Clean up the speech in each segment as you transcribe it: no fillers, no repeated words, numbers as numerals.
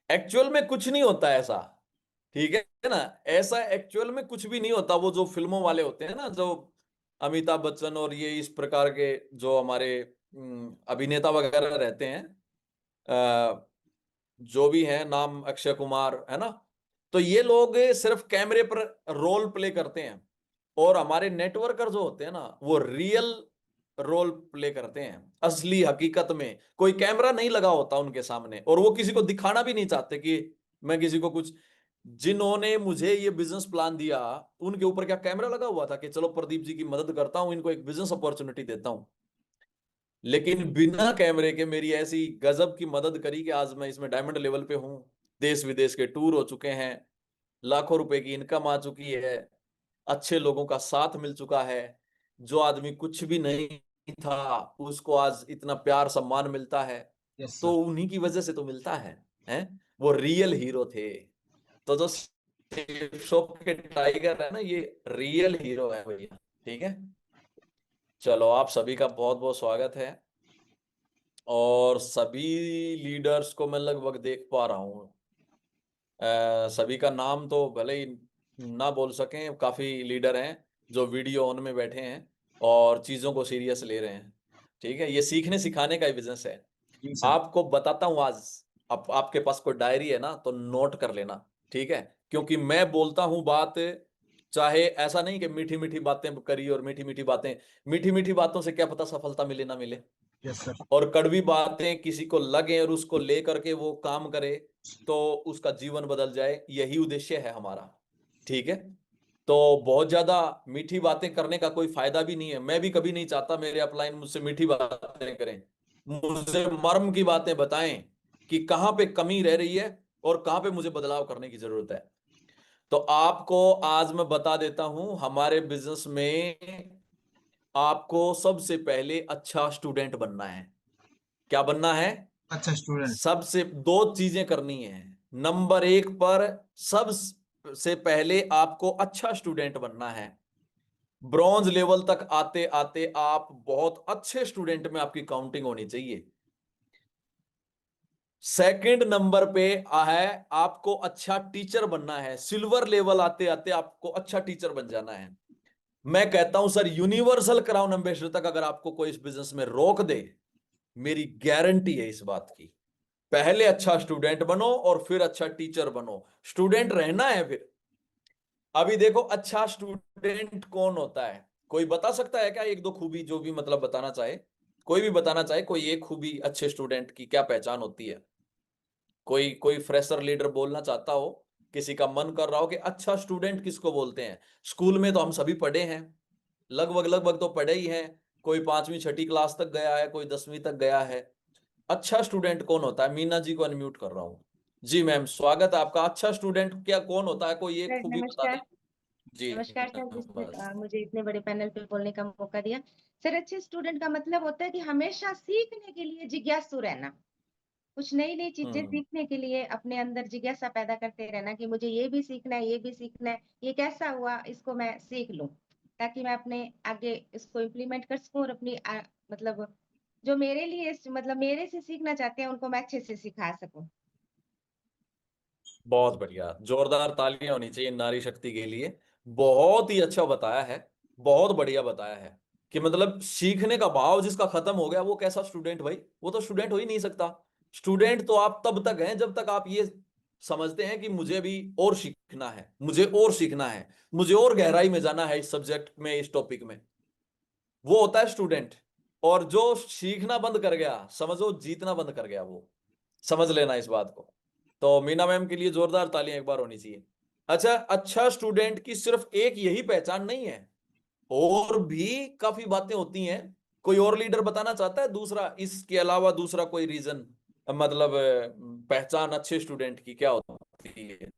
Actual में कुछ नहीं होता ऐसा, ठीक है ना। ऐसा एक्चुअल में कुछ भी नहीं होता। वो जो फिल्मों वाले होते हैं ना, जो अमिताभ बच्चन और ये इस प्रकार के जो हमारे अभिनेता वगैरह रहते हैं, जो भी है, नाम अक्षय कुमार है ना, तो ये लोग सिर्फ कैमरे पर रोल प्ले करते हैं। और हमारे नेटवर्कर जो होते हैं ना, वो रियल रोल प्ले करते हैं। असली हकीकत में कोई कैमरा नहीं लगा होता उनके सामने, और वो किसी को दिखाना भी नहीं चाहते कि मैं किसी को कुछ। जिन्होंने मुझे ये बिजनेस प्लान दिया, उनके ऊपर क्या कैमरा लगा हुआ था कि चलो प्रदीप जी की मदद करता हूं, इनको एक बिजनेस अपॉर्चुनिटी देता हूं? लेकिन बिना कैमरे के मेरी ऐसी गजब की मदद करी कि आज मैं इसमें डायमंड लेवल पे हूं। देश विदेश के टूर हो चुके हैं, लाखों रुपए की इनकम आ चुकी है, अच्छे लोगों का साथ मिल चुका है। जो आदमी कुछ भी नहीं था, उसको आज इतना प्यार सम्मान मिलता है। यस तो सर। उन्हीं की वजह से तो मिलता है, हैं? वो रियल हीरो थे। तो जो शॉप के टाइगर है ना, ये रियल हीरो है भैया। ठीक है, चलो आप सभी का बहुत बहुत स्वागत है। और सभी लीडर्स को मैं लगभग देख पा रहा हूँ। सभी का नाम तो भले ही ना बोल सकें, काफी लीडर हैं जो वीडियो ऑन में बैठे हैं और चीजों को सीरियस ले रहे हैं। ठीक है, ये सीखने सिखाने का ही बिजनेस है। जी सर। आपको बताता हूं आज। आपके पास कोई डायरी है ना, तो नोट कर लेना। ठीक है, क्योंकि मैं बोलता हूं बात, चाहे ऐसा नहीं कि मीठी मीठी बातें करी और मीठी मीठी बातें, मीठी मीठी बातों से क्या पता सफलता मिले ना मिले। Yes sir. और कड़वी बातें किसी को लगे और उसको लेकर के वो काम करे, तो उसका जीवन बदल जाए, यही उद्देश्य है हमारा। ठीक है, तो बहुत ज्यादा मीठी बातें करने का कोई फायदा भी नहीं है। मैं भी कभी नहीं चाहता मेरे अपलाइन मुझसे मीठी बातें करें। मुझे मर्म की बातें बताएं कि कहां पे कमी रह रही है और कहां पे मुझे बदलाव करने की जरूरत है। तो आपको आज मैं बता देता हूं, हमारे बिजनेस में आपको सबसे पहले अच्छा स्टूडेंट बनना है। क्या बनना है? अच्छा स्टूडेंट। सबसे दो चीजें करनी है। नंबर एक पर, सबसे पहले आपको अच्छा स्टूडेंट बनना है। ब्रॉन्ज लेवल तक आते आते आप बहुत अच्छे स्टूडेंट में आपकी काउंटिंग होनी चाहिए। सेकंड नंबर पे है, आपको अच्छा टीचर बनना है। सिल्वर लेवल आते आते आपको अच्छा टीचर बन जाना है। मैं कहता हूं सर, यूनिवर्सल क्राउन एम्बेसडर तक अगर आपको कोई इस बिजनेस में रोक दे, मेरी गारंटी है इस बात की। पहले अच्छा स्टूडेंट बनो और फिर अच्छा टीचर बनो। स्टूडेंट रहना है फिर। अभी देखो, अच्छा स्टूडेंट कौन होता है? कोई बता सकता है क्या? एक दो खूबी जो भी मतलब बताना चाहे, कोई भी बताना चाहे, कोई एक खूबी अच्छे स्टूडेंट की क्या पहचान होती है? कोई कोई फ्रेशर लीडर बोलना चाहता हो, किसी का मन कर रहा हो कि अच्छा स्टूडेंट किसको बोलते हैं? स्कूल में तो हम सभी पढ़े हैं, लगभग लगभग तो पढ़े ही हैं। कोई पांचवी छठी क्लास तक गया है, कोई 10वीं तक गया है। अच्छा स्टूडेंट कौन होता है? मीना जी को अनम्यूट कर रहा हूं। जी मैम, स्वागत है आपका। अच्छा स्टूडेंट क्या कौन होता है? कोई एक सर खूबी बता नमस्कार। दें। जी नमस्कार सर, बस। मुझे इतने बड़े पैनल पे बोलने का मौका दिया। सर, अच्छे स्टूडेंट का मतलब होता है कि हमेशा सीखने के लिए जिज्ञासु रहना, कुछ नई नई चीजें हम्म। सीखने के लिए अपने अंदर जिज्ञासा पैदा करते रहना कि मुझे ये भी सीखना है, ये भी सीखना है, ये कैसा हुआ, इसको मैं सीख लूं ताकि मैं अपने आगे इसको इम्प्लीमेंट कर सकूं और अपनी मतलब जो मेरे लिए मतलब मेरे से सीखना चाहते हैं उनको मैं अच्छे से सिखा सकूं। बहुत बढ़िया, जोरदार तालियां होनी चाहिए नारी शक्ति के लिए। बहुत ही अच्छा बताया है, बहुत बढ़िया बताया है। कि मतलब सीखने का भाव जिसका खत्म हो गया, वो कैसा स्टूडेंट भाई? वो तो स्टूडेंट हो ही नहीं सकता। स्टूडेंट तो आप तब तक हैं जब तक आप ये समझते हैं कि मुझे भी और सीखना है, मुझे और सीखना है, मुझे और गहराई में जाना है इस सब्जेक्ट में, इस टॉपिक में। वो होता है स्टूडेंट। और जो सीखना बंद कर गया, समझो जीतना बंद कर गया वो। समझ लेना इस बात को। तो मीना मैम के लिए जोरदार तालियां एक बार होनी चाहिए। अच्छा, अच्छा स्टूडेंट की सिर्फ एक यही पहचान नहीं है, और भी काफी बातें होती हैं। कोई और लीडर बताना चाहता है दूसरा, इसके अलावा दूसरा कोई रीजन, मतलब पहचान अच्छे स्टूडेंट की क्या होती है?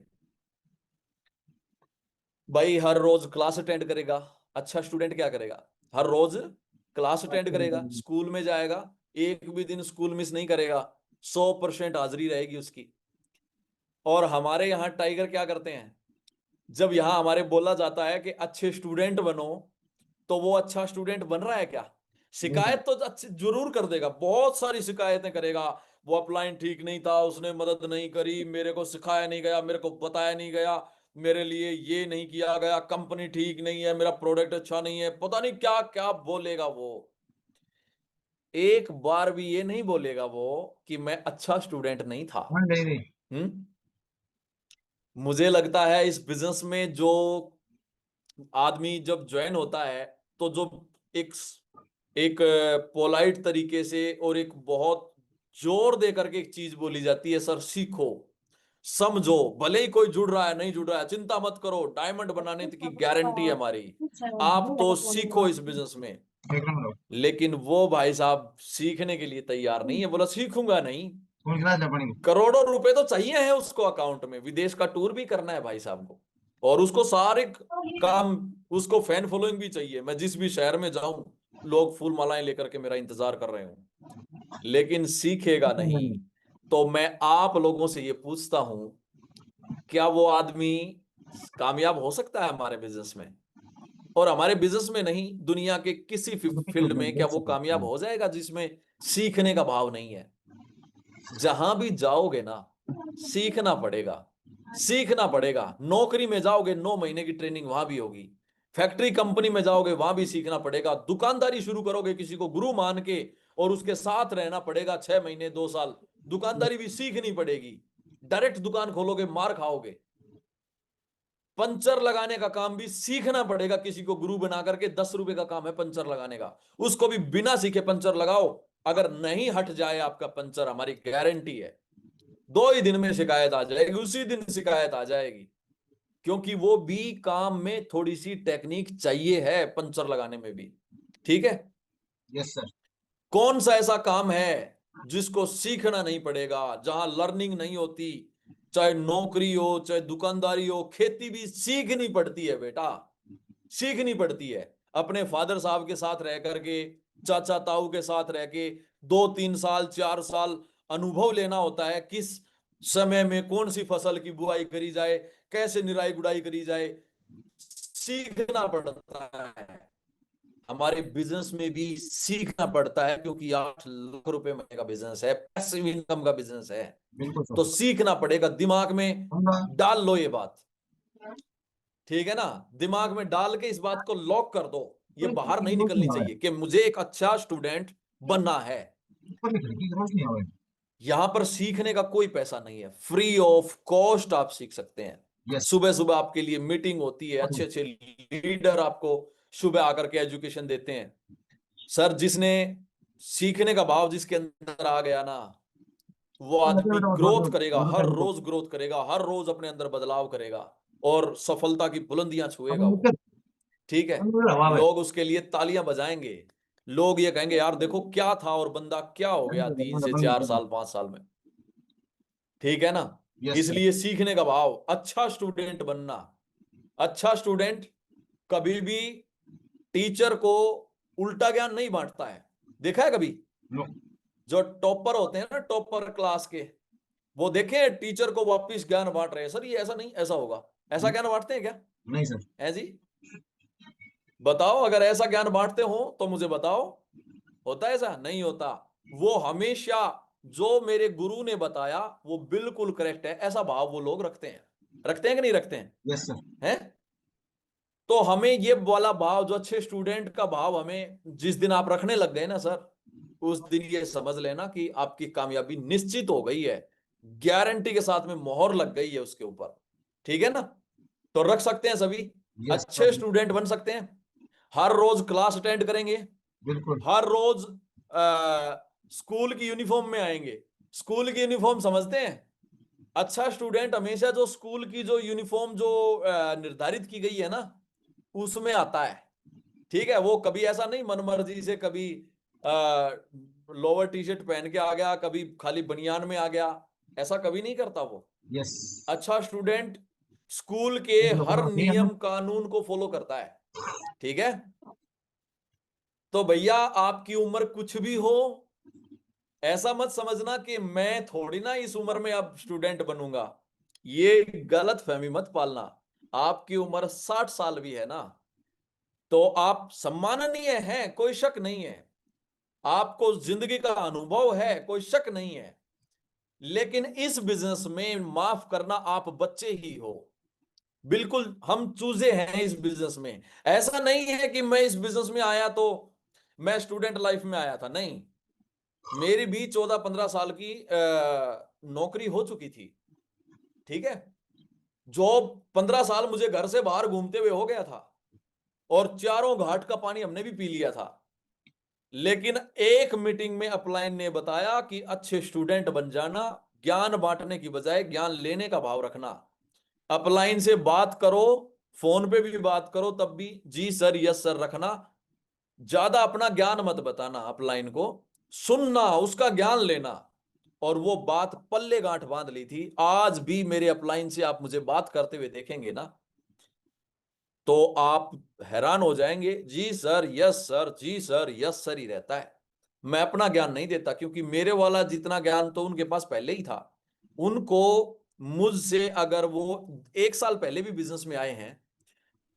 भाई हर रोज क्लास अटेंड करेगा। अच्छा स्टूडेंट क्या करेगा? हर रोज क्लास अटेंड करेगा, स्कूल में जाएगा, एक भी दिन स्कूल मिस नहीं करेगा, 100% हाजिरी रहेगी उसकी। और हमारे यहाँ टाइगर क्या करते हैं? जब यहाँ हमारे बोला जाता है कि अच्छे स्टूडेंट बनो, तो वो अच्छा स्टूडेंट बन रहा है क्या? शिकायत तो जरूर कर देगा, बहुत सारी शिकायतें करेगा। वो अपलाइन ठीक नहीं था, उसने मदद नहीं करी, मेरे को सिखाया नहीं गया, मेरे को बताया नहीं गया, मेरे लिए ये नहीं किया गया, कंपनी ठीक नहीं है, मेरा प्रोडक्ट अच्छा नहीं है, पता नहीं क्या क्या बोलेगा वो। एक बार भी ये नहीं बोलेगा वो कि मैं अच्छा स्टूडेंट नहीं था। हाँ, नहीं नहीं। हम्म। मुझे लगता है इस बिजनेस में जो आदमी जब ज्वाइन होता है, तो जो एक एक पोलाइट तरीके से और एक बहुत जोर दे करके एक चीज बोली जाती है, सर सीखो, समझो, भले ही कोई जुड़ रहा है नहीं जुड़ रहा है, चिंता मत करो, डायमंड बनाने की गारंटी है हमारी, आप तो सीखो इस बिजनेस में। एक नंबर। लेकिन वो भाई साहब सीखने के लिए तैयार नहीं है, बोला सीखूंगा नहीं। कौन गिलास है पानी? करोड़ों रुपए तो चाहिए है उसको अकाउंट में, विदेश का टूर भी करना है भाई साहब को, और उसको सारे काम, उसको फैन फॉलोइंग भी चाहिए, मैं जिस भी शहर में जाऊं लोग फूल मालाएं लेकर के मेरा इंतजार कर रहे हूं, लेकिन सीखेगा नहीं। तो मैं आप लोगों से ये पूछता हूं, क्या वो आदमी कामयाब हो सकता है हमारे बिजनेस में? और हमारे बिजनेस में नहीं, दुनिया के किसी फील्ड में क्या वो कामयाब हो जाएगा जिसमें सीखने का भाव नहीं है? जहां भी जाओगे ना, सीखना पड़ेगा, सीखना पड़ेगा। नौकरी में जाओगे 9 महीने की ट्रेनिंग वहां भी होगी, फैक्ट्री कंपनी में जाओगे वहां भी सीखना पड़ेगा, दुकानदारी शुरू करोगे किसी को गुरु मान के और उसके साथ रहना पड़ेगा 6 महीने 2 साल, दुकानदारी भी सीखनी पड़ेगी। डायरेक्ट दुकान खोलोगे मार खाओगे। पंचर लगाने का काम भी सीखना पड़ेगा, किसी को गुरु बना करके, 10 रुपए का काम है पंचर लगाने का, उसको भी बिना सीखे पंचर लगाओ, अगर नहीं हट जाए आपका पंचर, हमारी गारंटी है 2 ही दिन में शिकायत आ जाएगी, उसी दिन शिकायत आ जाएगी, क्योंकि वो भी काम में थोड़ी सी टेक्निक चाहिए है पंचर लगाने में भी। ठीक है। Yes sir. कौन सा ऐसा काम है जिसको सीखना नहीं पड़ेगा, जहां लर्निंग नहीं होती? चाहे नौकरी हो, चाहे दुकानदारी हो, खेती भी सीखनी पड़ती है बेटा, सीखनी पड़ती है। अपने फादर साहब के साथ रह करके, चाचा ताऊ के साथ रह के 2-3 साल 4 साल अनुभव लेना होता है, किस समय में कौन सी फसल की बुआई करी जाए, कैसे निराई गुड़ाई करी जाए, सीखना पड़ता है। हमारे बिजनेस में भी सीखना पड़ता है, क्योंकि 8 लाख रुपए महीने का बिजनेस है, पैसिव इनकम का बिजनेस है, बिल्कुल तो सर। सीखना पड़ेगा। दिमाग में डाल लो ये बात, ठीक है ना, दिमाग में डाल के इस बात को लॉक कर दो, ये बाहर नहीं निकलनी चाहिए कि मुझे एक अच्छा स्टूडेंट बनना है। यहां पर सीखने का कोई पैसा नहीं है, फ्री ऑफ कॉस्ट आप सीख सकते हैं। यस। सुबह सुबह आपके लिए मीटिंग होती है, अच्छे अच्छे लीडर आपको सुबह आकर के एजुकेशन देते हैं। सर, जिसने सीखने का भाव जिसके अंदर आ गया ना, वो आदमी ग्रोथ करेगा, हर रोज ग्रोथ करेगा, हर रोज अपने अंदर बदलाव करेगा और सफलता की बुलंदियां छुएगा वो। ठीक है। लोग उसके लिए तालियां बजाएंगे, लोग ये कहेंगे यार देखो क्या था और बंदा क्या हो गया 3 से 4 साल 5 साल में। ठीक है ना। Yes sir. इसलिए सीखने का भाव, अच्छा स्टूडेंट बनना। अच्छा स्टूडेंट कभी भी टीचर को उल्टा ज्ञान नहीं बांटता है, देखा है कभी? नो। जो टॉपर होते हैं ना, टॉपर क्लास के, वो देखे टीचर को वापिस ज्ञान बांट रहे हैं, सर ये ऐसा नहीं ऐसा होगा, ऐसा ज्ञान बांटते हैं क्या? नहीं सर। है जी? बताओ, अगर ऐसा ज्ञान बांटते हो तो मुझे बताओ, होता है ऐसा? नहीं होता। वो हमेशा जो मेरे गुरु ने बताया वो बिल्कुल करेक्ट है, ऐसा भाव वो लोग रखते हैं। रखते हैं कि नहीं रखते हैं? Yes sir. हैं? तो हमें ये वाला भाव, जो अच्छे स्टूडेंट का भाव, हमें जिस दिन आप रखने लग गए ना सर, उस दिन ये समझ लेना कि आपकी कामयाबी निश्चित हो गई है, गारंटी के साथ में मोहर लग गई है उसके ऊपर। ठीक है ना? तो रख सकते हैं सभी, यस अच्छे सर। स्टूडेंट बन सकते हैं, हर रोज क्लास अटेंड करेंगे, बिल्कुल। हर रोज स्कूल की यूनिफॉर्म में आएंगे। स्कूल की यूनिफॉर्म समझते हैं? अच्छा स्टूडेंट हमेशा जो स्कूल की जो यूनिफॉर्म जो निर्धारित की गई है ना, उसमें आता है। ठीक है। वो कभी ऐसा नहीं मनमर्जी से, कभी लोअर टी शर्ट पहन के आ गया, कभी खाली बनियान में आ गया, ऐसा कभी नहीं करता वो। यस। अच्छा स्टूडेंट स्कूल के हर नियम कानून को फॉलो करता है। ठीक है। तो भैया आपकी उम्र कुछ भी हो, ऐसा मत समझना कि मैं थोड़ी ना इस उम्र में अब स्टूडेंट बनूंगा, ये गलत फहमी मत पालना। आपकी उम्र 60 साल भी है ना, तो आप सम्माननीय हैं, कोई शक नहीं है, आपको जिंदगी का अनुभव है, कोई शक नहीं है, लेकिन इस बिजनेस में माफ करना, आप बच्चे ही हो। बिल्कुल हम चूजे हैं इस बिजनेस में। ऐसा नहीं है कि मैं इस बिजनेस में आया तो मैं स्टूडेंट लाइफ में आया था, नहीं। मेरी भी 14-15 साल की नौकरी हो चुकी थी, ठीक है। जॉब 15 साल मुझे घर से बाहर घूमते हुए हो गया था, और चारों घाट का पानी हमने भी पी लिया था। लेकिन एक मीटिंग में अपलाइन ने बताया कि अच्छे स्टूडेंट बन जाना, ज्ञान बांटने की बजाय ज्ञान लेने का भाव रखना। अपलाइन से बात करो, फोन पे भी बात करो, तब भी जी सर यस सर रखना। ज्यादा अपना ज्ञान मत बताना, अपलाइन को सुनना, उसका ज्ञान लेना। और वो बात पल्ले गांठ बांध ली थी। आज भी मेरे अपलाइन से आप मुझे बात करते हुए देखेंगे ना, तो आप हैरान हो जाएंगे, जी सर यस सर, जी सर यस सर ही रहता है। मैं अपना ज्ञान नहीं देता, क्योंकि मेरे वाला जितना ज्ञान तो उनके पास पहले ही था। उनको मुझसे, अगर वो 1 साल पहले भी बिजनेस में आए हैं,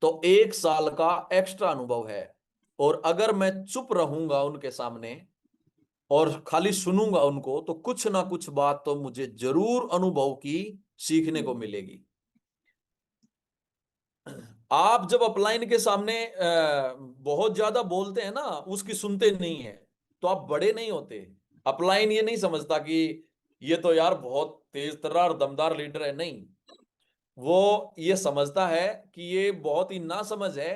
तो 1 साल का एक्स्ट्रा अनुभव है। और अगर मैं चुप रहूंगा उनके सामने और खाली सुनूंगा उनको, तो कुछ ना कुछ बात तो मुझे जरूर अनुभव की सीखने को मिलेगी। आप जब अपलाइन के सामने बहुत ज्यादा बोलते हैं ना, उसकी सुनते नहीं है, तो आप बड़े नहीं होते। अपलाइन ये नहीं समझता कि ये तो यार बहुत तेज तर्रार दमदार लीडर है, नहीं। वो ये समझता है कि ये बहुत ही नासमझ है,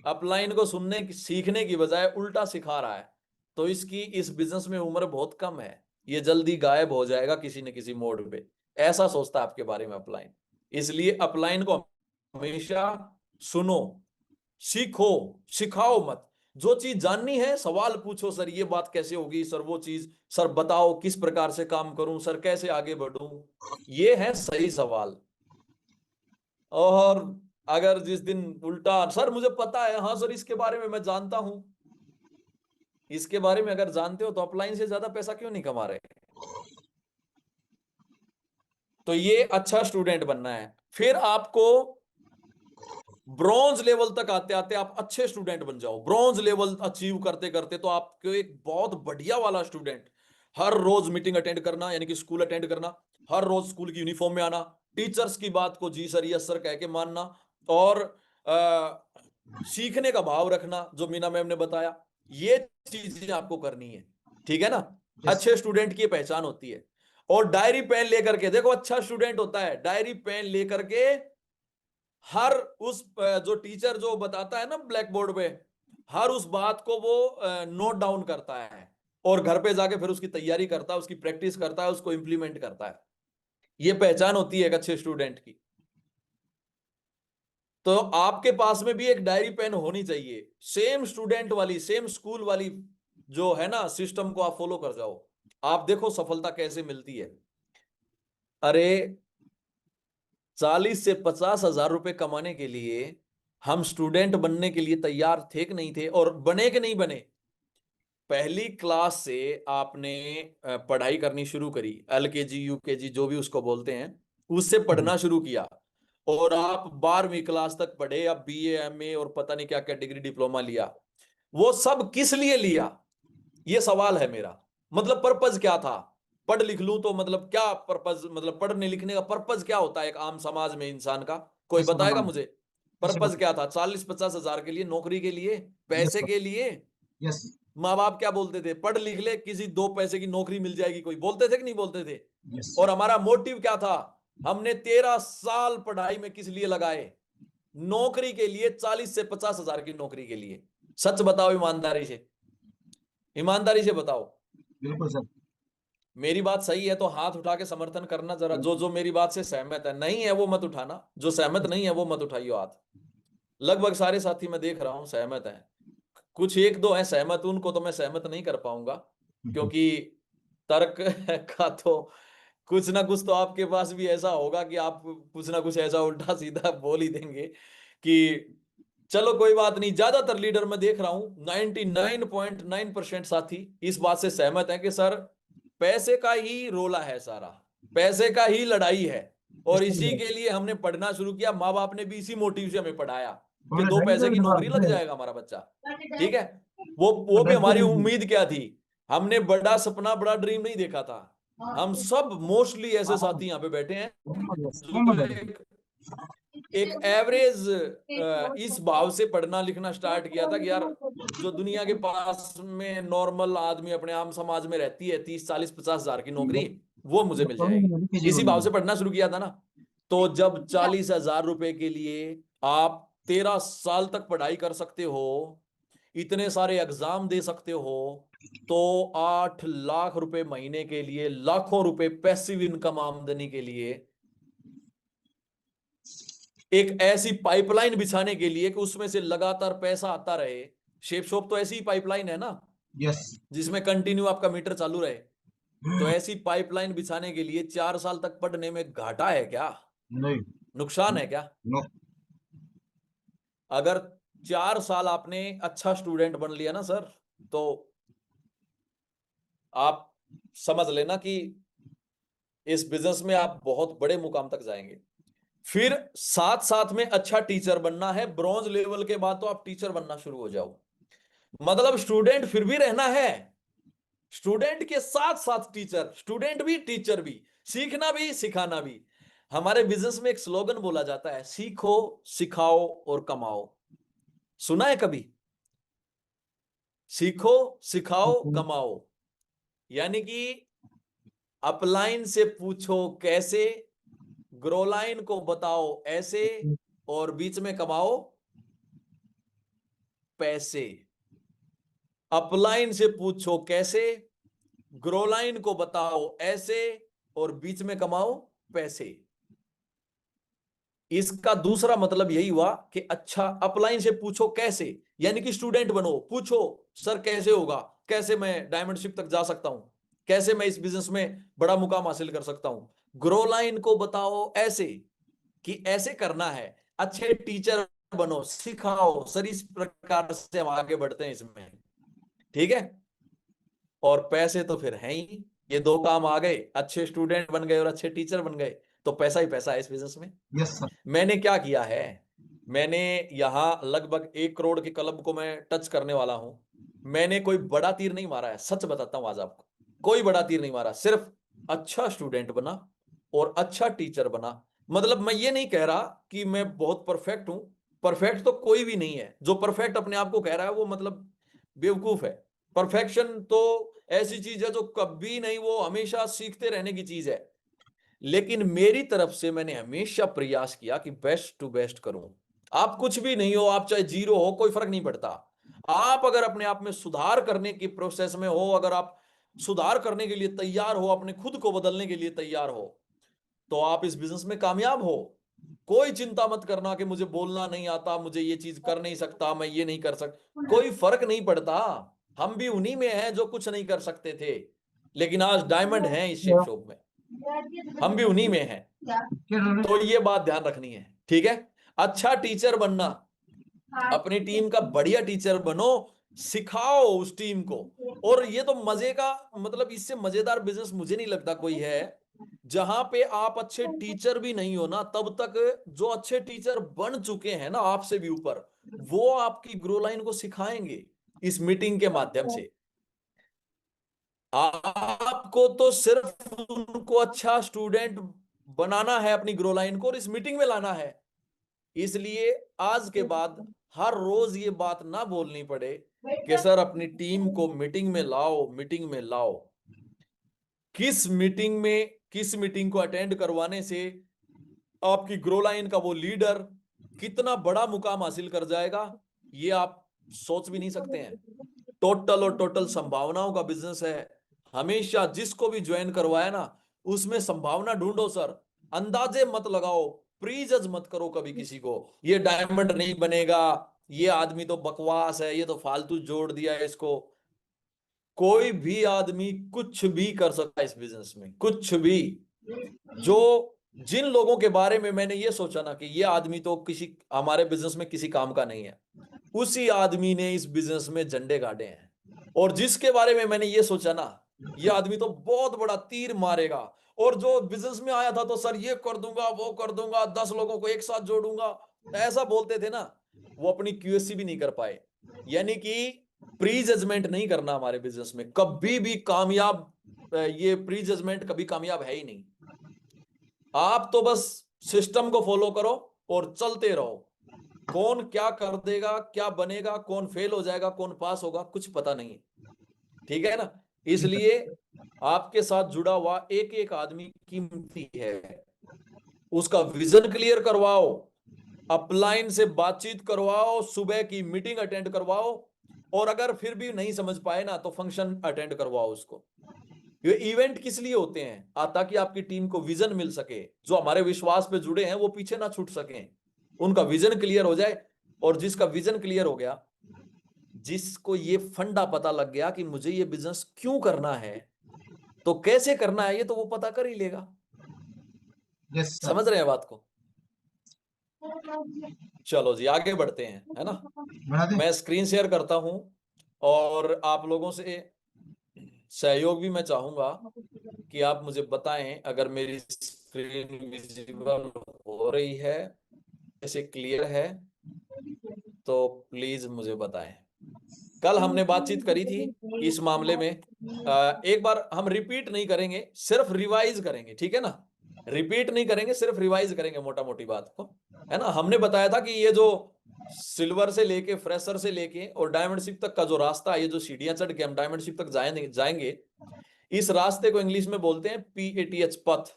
अपलाइन को सुनने की सीखने की बजाय उल्टा सिखा रहा है, तो इसकी इस बिजनेस में उम्र बहुत कम है, ये जल्दी गायब हो जाएगा किसी न किसी मोड़ पे। ऐसा सोचता है आपके बारे में अपलाइन। इसलिए अपलाइन को हमेशा सुनो, सीखो, सिखाओ मत। जो चीज जाननी है सवाल पूछो, सर ये बात कैसे होगी, सर वो चीज, सर बताओ किस प्रकार से काम करूं, सर कैसे आगे बढ़ूं, ये है सही सवाल। और अगर जिस दिन उल्टा, सर मुझे पता है, हाँ सर इसके बारे में मैं जानता हूं, इसके बारे में अगर जानते हो तो अपलाइन से ज्यादा पैसा क्यों नहीं कमा रहे। तो ये अच्छा स्टूडेंट बनना है। फिर आपको ब्रॉन्ज लेवल तक आते आते आप अच्छे स्टूडेंट बन जाओ। ब्रॉन्ज लेवल अचीव करते करते तो आपको एक बहुत बढ़िया वाला स्टूडेंट, हर रोज मीटिंग अटेंड करना, यानी कि स्कूल अटेंड करना, हर रोज स्कूल की यूनिफॉर्म में आना, टीचर्स की बात को जी सर यस सर कह के मानना, और सीखने का भाव रखना, जो मीना मैम ने बताया, ये चीजें आपको करनी है, ठीक है ना। अच्छे स्टूडेंट की पहचान होती है। और डायरी पेन लेकर के देखो, अच्छा स्टूडेंट होता है डायरी पेन लेकर के हर उस जो टीचर जो बताता है ना ब्लैक बोर्ड पे, हर उस बात को वो नोट डाउन करता है, और घर पे जाके फिर उसकी तैयारी करता है, उसकी प्रैक्टिस करता है, उसको इंप्लीमेंट करता है। ये पहचान होती है एक अच्छे स्टूडेंट की। तो आपके पास में भी एक डायरी पेन होनी चाहिए, सेम स्टूडेंट वाली, सेम स्कूल वाली, जो है ना सिस्टम को आप फॉलो कर जाओ। आप देखो सफलता कैसे मिलती है। अरे 40 से 50 हजार रुपए कमाने के लिए हम स्टूडेंट बनने के लिए तैयार थे कि नहीं थे, और बने कि नहीं बने। पहली क्लास से आपने पढ़ाई करनी शुरू करी, LKG UKG जो भी उसको बोलते हैं, उससे पढ़ना शुरू किया, और आप 12वीं क्लास तक पढ़े, अब BA MA और पता नहीं क्या क्या डिग्री डिप्लोमा लिया। वो सब किस लिए लिया, ये सवाल है मेरा। मतलब पर्पज क्या था। पढ़ लिख लूं तो मतलब क्या पर्पज, मतलब पढ़ने लिखने का पर्पज क्या होता है एक आम समाज में इंसान का, कोई Yes, बताएगा Madam. मुझे। Yes, पर्पज क्या था, 40-50 हजार के लिए, नौकरी के लिए, yes, पैसे sir. के लिए। Yes, माँ बाप क्या बोलते थे, पढ़ लिख ले, किसी 2 पैसे की नौकरी मिल जाएगी, कोई बोलते थे कि नहीं बोलते थे। yes. और हमारा मोटिव क्या था, हमने 13 साल पढ़ाई में किस लिए लगाए, नौकरी के लिए, 40 से 50 हजार की नौकरी के लिए। सच बताओ, ईमानदारी से, ईमानदारी से बताओ। बिल्कुल सर। मेरी बात सही है तो हाथ उठा के समर्थन करना जरा, जो जो मेरी बात से सहमत है। नहीं है वो मत उठाना, जो सहमत नहीं है वो मत उठाइयो हाथ। लगभग सारे साथी मैं देख रहा हूं सहमत हैं। कुछ एक दो हैं सहमत, उनको तो मैं सहमत नहीं कर पाऊंगा, क्योंकि तर्क का तो कुछ ना कुछ तो आपके पास भी ऐसा होगा कि आप कुछ ना कुछ ऐसा उल्टा सीधा बोल ही देंगे कि चलो कोई बात नहीं। ज्यादातर लीडर मैं देख रहा हूं 99.9% साथी इस बात से सहमत है कि सर पैसे का ही रोला है सारा, पैसे का ही लड़ाई है, और इसी के लिए हमने पढ़ना शुरू किया। माँ बाप ने भी इसी मोटिव से हमें पढ़ाया कि 2 पैसे की नौकरी लग जाएगा हमारा बच्चा, ठीक है। वो भी हमारी उम्मीद क्या थी, हमने बड़ा सपना, बड़ा ड्रीम नहीं देखा था। हम सब मोस्टली ऐसे साथी यहाँ पे बैठे हैं जो एक एवरेज इस भाव से पढ़ना लिखना स्टार्ट किया था कि यार जो दुनिया के पास में नॉर्मल आदमी अपने आम समाज में रहती है 30-40-50 हजार की नौकरी, वो मुझे मिल जाएगी, इसी भाव से पढ़ना शुरू किया था ना। तो जब 40,000 रुपए के लिए आप 13 साल तक पढ़ाई कर सकते हो, इतने सारे एग्जाम दे सकते हो, तो 8 लाख रुपए महीने के लिए, लाखों रुपए पैसिव इनकम आमदनी के लिए एक ऐसी पाइपलाइन बिछाने के लिए कि उसमें से लगातार पैसा आता रहे। शेप शॉप तो ऐसी ही पाइपलाइन है ना, यस जिसमें कंटिन्यू आपका मीटर चालू रहे। तो ऐसी पाइपलाइन बिछाने के लिए 4 साल तक पढ़ने में घाटा है क्या, नहीं नुकसान है क्या? नो अगर 4 साल आपने अच्छा स्टूडेंट बन लिया ना सर, तो आप समझ लेना कि इस बिजनेस में आप बहुत बड़े मुकाम तक जाएंगे। फिर साथ साथ में अच्छा टीचर बनना है। ब्रॉन्ज लेवल के बाद तो आप टीचर बनना शुरू हो जाओ, मतलब स्टूडेंट फिर भी रहना है, स्टूडेंट के साथ साथ टीचर, स्टूडेंट भी टीचर भी, सीखना भी सिखाना भी। हमारे बिजनेस में एक स्लोगन बोला जाता है, सीखो सिखाओ और कमाओ। सुना है कभी? सीखो सिखाओ कमाओ, यानी कि अपलाइन से पूछो कैसे, ग्रोलाइन को बताओ ऐसे, और बीच में कमाओ पैसे। अपलाइन से पूछो कैसे, ग्रोलाइन को बताओ ऐसे, और बीच में कमाओ पैसे। इसका दूसरा मतलब यही हुआ कि अच्छा अपलाइन से पूछो कैसे, यानी कि स्टूडेंट बनो, पूछो सर कैसे होगा, कैसे मैं डायमंडशिप तक जा सकता हूं, कैसे मैं इस बिजनेस में बड़ा मुकाम हासिल कर सकता हूं। ग्रो लाइन को बताओ ऐसे कि ऐसे करना है। अच्छे टीचर बनो, सिखाओ सर, इस प्रकार से हम आगे बढ़ते हैं इसमें, ठीक है। और पैसे तो फिर है ही, ये दो काम आ गए, अच्छे स्टूडेंट बन गए और अच्छे टीचर बन गए, तो पैसा ही पैसा है इस बिजनेस में। यस सर मैंने क्या किया है, मैंने यहां लगभग 1 करोड़ के क्लब को मैं टच करने वाला हूं। मैंने कोई बड़ा तीर नहीं मारा है, सच बताता हूं आज आपको, कोई बड़ा तीर नहीं मारा, सिर्फ अच्छा स्टूडेंट बना और अच्छा टीचर बना। मतलब मैं ये नहीं कह रहा कि मैं बहुत परफेक्ट हूं, परफेक्ट तो कोई भी नहीं है। जो परफेक्ट अपने आप को कह रहा है वो मतलब बेवकूफ है। परफेक्शन तो ऐसी चीज है जो कभी नहीं, वो हमेशा सीखते रहने की चीज है। लेकिन मेरी तरफ से मैंने हमेशा प्रयास किया कि बेस्ट टू बेस्ट करूं। आप कुछ भी नहीं हो, आप चाहे जीरो हो, कोई फर्क नहीं पड़ता। आप अगर अपने आप में सुधार करने की प्रोसेस में हो, अगर आप सुधार करने के लिए तैयार हो, अपने खुद को बदलने के लिए तैयार हो, तो आप इस बिजनेस में कामयाब हो। कोई चिंता मत करना कि मुझे बोलना नहीं आता, मुझे ये चीज कर नहीं सकता, मैं ये नहीं कर सकता, कोई फर्क नहीं पड़ता। हम भी उन्हीं में हैं जो कुछ नहीं कर सकते थे, लेकिन आज डायमंड हैं इस शेप शॉप में, हम भी उन्हीं में हैं। तो ये बात ध्यान रखनी है, ठीक है। अच्छा टीचर बनना, अपनी टीम का बढ़िया टीचर बनो, सिखाओ उस टीम को। और ये तो मजे का, मतलब इससे मजेदार बिजनेस मुझे नहीं लगता कोई है, जहां पे आप अच्छे टीचर भी नहीं हो ना, तब तक जो अच्छे टीचर बन चुके हैं ना आपसे भी ऊपर, वो आपकी ग्रो लाइन को सिखाएंगे इस मीटिंग के माध्यम से। आपको तो सिर्फ उनको अच्छा स्टूडेंट बनाना है, अपनी ग्रो लाइन को, और इस मीटिंग में लाना है। इसलिए आज के बाद हर रोज ये बात ना बोलनी पड़े कि सर अपनी टीम को मीटिंग में लाओ, मीटिंग में लाओ। किस मीटिंग को अटेंड करवाने से आपकी ग्रो लाइन का वो लीडर कितना बड़ा मुकाम हासिल कर जाएगा, ये आप सोच भी नहीं सकते हैं। टोटल और टोटल संभावनाओं का बिजनेस है। हमेशा जिसको भी ज्वाइन करवाया ना, उसमें संभावना ढूंढो सर, अंदाजे मत लगाओ, प्रीजज मत करो कभी किसी को, ये डायमंड नहीं बनेगा, ये आदमी तो बकवास है, ये तो फालतू जोड़ दिया है इसको। कोई भी आदमी कुछ भी कर सकता है इस बिजनेस में, कुछ भी। जो जिन लोगों के बारे में मैंने ये सोचा ना कि ये आदमी तो किसी हमारे बिजनेस में किसी काम का नहीं है, उसी आदमी ने इस बिजनेस में झंडे गाड़े हैं। और जिसके बारे में मैंने ये सोचा ना, ये आदमी तो बहुत बड़ा तीर मारेगा, और जो बिजनेस में आया था तो सर ये कर दूंगा, वो कर दूंगा, 10 लोगों को एक साथ जोड़ूंगा, ऐसा बोलते थे ना, वो अपनी क्यूएससी भी नहीं कर पाए। यानी कि प्री जजमेंट नहीं करना हमारे बिजनेस में, कभी भी कामयाब ये प्री जजमेंट कभी कामयाब है ही नहीं। आप तो बस सिस्टम को फॉलो करो और चलते रहो। कौन क्या कर देगा, क्या बनेगा, कौन फेल हो जाएगा, कौन पास होगा, कुछ पता नहीं है। ठीक है ना? इसलिए आपके साथ जुड़ा हुआ एक एक आदमी कीमती है। उसका विजन क्लियर करवाओ, अपलाइन से बातचीत करवाओ, सुबह की मीटिंग अटेंड करवाओ, और अगर फिर भी नहीं समझ पाए ना तो फंक्शन अटेंड करवाओ उसको। ये इवेंट किस लिए होते हैं? ताकि आपकी टीम को विजन मिल सके, जो हमारे विश्वास पे जुड़े हैं वो पीछे ना छूट सके, उनका विजन क्लियर हो जाए। और जिसका विजन क्लियर हो गया, जिसको ये फंडा पता लग गया कि मुझे ये बिजनेस क्यों करना है, तो कैसे करना है ये तो वो पता कर ही लेगा। Yes sir. समझ रहे हैं बात को? चलो जी आगे बढ़ते हैं, है ना? बना दें। मैं स्क्रीन शेयर करता हूं और आप लोगों से सहयोग भी मैं चाहूंगा कि आप मुझे बताएं अगर मेरी स्क्रीन विजिबल हो रही है, ऐसे क्लियर है तो प्लीज मुझे बताएं। कल हमने बातचीत करी थी इस मामले में। एक बार हम रिपीट नहीं करेंगे, सिर्फ रिवाइज करेंगे, ठीक है ना? रिपीट नहीं करेंगे, सिर्फ रिवाइज करेंगे मोटा मोटी बात को, है ना? हमने बताया था कि ये जो सिल्वर से लेके, फ्रेशर से लेके और डायमंडशिप तक का जो रास्ता है, ये जो सीढ़ियां चढ़ के हम डायमंडशिप तक जाएंगे, इस रास्ते को इंग्लिश में बोलते हैं PATH, पथ।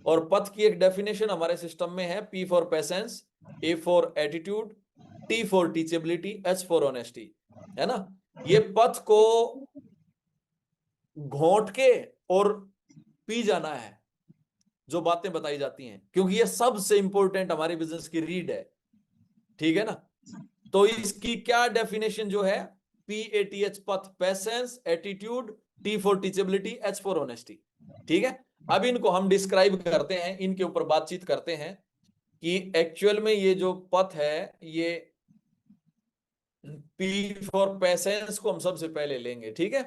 और पथ की एक डेफिनेशन हमारे सिस्टम में है: P for patience, A for attitude, T for teachability, H for honesty, है ना? ये पथ को घोंट के और पी जाना है जो बातें बताई जाती हैं, क्योंकि ये सबसे इंपॉर्टेंट हमारे बिजनेस की रीड है। ठीक है ना? तो इसकी क्या डेफिनेशन जो है? PATH, पथ, patience, attitude, T for teachability, H for honesty. ठीक है? अब इनको हम डिस्क्राइब करते हैं, इनके ऊपर बातचीत करते हैं कि एक्चुअल में ये जो पथ है, ये P फॉर पेशेंस को हम सबसे पहले लेंगे। ठीक है?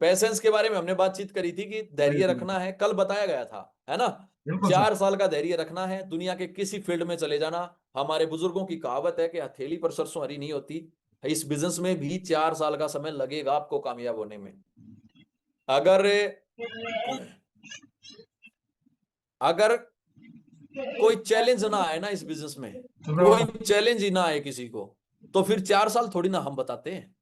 पेशेंस के बारे में हमने बातचीत करी थी कि धैर्य रखना है, कल बताया गया था, है ना? बिल्कुल सर। 4 साल का धैर्य रखना है, दुनिया के किसी फील्ड में चले जाना। हमारे बुजुर्गों की कहावत है कि हथेली पर सरसों हरी नहीं होती। इस बिजनेस में भी 4 साल का समय लगेगा आपको कामयाब होने में। अगर अगर कोई चैलेंज ना आए ना इस बिजनेस में, कोई चैलेंज ही ना आए किसी को, तो फिर 4 साल थोड़ी ना हम बताते हैं।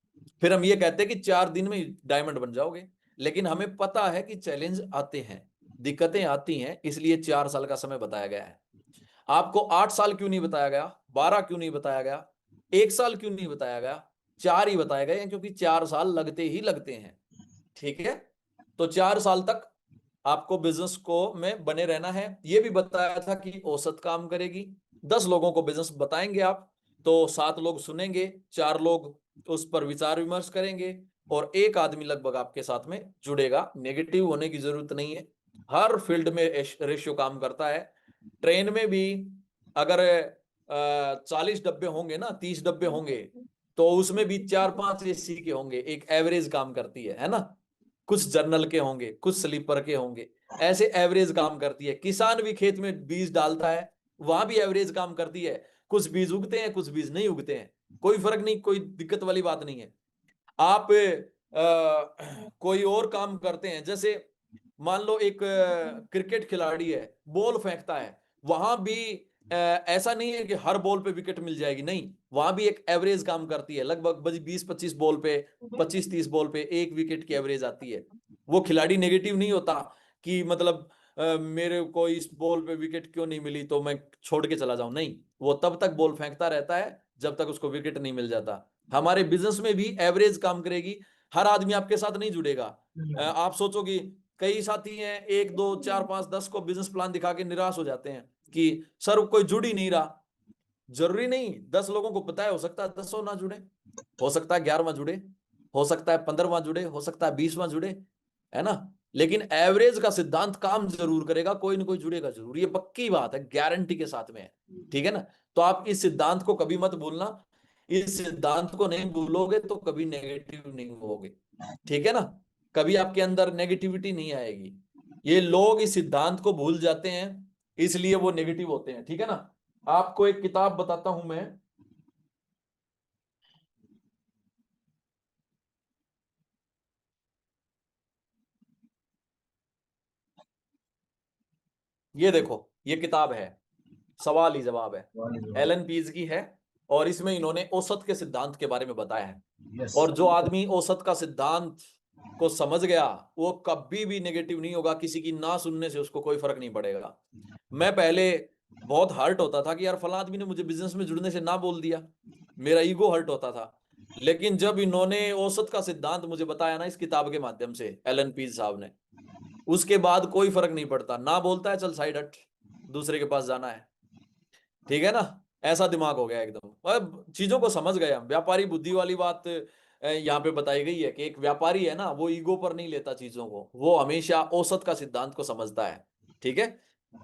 फिर हम ये कहते हैं कि 4 दिन में डायमंड बन जाओगे। लेकिन हमें पता है कि चैलेंज आते हैं, दिक्कतें आती हैं, इसलिए 4 साल का समय बताया गया है। आपको 8 साल क्यों नहीं बताया गया, 12 क्यों नहीं बताया गया, 1 साल क्यों नहीं बताया गया? 4 ही बताए गए हैं, क्योंकि 4 साल लगते ही लगते हैं। ठीक है? तो 4 साल तक आपको बिजनेस को में बने रहना है। ये भी बताया था कि औसत काम करेगी। 10 लोगों को बिजनेस बताएंगे आप, तो 7 लोग सुनेंगे, 4 लोग उस पर विचार विमर्श करेंगे, और एक आदमी लगभग आपके साथ में जुड़ेगा। नेगेटिव होने की जरूरत नहीं है, हर फील्ड में रेशियो काम करता है। ट्रेन में भी अगर 40 डब्बे होंगे ना, 30 डब्बे होंगे, तो उसमें भी 4-5 AC के होंगे, एक एवरेज काम करती है ना? कुछ जर्नल के होंगे, कुछ स्लीपर के होंगे, ऐसे एवरेज काम करती है। किसान भी खेत में बीज डालता है, वहां भी एवरेज काम करती है। कुछ बीज उगते हैं, कुछ बीज नहीं उगते हैं, कोई फर्क नहीं, कोई दिक्कत वाली बात नहीं है। आप कोई और काम करते हैं, जैसे मान लो एक क्रिकेट खिलाड़ी है, बॉल फेंकता है, वहां भी ऐसा नहीं है कि हर बॉल पे विकेट मिल जाएगी, नहीं, वहां भी एक एवरेज काम करती है। लगभग 20-25 बॉल पे, 25-30 बॉल पे 1 विकेट की एवरेज आती है। वो खिलाड़ी नेगेटिव नहीं होता कि मतलब मेरे को इस बॉल पे विकेट क्यों नहीं मिली तो मैं छोड़ के चला जाऊं, नहीं, वो तब तक बॉल फेंकता रहता है जब तक उसको विकेट नहीं मिल जाता। हमारे बिजनेस में भी एवरेज काम करेगी। हर आदमी आपके साथ नहीं जुड़ेगा। आप सोचो कि कई साथी हैं, 1 2 4 5 10 को बिजनेस प्लान दिखा के निराश हो जाते हैं कि सर कोई जुड़ ही नहीं रहा। जरूरी नहीं 10 लोगों को पता है, हो सकता है 10 ना जुड़े, हो सकता है 11वां जुड़े, हो सकता है 15वां जुड़े, हो सकता है 20वां जुड़े, है ना? लेकिन एवरेज का सिद्धांत काम जरूर करेगा, कोई ना कोई जुड़ेगा जरूर, ये पक्की बात है, गारंटी के साथ में है। ठीक है ना? तो आप इस सिद्धांत को कभी मत भूलना। इस सिद्धांत को नहीं भूलोगे तो कभी नेगेटिव नहीं होगे। ठीक है ना? कभी आपके अंदर नेगेटिविटी नहीं आएगी। ये लोग इस सिद्धांत को भूल जाते हैं, इसलिए वो नेगेटिव होते हैं। ठीक है ना? आपको एक किताब बताता हूं मैं, ये देखो, ये किताब है, सवाल ही जवाब है, एलन पीज की है, और इसमें इन्होंने औसत के सिद्धांत के बारे में बताया है। यस और जो आदमी औसत का सिद्धांत को समझ गया वो कभी भी नेगेटिव नहीं होगा, किसी की ना सुनने से उसको कोई फर्क नहीं पड़ेगा। मैं पहले बहुत हर्ट होता था कि यार फला आदमी ने मुझे बिजनेस में जुड़ने से ना बोल दिया, मेरा ईगो हर्ट होता था। लेकिन जब इन्होंने औसत का सिद्धांत मुझे बताया ना इस किताब के माध्यम से, एलन पीज साहब ने, उसके बाद कोई फर्क नहीं पड़ता, ना बोलता है चल साइड हट, दूसरे के पास जाना है, ठीक है ना। ऐसा दिमाग हो गया एकदम, अब चीजों को समझ गया। व्यापारी बुद्धि वाली बात यहाँ पे बताई गई है कि एक व्यापारी है ना, वो ईगो पर नहीं लेता चीजों को, वो हमेशा औसत का सिद्धांत को समझता है, ठीक है।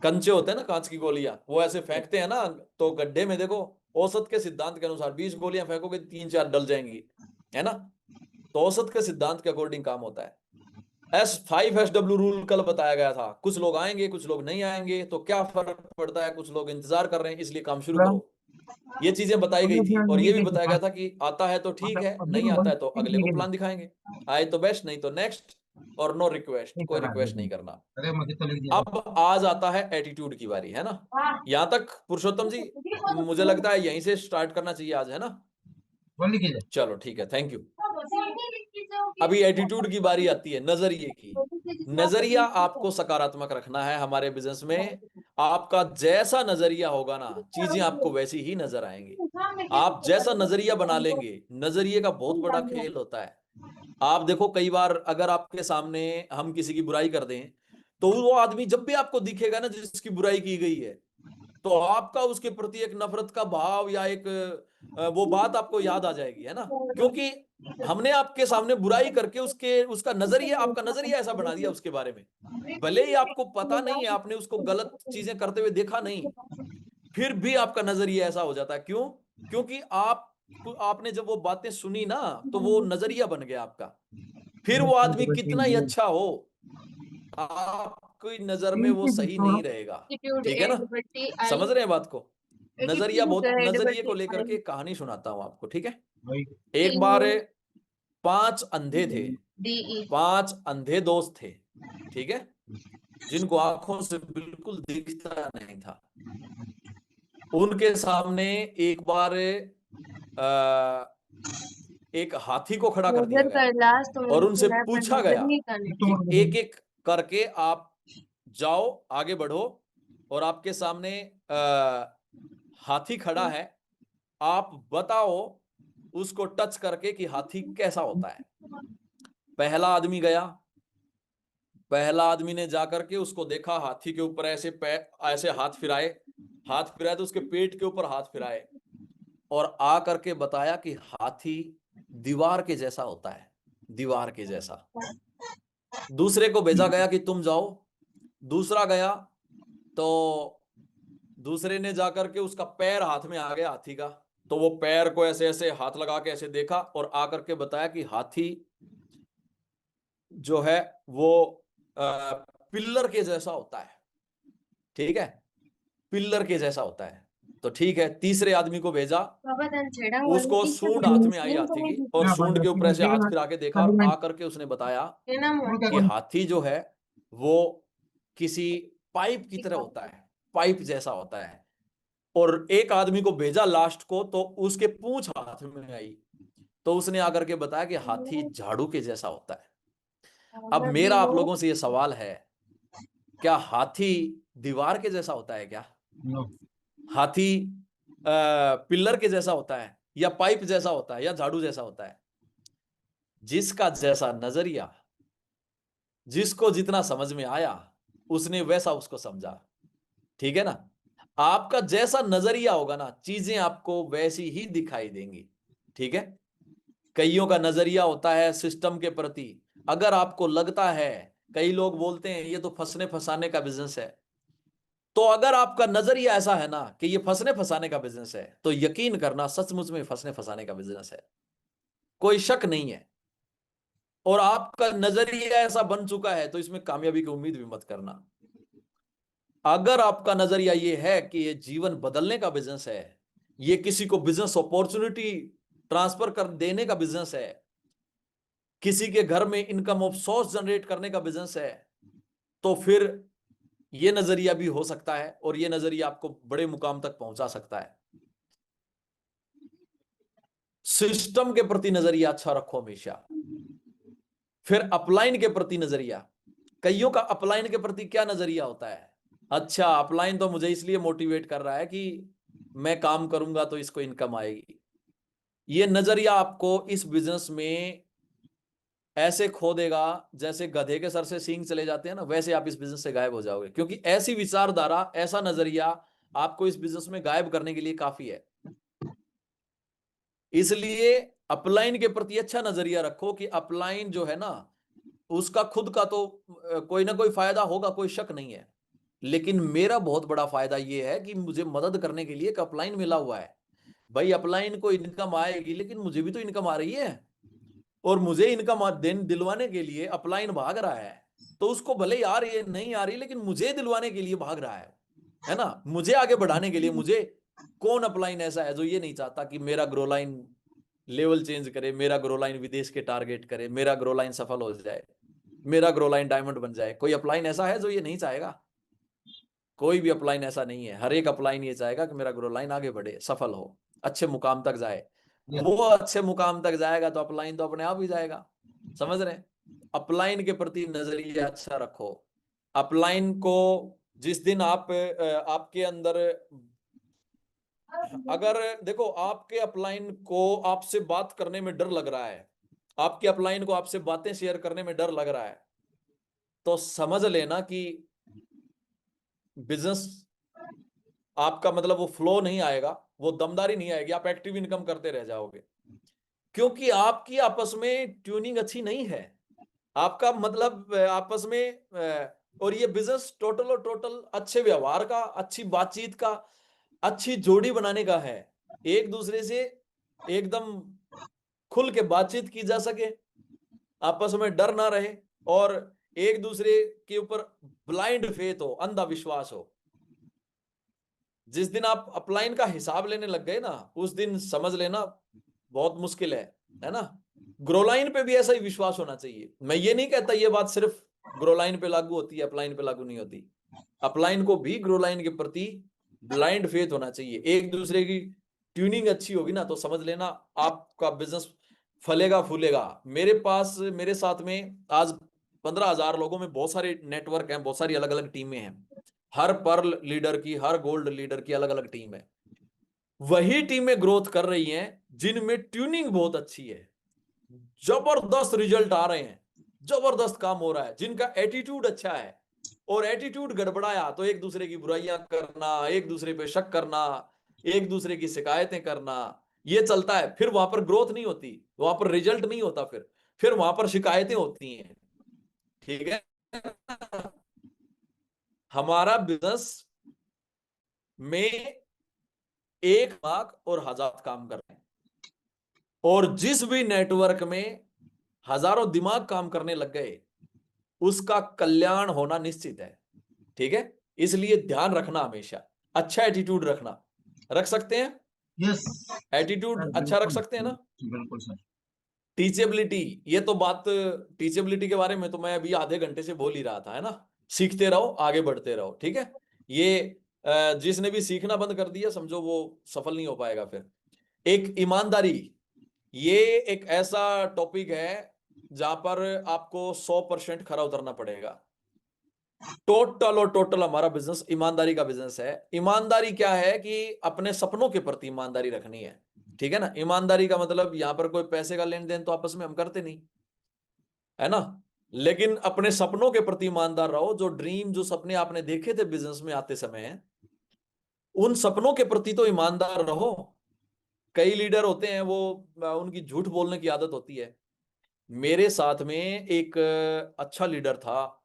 कंचे होते हैं ना कांच की गोलियां, वो ऐसे फेंकते हैं ना, तो गड्ढे में देखो औसत के सिद्धांत के अनुसार 20 गोलियां फेंकोगे 3-4 डल जाएंगी, है ना। तो औसत के सिद्धांत के अकॉर्डिंग काम होता है। S5SW रूल कल बताया गया था, कुछ लोग आएंगे कुछ लोग नहीं आएंगे, तो क्या फर्क पड़ता है, कुछ लोग इंतजार कर रहे हैं इसलिए काम शुरू करो। ये चीजें बताई गई थी, और ये भी बताया गया था कि आता है तो ठीक है, नहीं आता है तो अगले को प्लान दिखाएंगे, आए तो बेस्ट, नहीं तो नेक्स्ट, और नो रिक्वेस्ट, कोई रिक्वेस्ट नहीं करना। अरे मुझे तो लिख दिया अब आज आता है एटीट्यूड की बारी, है ना। यहाँ तक पुरुषोत्तम जी मुझे लगता है यहीं से स्टार्ट करना चाहिए आज, है ना। बोल लीजिए चलो ठीक है, थैंक यू। अभी एटीट्यूड की बारी आती है, नजरिए की। नजरिया आपको सकारात्मक रखना है हमारे बिजनेस में। आपका जैसा नजरिया होगा ना, चीजें आपको वैसी ही नजर आएंगी। आप जैसा नजरिया बना लेंगे, नजरिए का बहुत बड़ा खेल होता है। आप देखो कई बार अगर आपके सामने हम किसी की बुराई कर दें, तो वो आदमी जब भी आपको दिखेगा ना जिसकी बुराई की गई है, तो आपका उसके प्रति एक नफरत का भाव या एक वो बात आपको याद आ जाएगी, है ना। क्योंकि हमने आपके सामने बुराई करके उसका नजरिया, आपका नजरिया ऐसा बना दिया उसके बारे में। भले ही आपको पता नहीं है, आपने उसको गलत चीजें करते हुए देखा नहीं, फिर भी आपका नजरिया ऐसा हो जाता है। क्यों? क्योंकि आपने जब वो बातें सुनी ना, तो वो नजरिया बन गया आपका। फिर वो आदमी कितना ही अच्छा हो, आपकी नजर में वो सही नहीं रहेगा, ठीक है ना। समझ रहे हैं बात को। नजरिया बहुत, नजरिए को लेकर के कहानी सुनाता हूं आपको, ठीक है। भाई एक बार 5 अंधे थे, 5 अंधे दोस्त थे, ठीक है, जिनको आंखों से बिल्कुल दिखता नहीं था। उनके सामने एक बार एक हाथी को खड़ा कर दिया गया और उनसे पूछा गया कि एक एक करके आप जाओ, आगे बढ़ो, और आपके सामने हाथी खड़ा है, आप बताओ उसको टच करके कि हाथी कैसा होता है। पहला आदमी गया, पहला आदमी ने जाकर के उसको देखा, हाथी के ऊपर ऐसे ऐसे हाथ फिराए, हाथ फिराए तो उसके पेट के ऊपर हाथ फिराए, और आ करके बताया कि हाथी दीवार के जैसा होता है, दीवार के जैसा। दूसरे को भेजा गया कि तुम जाओ, दूसरा गया, तो दूसरे ने जाकर के उसका पैर हाथ में आ गया हाथी का, तो वो पैर को ऐसे ऐसे हाथ लगा के ऐसे देखा और आकर के बताया कि हाथी जो है वो पिल्लर के जैसा होता है, ठीक है, पिल्लर के जैसा होता है। तो ठीक है, तीसरे आदमी को भेजा, उसको सूंड हाथ में आई हाथी की, और सूंड के ऊपर ऐसे हाथ फिरा के देखा, और आकर के उसने बताया कि हाथी जो है वो किसी पाइप की तरह होता है, पाइप जैसा होता है। और एक आदमी को भेजा लास्ट को, तो उसके पूंछ हाथ में आई, तो उसने आकर के बताया कि हाथी झाड़ू के जैसा होता है। अब मेरा आप लोगों से ये सवाल है, क्या हाथी दीवार के जैसा होता है क्या? नो हाथी पिल्लर के जैसा होता है, या पाइप जैसा होता है, या झाड़ू जैसा होता है? जिसका जैसा नजरिया, जिसको जितना समझ में आया, उसने वैसा उसको समझा, ठीक है ना। आपका जैसा नजरिया होगा ना, चीजें आपको वैसी ही दिखाई देंगी, ठीक है। कईयों का नजरिया होता है सिस्टम के प्रति, अगर आपको लगता है, कई लोग बोलते हैं ये तो फंसने फंसाने का बिजनेस है, तो अगर आपका नजरिया ऐसा है ना कि ये फंसने फंसाने का बिजनेस है, तो यकीन करना सचमुच में फंसने फंसाने का बिजनेस है, कोई शक नहीं है। और आपका नजरिया ऐसा बन चुका है, तो इसमें कामयाबी की उम्मीद भी मत करना। अगर आपका नजरिया ये है कि ये जीवन बदलने का बिजनेस है, ये किसी को बिजनेस अपॉर्चुनिटी ट्रांसफर कर देने का बिजनेस है, किसी के घर में इनकम ऑफ सोर्स जनरेट करने का बिजनेस है, तो फिर ये नजरिया भी हो सकता है और ये नजरिया आपको बड़े मुकाम तक पहुंचा सकता है। सिस्टम के प्रति नजरिया अच्छा रखो हमेशा। फिर अपलाइन के प्रति नजरिया। कईयों का अपलाइन के प्रति क्या नजरिया होता है, अच्छा अपलाइन तो मुझे इसलिए मोटिवेट कर रहा है कि मैं काम करूंगा तो इसको इनकम आएगी। ये नजरिया आपको इस बिजनेस में ऐसे खो देगा जैसे गधे के सर से सींग चले जाते हैं ना, वैसे आप इस बिजनेस से गायब हो जाओगे, क्योंकि ऐसी विचारधारा, ऐसा नजरिया आपको इस बिजनेस में गायब करने के लिए काफी है। इसलिए अपलाइन के प्रति अच्छा नजरिया रखो कि अपलाइन जो है ना, उसका खुद का तो कोई ना कोई फायदा होगा, कोई शक नहीं है, लेकिन मेरा बहुत बड़ा फायदा यह है कि मुझे मदद करने के लिए एक अपलाइन मिला हुआ है। भाई अपलाइन को इनकम आएगी, लेकिन मुझे भी तो इनकम आ रही है, और मुझे इनकम दिलवाने के लिए अपलाइन भाग रहा है, तो उसको भले यार ये नहीं आ रही, लेकिन मुझे दिलवाने के लिए भाग रहा है ना, मुझे आगे बढ़ाने के लिए। मुझे कौन अपलाइन ऐसा है जो ये नहीं चाहता कि मेरा ग्रो लाइन लेवल चेंज करे, मेरा ग्रो लाइन विदेश के टारगेट करे, मेरा ग्रो लाइन सफल हो जाए, मेरा ग्रो लाइन डायमंड बन जाए? कोई अपलाइन ऐसा है जो ये नहीं चाहेगा? कोई भी अपलाइन ऐसा नहीं है। हर एक अपलाइन ये चाहेगा कि मेरा ग्रो लाइन आगे बढ़े, सफल हो, अच्छे मुकाम तक जाए। Yes. वो अच्छे मुकाम तक जाएगा तो अपलाइन तो अपने आप ही जाएगा। समझ रहे हैं? अपलाइन के प्रति नजरिया अच्छा रखो। अपलाइन को जिस दिन आपके अंदर, अगर देखो आपके अपलाइन को आपसे बात करने में डर लग रहा है, आपके अपलाइन को आपसे बातें शेयर करने में डर लग रहा है, तो समझ लेना कि बिजनेस आपका मतलब वो फ्लो नहीं आएगा, वो दमदारी नहीं आएगी, आप एक्टिव इनकम करते रह जाओगे, क्योंकि आपकी आपस में ट्यूनिंग अच्छी नहीं है। आपका मतलब आपस में और ये बिजनेस टोटल और टोटल अच्छे व्यवहार का, अच्छी बातचीत का, अच्छी जोड़ी बनाने का है। एक दूसरे से एकदम खुल के बातचीत की जा सके, आपस में डर ना रहे, और एक दूसरे के ऊपर ब्लाइंड फेथ हो, अंधा विश्वास हो। जिस दिन आप अपलाइन का हिसाब लेने लग गए ना, उस दिन समझ लेना बहुत मुश्किल है ना। ग्रोलाइन पे भी ऐसा ही विश्वास होना चाहिए। मैं ये नहीं कहता ये बात सिर्फ ग्रोलाइन पे लागू होती है, अपलाइन पे लागू नहीं होती। अपलाइन को भी ग्रोलाइन के प्रति ब्लाइंड फेथ होना चाहिए। एक दूसरे की ट्यूनिंग अच्छी होगी ना, तो समझ लेना आपका बिजनेस फलेगा फूलेगा। मेरे साथ में आज 15,000 लोगों में बहुत सारे नेटवर्क हैं, बहुत सारी अलग अलग टीमें हैं। हर पर्ल लीडर की, हर गोल्ड लीडर की अलग अलग टीम है। वही टीमें ग्रोथ कर रही हैं जिनमें ट्यूनिंग बहुत अच्छी है, जबरदस्त रिजल्ट आ रहे हैं, जबरदस्त काम हो रहा है, जिनका एटीट्यूड अच्छा है। और एटीट्यूड गड़बड़ाया तो एक दूसरे की बुराइयां करना, एक दूसरे पे शक करना, एक दूसरे की शिकायतें करना, ये चलता है। फिर वहां पर ग्रोथ नहीं होती, वहां पर रिजल्ट नहीं होता, फिर वहां पर शिकायतें होती हैं। ठीक है? हमारा बिजनेस में एक लाख और हजार काम कर रहे हैं, और जिस भी नेटवर्क में हजारों दिमाग काम करने लग गए, उसका कल्याण होना निश्चित है। ठीक है? इसलिए ध्यान रखना, हमेशा अच्छा एटीट्यूड रखना। रख सकते हैं? यस एटीट्यूड सर, अच्छा रख बिल्कुल सकते हैं ना? बिल्कुल सर। टीचेबिलिटी, ये तो बात, टीचेबिलिटी के बारे में तो मैं अभी आधे घंटे से बोल ही रहा था, है ना। सीखते रहो, आगे बढ़ते रहो। ठीक है? ये जिसने भी सीखना बंद कर दिया, समझो वो सफल नहीं हो पाएगा। फिर एक ईमानदारी, ये एक ऐसा टॉपिक है जहां पर आपको 100% खरा उतरना पड़ेगा। टोटल और टोटल हमारा बिजनेस ईमानदारी का बिजनेस है। ईमानदारी क्या है कि अपने सपनों के प्रति ईमानदारी रखनी है। ठीक है ना? ईमानदारी का मतलब यहां पर कोई पैसे का लेन देन तो आपस में हम करते नहीं, है ना, लेकिन अपने सपनों के प्रति ईमानदार रहो। जो ड्रीम, जो सपने आपने देखे थे बिजनेस में आते समय, उन सपनों के प्रति तो ईमानदार रहो। कई लीडर होते हैं वो उनकी झूठ बोलने की आदत होती है। मेरे साथ में एक अच्छा लीडर था,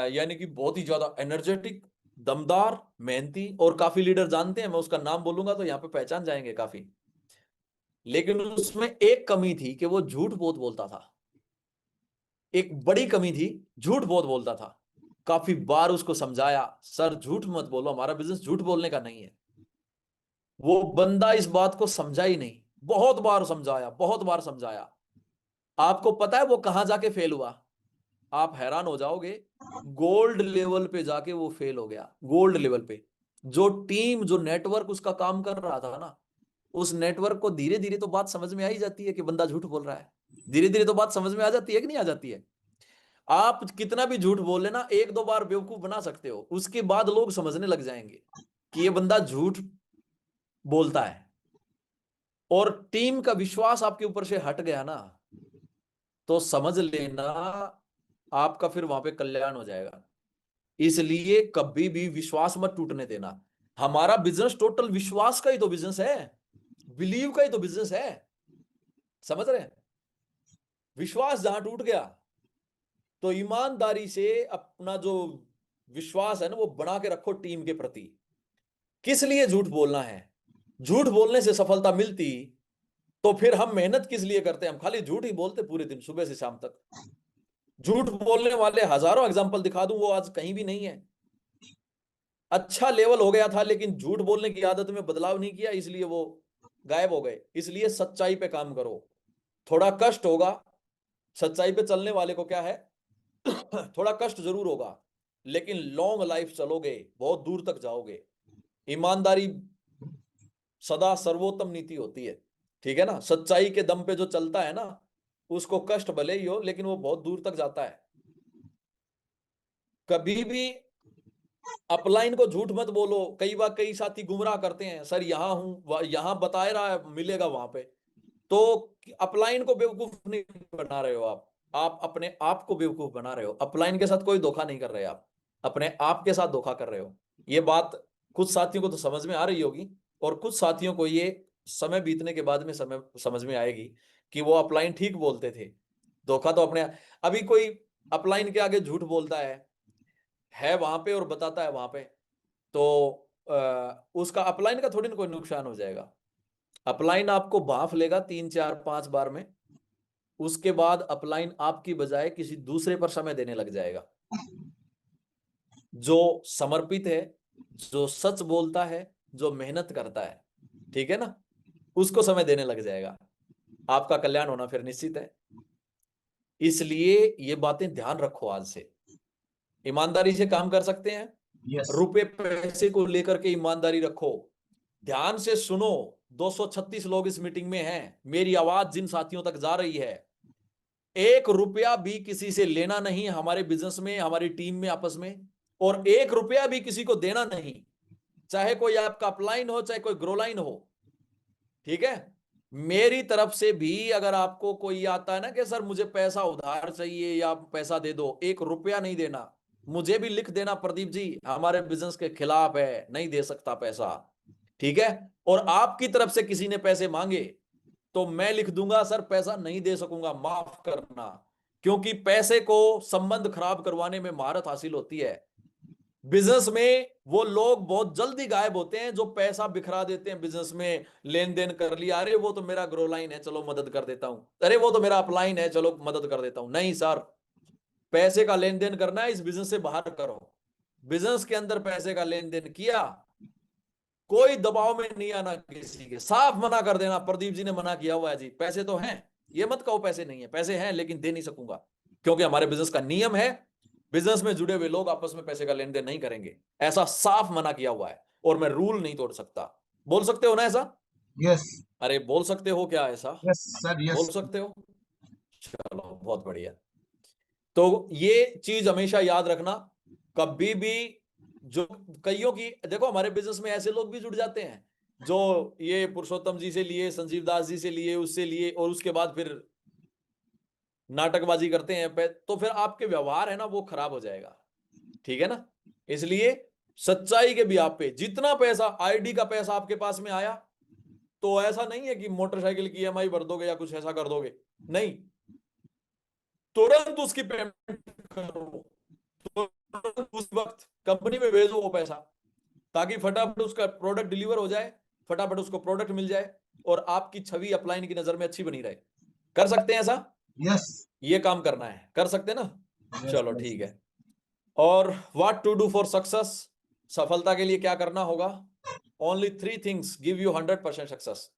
यानी कि बहुत ही ज्यादा एनर्जेटिक, दमदार, मेहनती, और काफी लीडर जानते हैं, मैं उसका नाम बोलूंगा तो यहाँ पे पहचान जाएंगे काफी। लेकिन उसमें एक कमी थी कि वो झूठ बहुत बोलता था। एक बड़ी कमी थी, झूठ बहुत बोलता था। काफी बार उसको समझाया, सर झूठ मत बोलो, हमारा बिजनेस झूठ बोलने का नहीं है। वो बंदा इस बात को समझा ही नहीं। बहुत बार समझाया, बहुत बार समझाया। आपको पता है वो कहां जाके फेल हुआ? आप हैरान हो जाओगे, गोल्ड लेवल पे जाके वो फेल हो गया। गोल्ड लेवल पे जो टीम, जो नेटवर्क उसका काम कर रहा था ना, उस नेटवर्क को धीरे धीरे तो बात समझ में आ ही जाती है कि बंदा झूठ बोल रहा है। धीरे धीरे तो बात समझ में आ जाती है कि नहीं आ जाती है? आप कितना भी झूठ बोल लेना, एक दो बार बेवकूफ बना सकते हो, उसके बाद लोग समझने लग जाएंगे कि ये बंदा झूठ बोलता है। और टीम का विश्वास आपके ऊपर से हट गया ना, तो समझ लेना आपका फिर वहां पे कल्याण हो जाएगा। इसलिए कभी भी विश्वास मत टूटने देना। हमारा बिजनेस टोटल विश्वास का ही तो बिजनेस है, बिलीव का ही तो बिजनेस है। समझ रहे हैं? विश्वास जहां टूट गया तो ईमानदारी से अपना जो विश्वास है ना वो बना के रखो टीम के प्रति। किस लिए झूठ बोलना है? झूठ बोलने से सफलता मिलती तो फिर हम मेहनत किस लिए करते हैं? हम खाली झूठ ही बोलते पूरे दिन सुबह से शाम तक। झूठ बोलने वाले हजारों एग्जांपल दिखा दूं, वो आज कहीं भी नहीं है। अच्छा लेवल हो गया था लेकिन झूठ बोलने की आदत में बदलाव नहीं किया, इसलिए वो गायब हो गए। इसलिए सच्चाई पे काम करो। थोड़ा कष्ट होगा, सच्चाई पे चलने वाले को क्या है थोड़ा कष्ट जरूर होगा, लेकिन लॉन्ग लाइफ चलोगे, बहुत दूर तक जाओगे। ईमानदारी सदा सर्वोत्तम नीति होती है, ठीक है ना? सच्चाई के दम पे जो चलता है ना, उसको कष्ट भले ही हो लेकिन वो बहुत दूर तक जाता है। कभी भी अपलाइन को झूठ मत बोलो। कई बार कई साथी गुमराह करते हैं, सर यहां हूं, यहां बता रहा है मिलेगा वहां पे। तो अपलाइन को बेवकूफ नहीं बना रहे हो आप अपने आप को बेवकूफ बना रहे हो। अपलाइन के साथ कोई धोखा नहीं कर रहे, आप अपने आप के साथ धोखा कर रहे हो। ये बात कुछ साथियों को तो समझ में आ रही होगी, और कुछ साथियों को ये समय बीतने के बाद में समझ में आएगी कि वो अपलाइन ठीक बोलते थे। धोखा तो अपने। अभी कोई अपलाइन के आगे झूठ बोलता है वहां पे और बताता है वहां पे, तो उसका अपलाइन का थोड़ी ना कोई नुकसान हो जाएगा। अपलाइन आपको भांफ लेगा 3 4 5 बार में, उसके बाद अपलाइन आपकी बजाय किसी दूसरे पर समय देने लग जाएगा। जो समर्पित है, जो सच बोलता है, जो मेहनत करता है, ठीक है ना, उसको समय देने लग जाएगा। आपका कल्याण होना फिर निश्चित है। इसलिए ये बातें ध्यान रखो। आज से ईमानदारी से काम कर सकते हैं। यस रुपए पैसे को लेकर के ईमानदारी रखो। ध्यान से सुनो, 236 लोग इस मीटिंग में हैं। मेरी आवाज जिन साथियों तक जा रही है, 1 रुपया भी किसी से लेना नहीं हमारे बिजनेस में, हमारी टीम में, आपस में, और 1 रुपया भी किसी को देना नहीं। चाहे कोई आपका अपलाइन हो, चाहे कोई ग्रोलाइन हो, ठीक है? मेरी तरफ से भी अगर आपको कोई आता है ना कि सर मुझे पैसा उधार चाहिए या पैसा दे दो, 1 रुपया नहीं देना। मुझे भी लिख देना, प्रदीप जी हमारे बिजनेस के खिलाफ है, नहीं दे सकता पैसा, ठीक है? और आपकी तरफ से किसी ने पैसे मांगे तो मैं लिख दूंगा, सर पैसा नहीं दे सकूंगा, माफ करना। क्योंकि पैसे को संबंध खराब करवाने में महारत हासिल होती है। बिजनेस में वो लोग बहुत जल्दी गायब होते हैं जो पैसा बिखरा देते हैं। बिजनेस में लेन देन कर लिया, अरे वो तो मेरा ग्रो लाइन है, चलो मदद कर देता हूं, अरे वो तो मेरा अपलाइन है, चलो मदद कर देता हूं। नहीं सर, पैसे का लेन देन करना है, इस बिजनेस से बाहर करो। बिजनेस के अंदर पैसे का लेन देन किया, कोई दबाव में नहीं आना किसी के, साफ मना कर देना, प्रदीप जी ने मना किया हुआ है जी, पैसे तो हैं, ये मत कहो पैसे नहीं है, पैसे हैं लेकिन दे नहीं सकूंगा, क्योंकि हमारे बिजनेस का नियम है, बिजनेस में जुड़े हुए लोग आपस में पैसे का लेन देन नहीं करेंगे। ऐसा साफ मना किया हुआ है और मैं रूल नहीं तोड़ सकता। बोल सकते हो ना ऐसा? यस अरे बोल सकते हो क्या ऐसा? यस सर बोल यस सकते हो? चलो बहुत बढ़िया। तो ये चीज हमेशा याद रखना। कभी भी जो कईयों की, देखो हमारे बिजनेस में ऐसे लोग भी जुड़ जाते हैं जो ये पुरुषोत्तम जी से लिए, संजीव दास जी से लिए, उससे लिए, और उसके बाद फिर नाटकबाजी करते हैं तो फिर आपके व्यवहार है ना वो खराब हो जाएगा, ठीक है ना? इसलिए सच्चाई के भी आप पे जितना पैसा, आईडी का पैसा आपके पास में आया तो ऐसा नहीं है कि मोटरसाइकिल की ईएमआई भर दोगे या कुछ ऐसा कर दोगे, नहीं, तुरंत उसकी पेमेंट करो, तुरंत उस वक्त कंपनी में भेजो वो पैसा, ताकि फटाफट उसका प्रोडक्ट डिलीवर हो जाए, फटाफट उसको प्रोडक्ट मिल जाए और आपकी छवि अपलाइन की नजर में अच्छी बनी रहे। कर सकते हैं ऐसा? यस ये काम करना है, कर सकते हैं ना? चलो यस ठीक है। और what to do for success, सफलता के लिए क्या करना होगा? Only 3 things give you 100% success.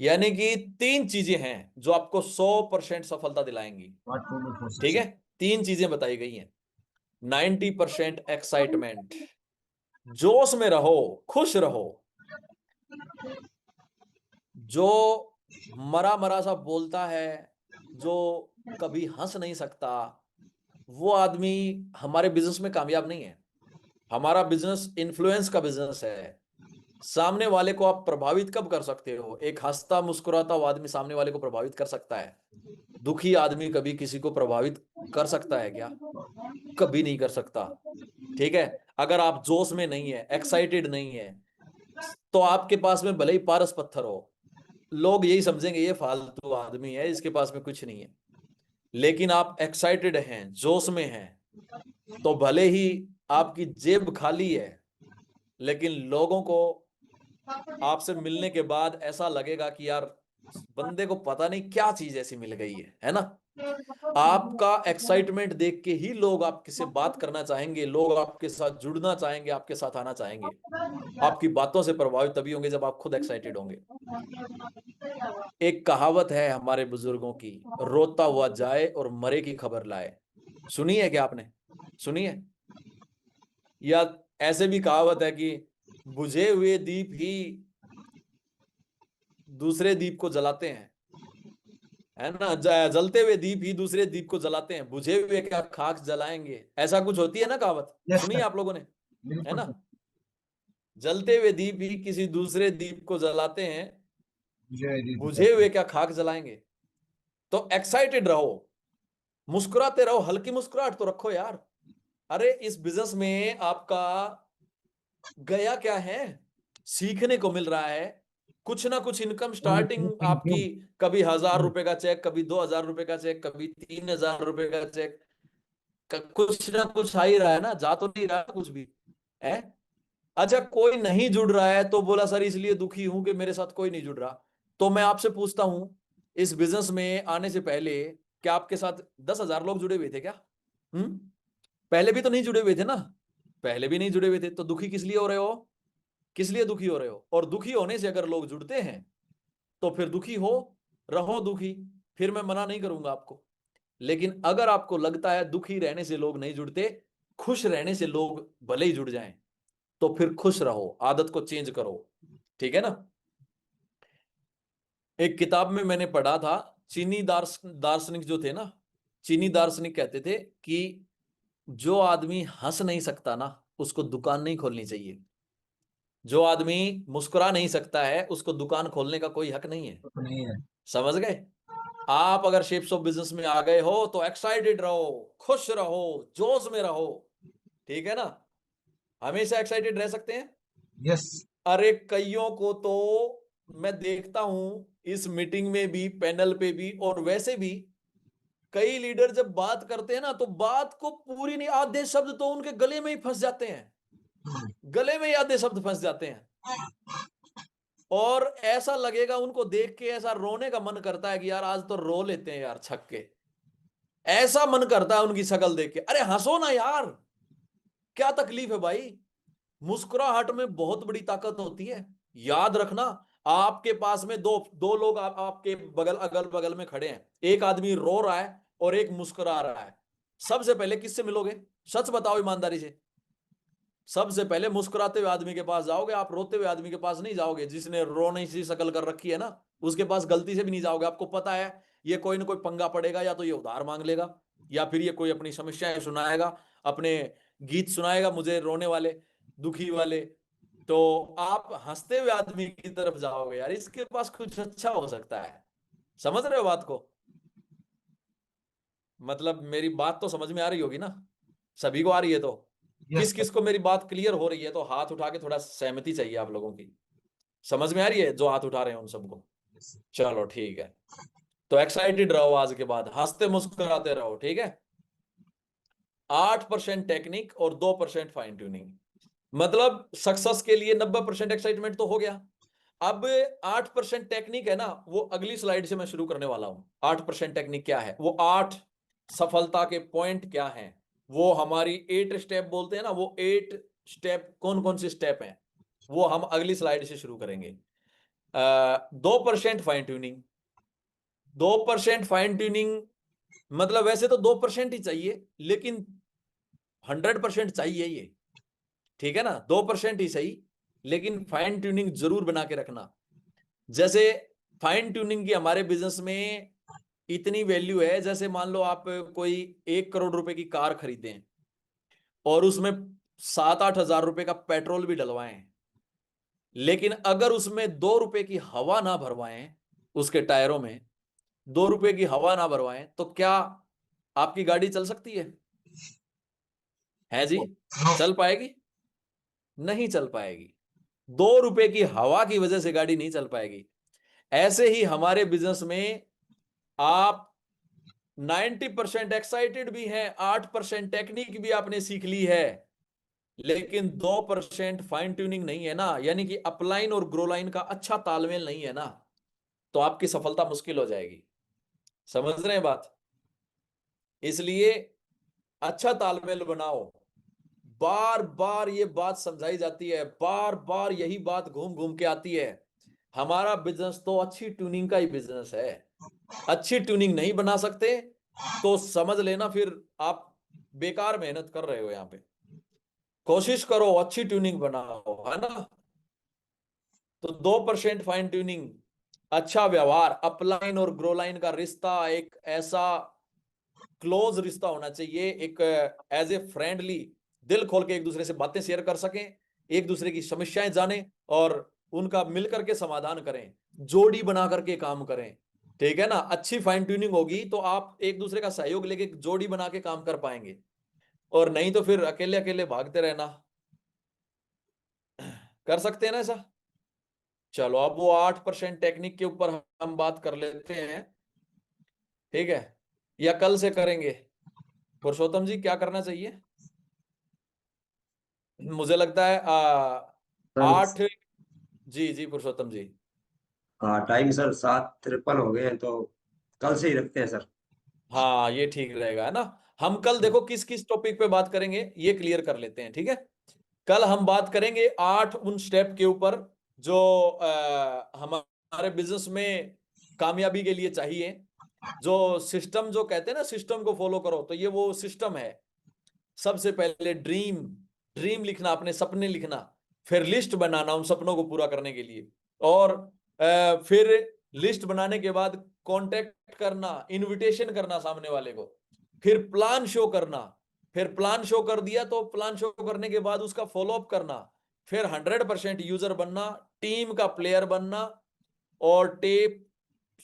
यानी कि 3 चीजें हैं जो आपको 100% सफलता दिलाएंगी, व्हाट टू डू फॉर ठीक है? 3 चीजें बताई गई हैं। 90% एक्साइटमेंट, जोश में रहो, खुश रहो। जो मरा मरा सा बोलता है, जो कभी हंस नहीं सकता, वो आदमी हमारे बिजनेस में कामयाब नहीं है। हमारा बिजनेस इन्फ्लुएंस का बिजनेस है। सामने वाले को आप प्रभावित कब कर सकते हो? एक हंसता मुस्कुराता हुआ आदमी सामने वाले को प्रभावित कर सकता है। दुखी आदमी कभी किसी को प्रभावित कर सकता है क्या? कभी नहीं कर सकता। ठीक है, अगर आप जोश में नहीं है, एक्साइटेड नहीं है, तो आपके पास में भले ही पारस पत्थर हो, लोग यही समझेंगे ये फालतू आदमी है, इसके पास में कुछ नहीं है। लेकिन आप एक्साइटेड हैं, जोश में हैं, तो भले ही आपकी जेब खाली है, लेकिन लोगों को आपसे मिलने के बाद ऐसा लगेगा कि यार बंदे को पता नहीं क्या चीज ऐसी मिल गई है ना। आपका एक्साइटमेंट देख के ही लोग आपके से बात करना चाहेंगे, लोग आपके साथ जुड़ना चाहेंगे, आपके साथ आना चाहेंगे। आपकी बातों से प्रभावित तभी होंगे जब आप खुद एक्साइटेड होंगे। एक कहावत है हमारे बुजुर्गों की, रोता हुआ जाए और मरे की खबर लाए। सुनी है क्या आपने? सुनी है? या ऐसे भी कहावत है कि बुझे हुए दीप ही दूसरे दीप को जलाते हैं, है ना। जलते हुए दीप ही दूसरे दीप को जलाते हैं, बुझे हुए क्या खाक जलाएंगे, ऐसा कुछ होती है ना कहावत। Yes, सुनी sir. है आप लोगों ने? है बिल्कुल ना। sir. जलते हुए दीप ही किसी दूसरे दीप को जलाते हैं, जय दीदी बुझे हुए क्या खाक जलाएंगे। तो एक्साइटेड रहो, मुस्कुराते रहो, हल्की मुस्कुराहट तो रखो यार। अरे इस बिजनेस में आपका गया क्या है? सीखने को मिल रहा है, कुछ ना कुछ इनकम स्टार्टिंग आपकी, कभी 1000 रुपए का चेक, कभी 2000 रुपए का चेक, कभी 3000 रुपए का चेक, कुछ ना कुछ आ ही रहा है ना, जा तो नहीं रहा कुछ भी है। अच्छा, कोई नहीं जुड़ रहा है तो बोला सर इसलिए दुखी हूं कि मेरे साथ कोई नहीं जुड़ रहा। तो मैं आपसे पूछता हूं, इस बिजनेस में आने से पहले क्या आपके साथ 10,000 लोग जुड़े हुए थे क्या? पहले भी तो नहीं जुड़े हुए थे ना। पहले भी नहीं जुड़े हुए थे तो दुखी किस लिए हो रहे हो? किस लिए दुखी हो रहे हो? और दुखी होने से अगर लोग जुड़ते हैं तो फिर दुखी हो, रहो दुखी, फिर मैं मना नहीं करूंगा आपको। लेकिन अगर आपको लगता है दुखी रहने से लोग नहीं जुड़ते, खुश रहने से लोग भले ही जुड़ जाएं, तो फिर खुश रहो, आदत को चेंज करो। ठीक है ना। एक किताब में मैंने पढ़ा था, चीनी दार्शनिक जो थे ना, चीनी दार्शनिक कहते थे कि जो आदमी हंस नहीं सकता ना, उसको दुकान नहीं खोलनी चाहिए। जो आदमी मुस्कुरा नहीं सकता है, उसको दुकान खोलने का कोई हक नहीं है। नहीं है. समझ गए? आप अगर शेप्स ऑफ बिजनेस में आ गए हो तो एक्साइटेड रहो, खुश रहो, जोश में रहो। ठीक है ना। हमेशा एक्साइटेड रह सकते हैं। यस. अरे कईयों को तो मैं देखता हूं इस मीटिंग में भी, पैनल पे भी, और वैसे भी कई लीडर जब बात करते हैं ना, तो बात को पूरी नहीं, आधे शब्द तो उनके गले में ही फंस जाते हैं, गले में ही आधे शब्द फंस जाते हैं। और ऐसा लगेगा उनको देख के, ऐसा रोने का मन करता है कि यार आज तो रो लेते हैं यार छक के। ऐसा मन करता है उनकी शक्ल देख के। अरे हंसो ना यार, क्या तकलीफ है भाई? मुस्कुराहट में बहुत बड़ी ताकत होती है। याद रखना, आपके पास में दो दो लोग आपके बगल अगल बगल में खड़े हैं, एक आदमी रो रहा है और एक मुस्कुरा रहा है। सबसे पहले किससे मिलोगे? सच बताओ ईमानदारी से। सबसे पहले मुस्कुराते हुए आदमी के पास जाओगे आप, रोते हुए आदमी के पास नहीं जाओगे। जिसने रोने सी शक्ल कर रखी है ना, उसके पास गलती से भी नहीं जाओगे। आपको पता है ये कोई ना कोई पंगा पड़ेगा, या तो ये उधार मांग लेगा, या फिर ये कोई अपनी समस्याएं सुनाएगा, अपने गीत सुनाएगा मुझे रोने वाले, दुखी वाले। तो आप हंसते हुए आदमी की तरफ जाओगे, यार इसके पास कुछ अच्छा हो सकता है। समझ रहे हो बात को? मतलब मेरी बात तो समझ में आ रही होगी ना, सभी को आ रही है तो? यस किस किस को मेरी बात क्लियर हो रही है तो हाथ उठा के थोड़ा सहमति चाहिए आप लोगों की। समझ में आ रही है? जो हाथ उठा रहे हैं उन सबको। सर. चलो ठीक है। तो एक्साइटेड रहो, आज के बाद हंसते मुस्कुराते रहो। ठीक है। 8% टेक्निक और 2% फाइन ट्यूनिंग, मतलब सक्सेस के लिए 90% एक्साइटमेंट तो हो गया। अब 8% टेक्निक है ना, वो अगली स्लाइड से मैं शुरू करने वाला हूं। 8% टेक्निक क्या है, वो 8 सफलता के पॉइंट क्या हैं, वो हमारी 8 स्टेप बोलते हैं ना, वो 8 स्टेप कौन कौन से स्टेप हैं, वो हम अगली स्लाइड से शुरू करेंगे। 2% फाइन ट्यूनिंग। 2% फाइन ट्यूनिंग मतलब वैसे तो 2% ही चाहिए, लेकिन 100% चाहिए ये, ठीक है ना। 2% ही सही, लेकिन फाइन ट्यूनिंग जरूर बना के रखना। जैसे फाइन ट्यूनिंग की हमारे बिजनेस में इतनी वैल्यू है, जैसे मान लो आप कोई 1 करोड़ रुपए की कार खरीदें और उसमें 7-8 हजार रुपए का पेट्रोल भी डलवाएं, लेकिन अगर उसमें 2 रुपए की हवा ना भरवाएं, उसके टायरों में 2 रुपए की हवा ना भरवाएं, तो क्या आपकी गाड़ी चल सकती है जी? नो। चल पाएगी? नहीं चल पाएगी। 2 रुपए की हवा की वजह से गाड़ी नहीं चल पाएगी। ऐसे ही हमारे बिजनेस में आप 90% एक्साइटेड भी हैं, 8% टेक्निक भी आपने सीख ली है, लेकिन 2% फाइन ट्यूनिंग नहीं है ना, यानी कि अपलाइन और ग्रो लाइन का अच्छा तालमेल नहीं है ना, तो आपकी सफलता मुश्किल हो जाएगी। समझ रहे हैं बात? इसलिए अच्छा तालमेल बनाओ। बार बार ये बात समझाई जाती है, बार बार यही बात घूम घूम के आती है। हमारा बिजनेस तो अच्छी ट्यूनिंग का ही बिजनेस है। अच्छी ट्यूनिंग नहीं बना सकते तो समझ लेना फिर आप बेकार मेहनत कर रहे हो यहां पे। कोशिश करो अच्छी ट्यूनिंग बनाओ, है ना। तो 2% फाइन ट्यूनिंग, अच्छा व्यवहार, अपलाइन और ग्रो लाइन का रिश्ता एक ऐसा क्लोज रिश्ता होना चाहिए, एक एज ए फ्रेंडली, दिल खोल के एक दूसरे से बातें शेयर कर सकें, एक दूसरे की समस्याएं जाने और उनका मिलकर के समाधान करें, जोड़ी बना करके काम करें, ठीक है ना। अच्छी फाइन ट्यूनिंग होगी तो आप एक दूसरे का सहयोग लेके जोड़ी बना के काम कर पाएंगे, और नहीं तो फिर अकेले अकेले भागते रहना। कर सकते हैं ना ऐसा? चलो अब वो 8% टेक्निक के ऊपर हम बात कर लेते हैं, ठीक है, या कल से करेंगे? पुरुषोत्तम जी क्या करना चाहिए? मुझे लगता है सर 8। जी जी पुरुषोत्तम जी। हाँ, टाइम सर 7:53 हो गए हैं, तो कल से ही रखते हैं सर। हाँ ये ठीक रहेगा, है ना। हम कल देखो किस किस टॉपिक पे बात करेंगे ये क्लियर कर लेते हैं, ठीक है। कल हम बात करेंगे 8 उन स्टेप के ऊपर जो हमारे बिजनेस में कामयाबी के लिए चाहिए। जो सिस्टम, जो कहते हैं ना सिस्टम को फॉलो करो, तो ये वो सिस्टम है। सबसे पहले ड्रीम, ड्रीम लिखना, अपने सपने लिखना, फिर लिस्ट बनाना उन सपनों को पूरा करने के लिए, और फिर लिस्ट बनाने के बाद कांटेक्ट करना, इनविटेशन करना सामने वाले को, फिर प्लान शो करना, फिर प्लान शो कर दिया तो प्लान शो करने के बाद उसका फॉलो अप करना, फिर 100% यूजर बनना, टीम का प्लेयर बनना, और टेप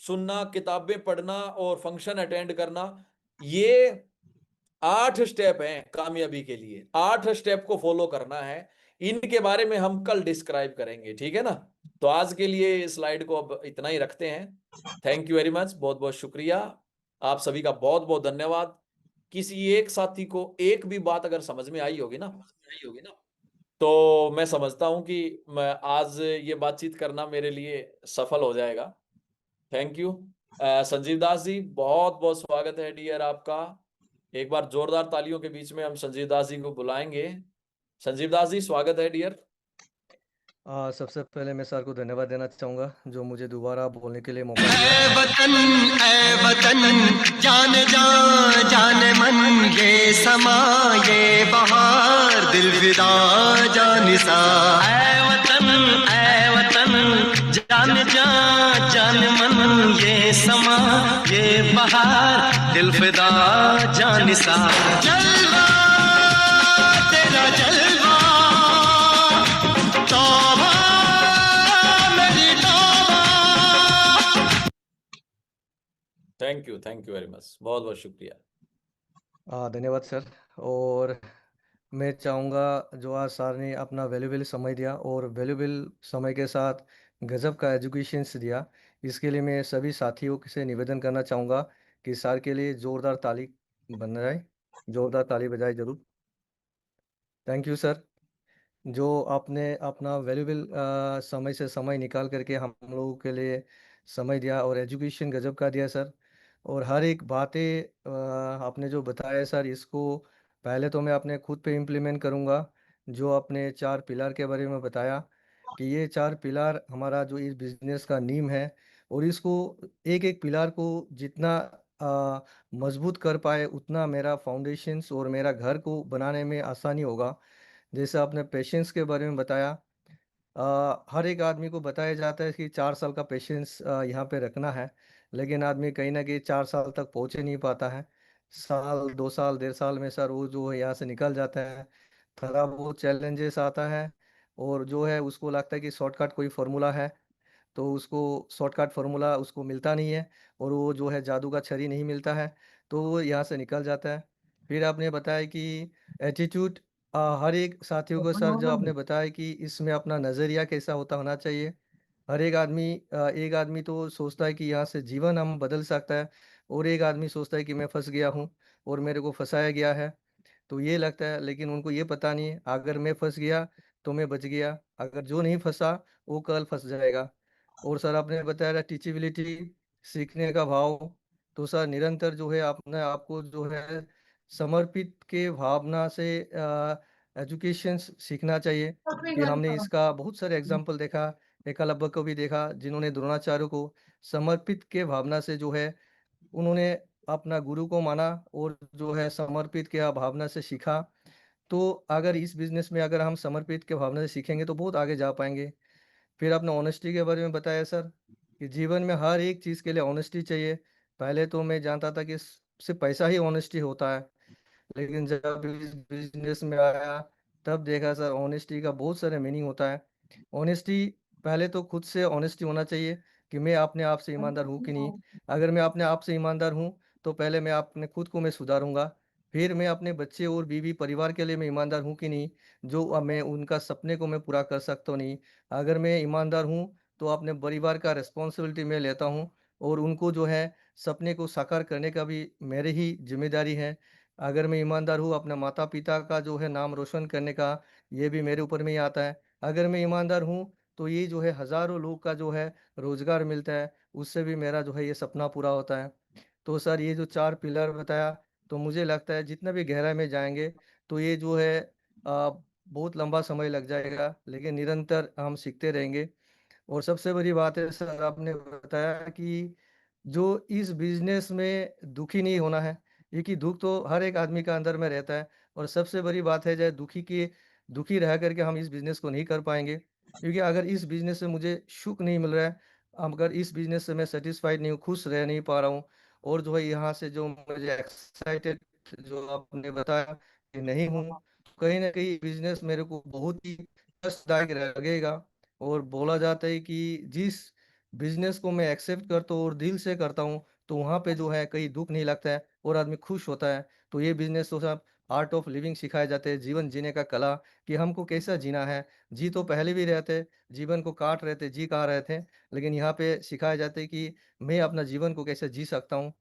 सुनना, किताबें पढ़ना और फंक्शन अटेंड करना। ये 8 स्टेप हैं कामयाबी के लिए, 8 स्टेप को फॉलो करना है। इनके बारे में हम कल डिस्क्राइब करेंगे, ठीक है ना। तो आज के लिए स्लाइड को अब इतना ही रखते हैं। थैंक यू वेरी मच, बहुत बहुत शुक्रिया, आप सभी का बहुत बहुत धन्यवाद। किसी एक साथी को एक भी बात अगर समझ में आई होगी ना, तो मैं समझता हूं कि मैं आज ये बातचीत करना मेरे लिए सफल हो जाएगा। Thank you. संजीव दास जी बहुत बहुत स्वागत है डियर आपका। एक बार जोरदार तालियों के बीच में हम संजीव दास जी को बुलाएंगे। संजीव दास जी स्वागत है डियर। सबसे पहले मैं सर को धन्यवाद देना चाहूँगा जो मुझे दोबारा बोलने के लिए मौका दिया। ऐ वतन जान जान मन ये समा ये बहार दिल फिदा जानिसा। ऐ वतन जान जान मन ये समा ये बहार दिल फिदा जानिसा। जलवा तेरा जलवा तौबा मेरी तौबा। थैंक यू वेरी मच, बहुत बहुत शुक्रिया। धन्यवाद सर। और मैं चाहूँगा जो आज सर ने अपना वैल्यूबल समय दिया और वैल्यूबल समय के साथ गजब का एजुकेशंस दिया, इसके लिए मैं सभी साथियों से निवेदन करना चाहूँगा कि सर के लिए ज़ोरदार ताली बन जाए, ज़ोरदार ताली बजाए ज़रूर। थैंक यू सर, जो आपने अपना वैल्यूबल समय से समय निकाल करके हम लोगों के लिए समय दिया और एजुकेशन गजब का दिया सर। और हर एक बातें आपने जो बताया सर, इसको पहले तो मैं अपने खुद पे इम्प्लीमेंट करूँगा। जो आपने 4 पिलर के बारे में बताया कि ये 4 पिलर हमारा जो इस बिज़नेस का नींव है, और इसको एक-एक पिलर को जितना मजबूत कर पाए उतना मेरा फाउंडेशंस और मेरा घर को बनाने में आसानी होगा। जैसे आपने पेशेंस के बारे में बताया, हर एक आदमी को बताया जाता है कि 4 साल का पेशेंस यहाँ पे रखना है, लेकिन आदमी कहीं न कहीं 4 साल तक पहुँच ही नहीं पाता है। साल, 2 साल, डेढ़ साल में सर वो जो है यहाँ से निकल जाता है। थोड़ा बहुत चैलेंजेस आता है और जो है उसको लगता है कि शॉर्टकट कोई फ़ॉर्मूला है, तो उसको शॉर्टकट फ़ॉर्मूला उसको मिलता नहीं है और वो जो है जादू का छड़ी नहीं मिलता है, तो वो यहाँ से निकल जाता है। फिर आपने बताया कि एटीट्यूड, हर एक साथियों को सर जो आपने बताया कि इसमें अपना नज़रिया कैसा होना चाहिए। हर एक आदमी, एक आदमी तो सोचता है कि यहाँ से जीवन हम बदल सकता है और एक आदमी सोचता है कि मैं फँस गया हूँ और मेरे को फँसाया गया है। तो ये लगता है, लेकिन उनको ये पता नहीं है अगर मैं फँस गया तो मैं बच गया, अगर जो नहीं फँसा वो कल फँस जाएगा। और सर आपने बताया टीचेबिलिटी, सीखने का भाव, तो सर निरंतर जो है अपने आपको जो है समर्पित के भावना से एजुकेशन सीखना चाहिए। कि हमने इसका बहुत सारे एग्जाम्पल देखा, एकलव्य को भी देखा जिन्होंने द्रोणाचार्य को समर्पित के भावना से जो है उन्होंने अपना गुरु को माना और जो है समर्पित के भावना से सीखा। तो अगर इस बिज़नेस में अगर हम समर्पित के भावना से सीखेंगे तो बहुत आगे जा पाएँगे। फिर आपने ऑनेस्टी के बारे में बताया सर, कि जीवन में हर एक चीज़ के लिए ऑनेस्टी चाहिए। पहले तो मैं जानता था कि सिर्फ़ पैसा ही ऑनेस्टी होता है। लेकिन जब इस बिज़नेस में आया, तब देखा सर ऑनेस्टी का बहुत सारे मीनिंग होता है। ऑनेस्टी, पहले तो खुद से ऑनेस्टी होना चाहिए कि मैं अपने आप से ईमानदार हूँ कि नहीं। अगर मैं अपने आप से ईमानदार हूँ, तो पहले मैं अपने खुद को मैं सुधारूँगा। फिर मैं अपने बच्चे और बीवी परिवार के लिए मैं ईमानदार हूँ कि नहीं, जो मैं उनका सपने को मैं पूरा कर सकता हूँ नहीं। अगर मैं ईमानदार हूँ, तो अपने परिवार का रिस्पॉन्सिबिलिटी मैं लेता हूँ और उनको जो है सपने को साकार करने का भी मेरी ही ज़िम्मेदारी है। अगर मैं ईमानदार हूँ, अपने माता-पिता का जो है नाम रोशन करने का, ये भी मेरे ऊपर में ही आता है। अगर मैं ईमानदार हूँ, तो ये जो है हज़ारों लोग का जो है रोज़गार मिलता है, उससे भी मेरा जो है ये सपना पूरा होता है। तो सर ये जो 4 पिलर बताया, तो मुझे लगता है जितना भी गहराई में जाएँगे, तो ये जो है बहुत लंबा समय लग जाएगा, लेकिन निरंतर हम सीखते रहेंगे। और सबसे बड़ी बात है सर आपने बताया कि जो इस बिज़नेस में दुखी नहीं होना है, क्योंकि दुःख तो हर एक आदमी का अंदर में रहता है और सबसे बड़ी बात है जो दुखी रह करके हम इस बिज़नेस को नहीं कर पाएँगे। क्योंकि अगर इस बिज़नेस से मुझे सुख नहीं मिल रहा है, अगर इस बिज़नेस से मैं सैटिस्फाइड नहीं हूँ, खुश रह नहीं पा रहा हूँ और जो है यहाँ से जो मुझे एक्साइटेड जो आपने बताया कि नहीं हूँ, कहीं न कहीं बिज़नेस मेरे को बहुत ही कष्टदायक लगेगा। और बोला जाता है कि जिस बिज़नेस को मैं एक्सेप्ट करता हूँ और दिल से करता हूँ, तो वहाँ पे जो है कहीं दुःख नहीं लगता है और आदमी खुश होता है। तो ये बिज़नेस तो सब आर्ट ऑफ लिविंग सिखाए जाते हैं, जीवन जीने का कला, कि हमको कैसा जीना है। जी तो पहले भी रहे थे, जीवन को काट रहे थे, जी कहाँ रहे थे। लेकिन यहाँ पे सिखाया जाता है कि मैं अपना जीवन को कैसे जी सकता हूँ।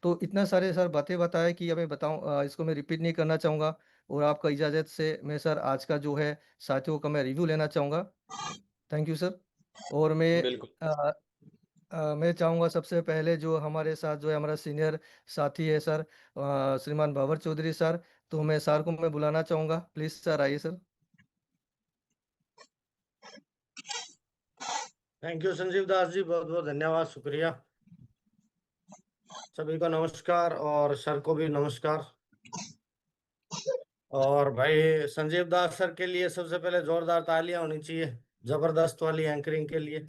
तो इतना सारे सर बातें बताए कि अब मैं बताऊँ, इसको मैं रिपीट नहीं करना चाहूँगा और आपका इजाज़त से मैं सर आज का जो है साथियों का मैं रिव्यू लेना चाहूँगा। Thank you sir. और बिल्कुल। मैं चाहूँगा सबसे पहले जो हमारे साथ जो है हमारा सीनियर साथी है सर, श्रीमान भंवर चौधरी सर, तो मैं सर को मैं बुलाना चाहूँगा। प्लीज़ सर आइए sir. Thank you Sanjeev Das ji, बहुत बहुत धन्यवाद, शुक्रिया। सभी को नमस्कार और सर को भी नमस्कार। और भाई संजीव दास सर के लिए सबसे पहले जोरदार तालियां होनी चाहिए, जबरदस्त वाली एंकरिंग के लिए।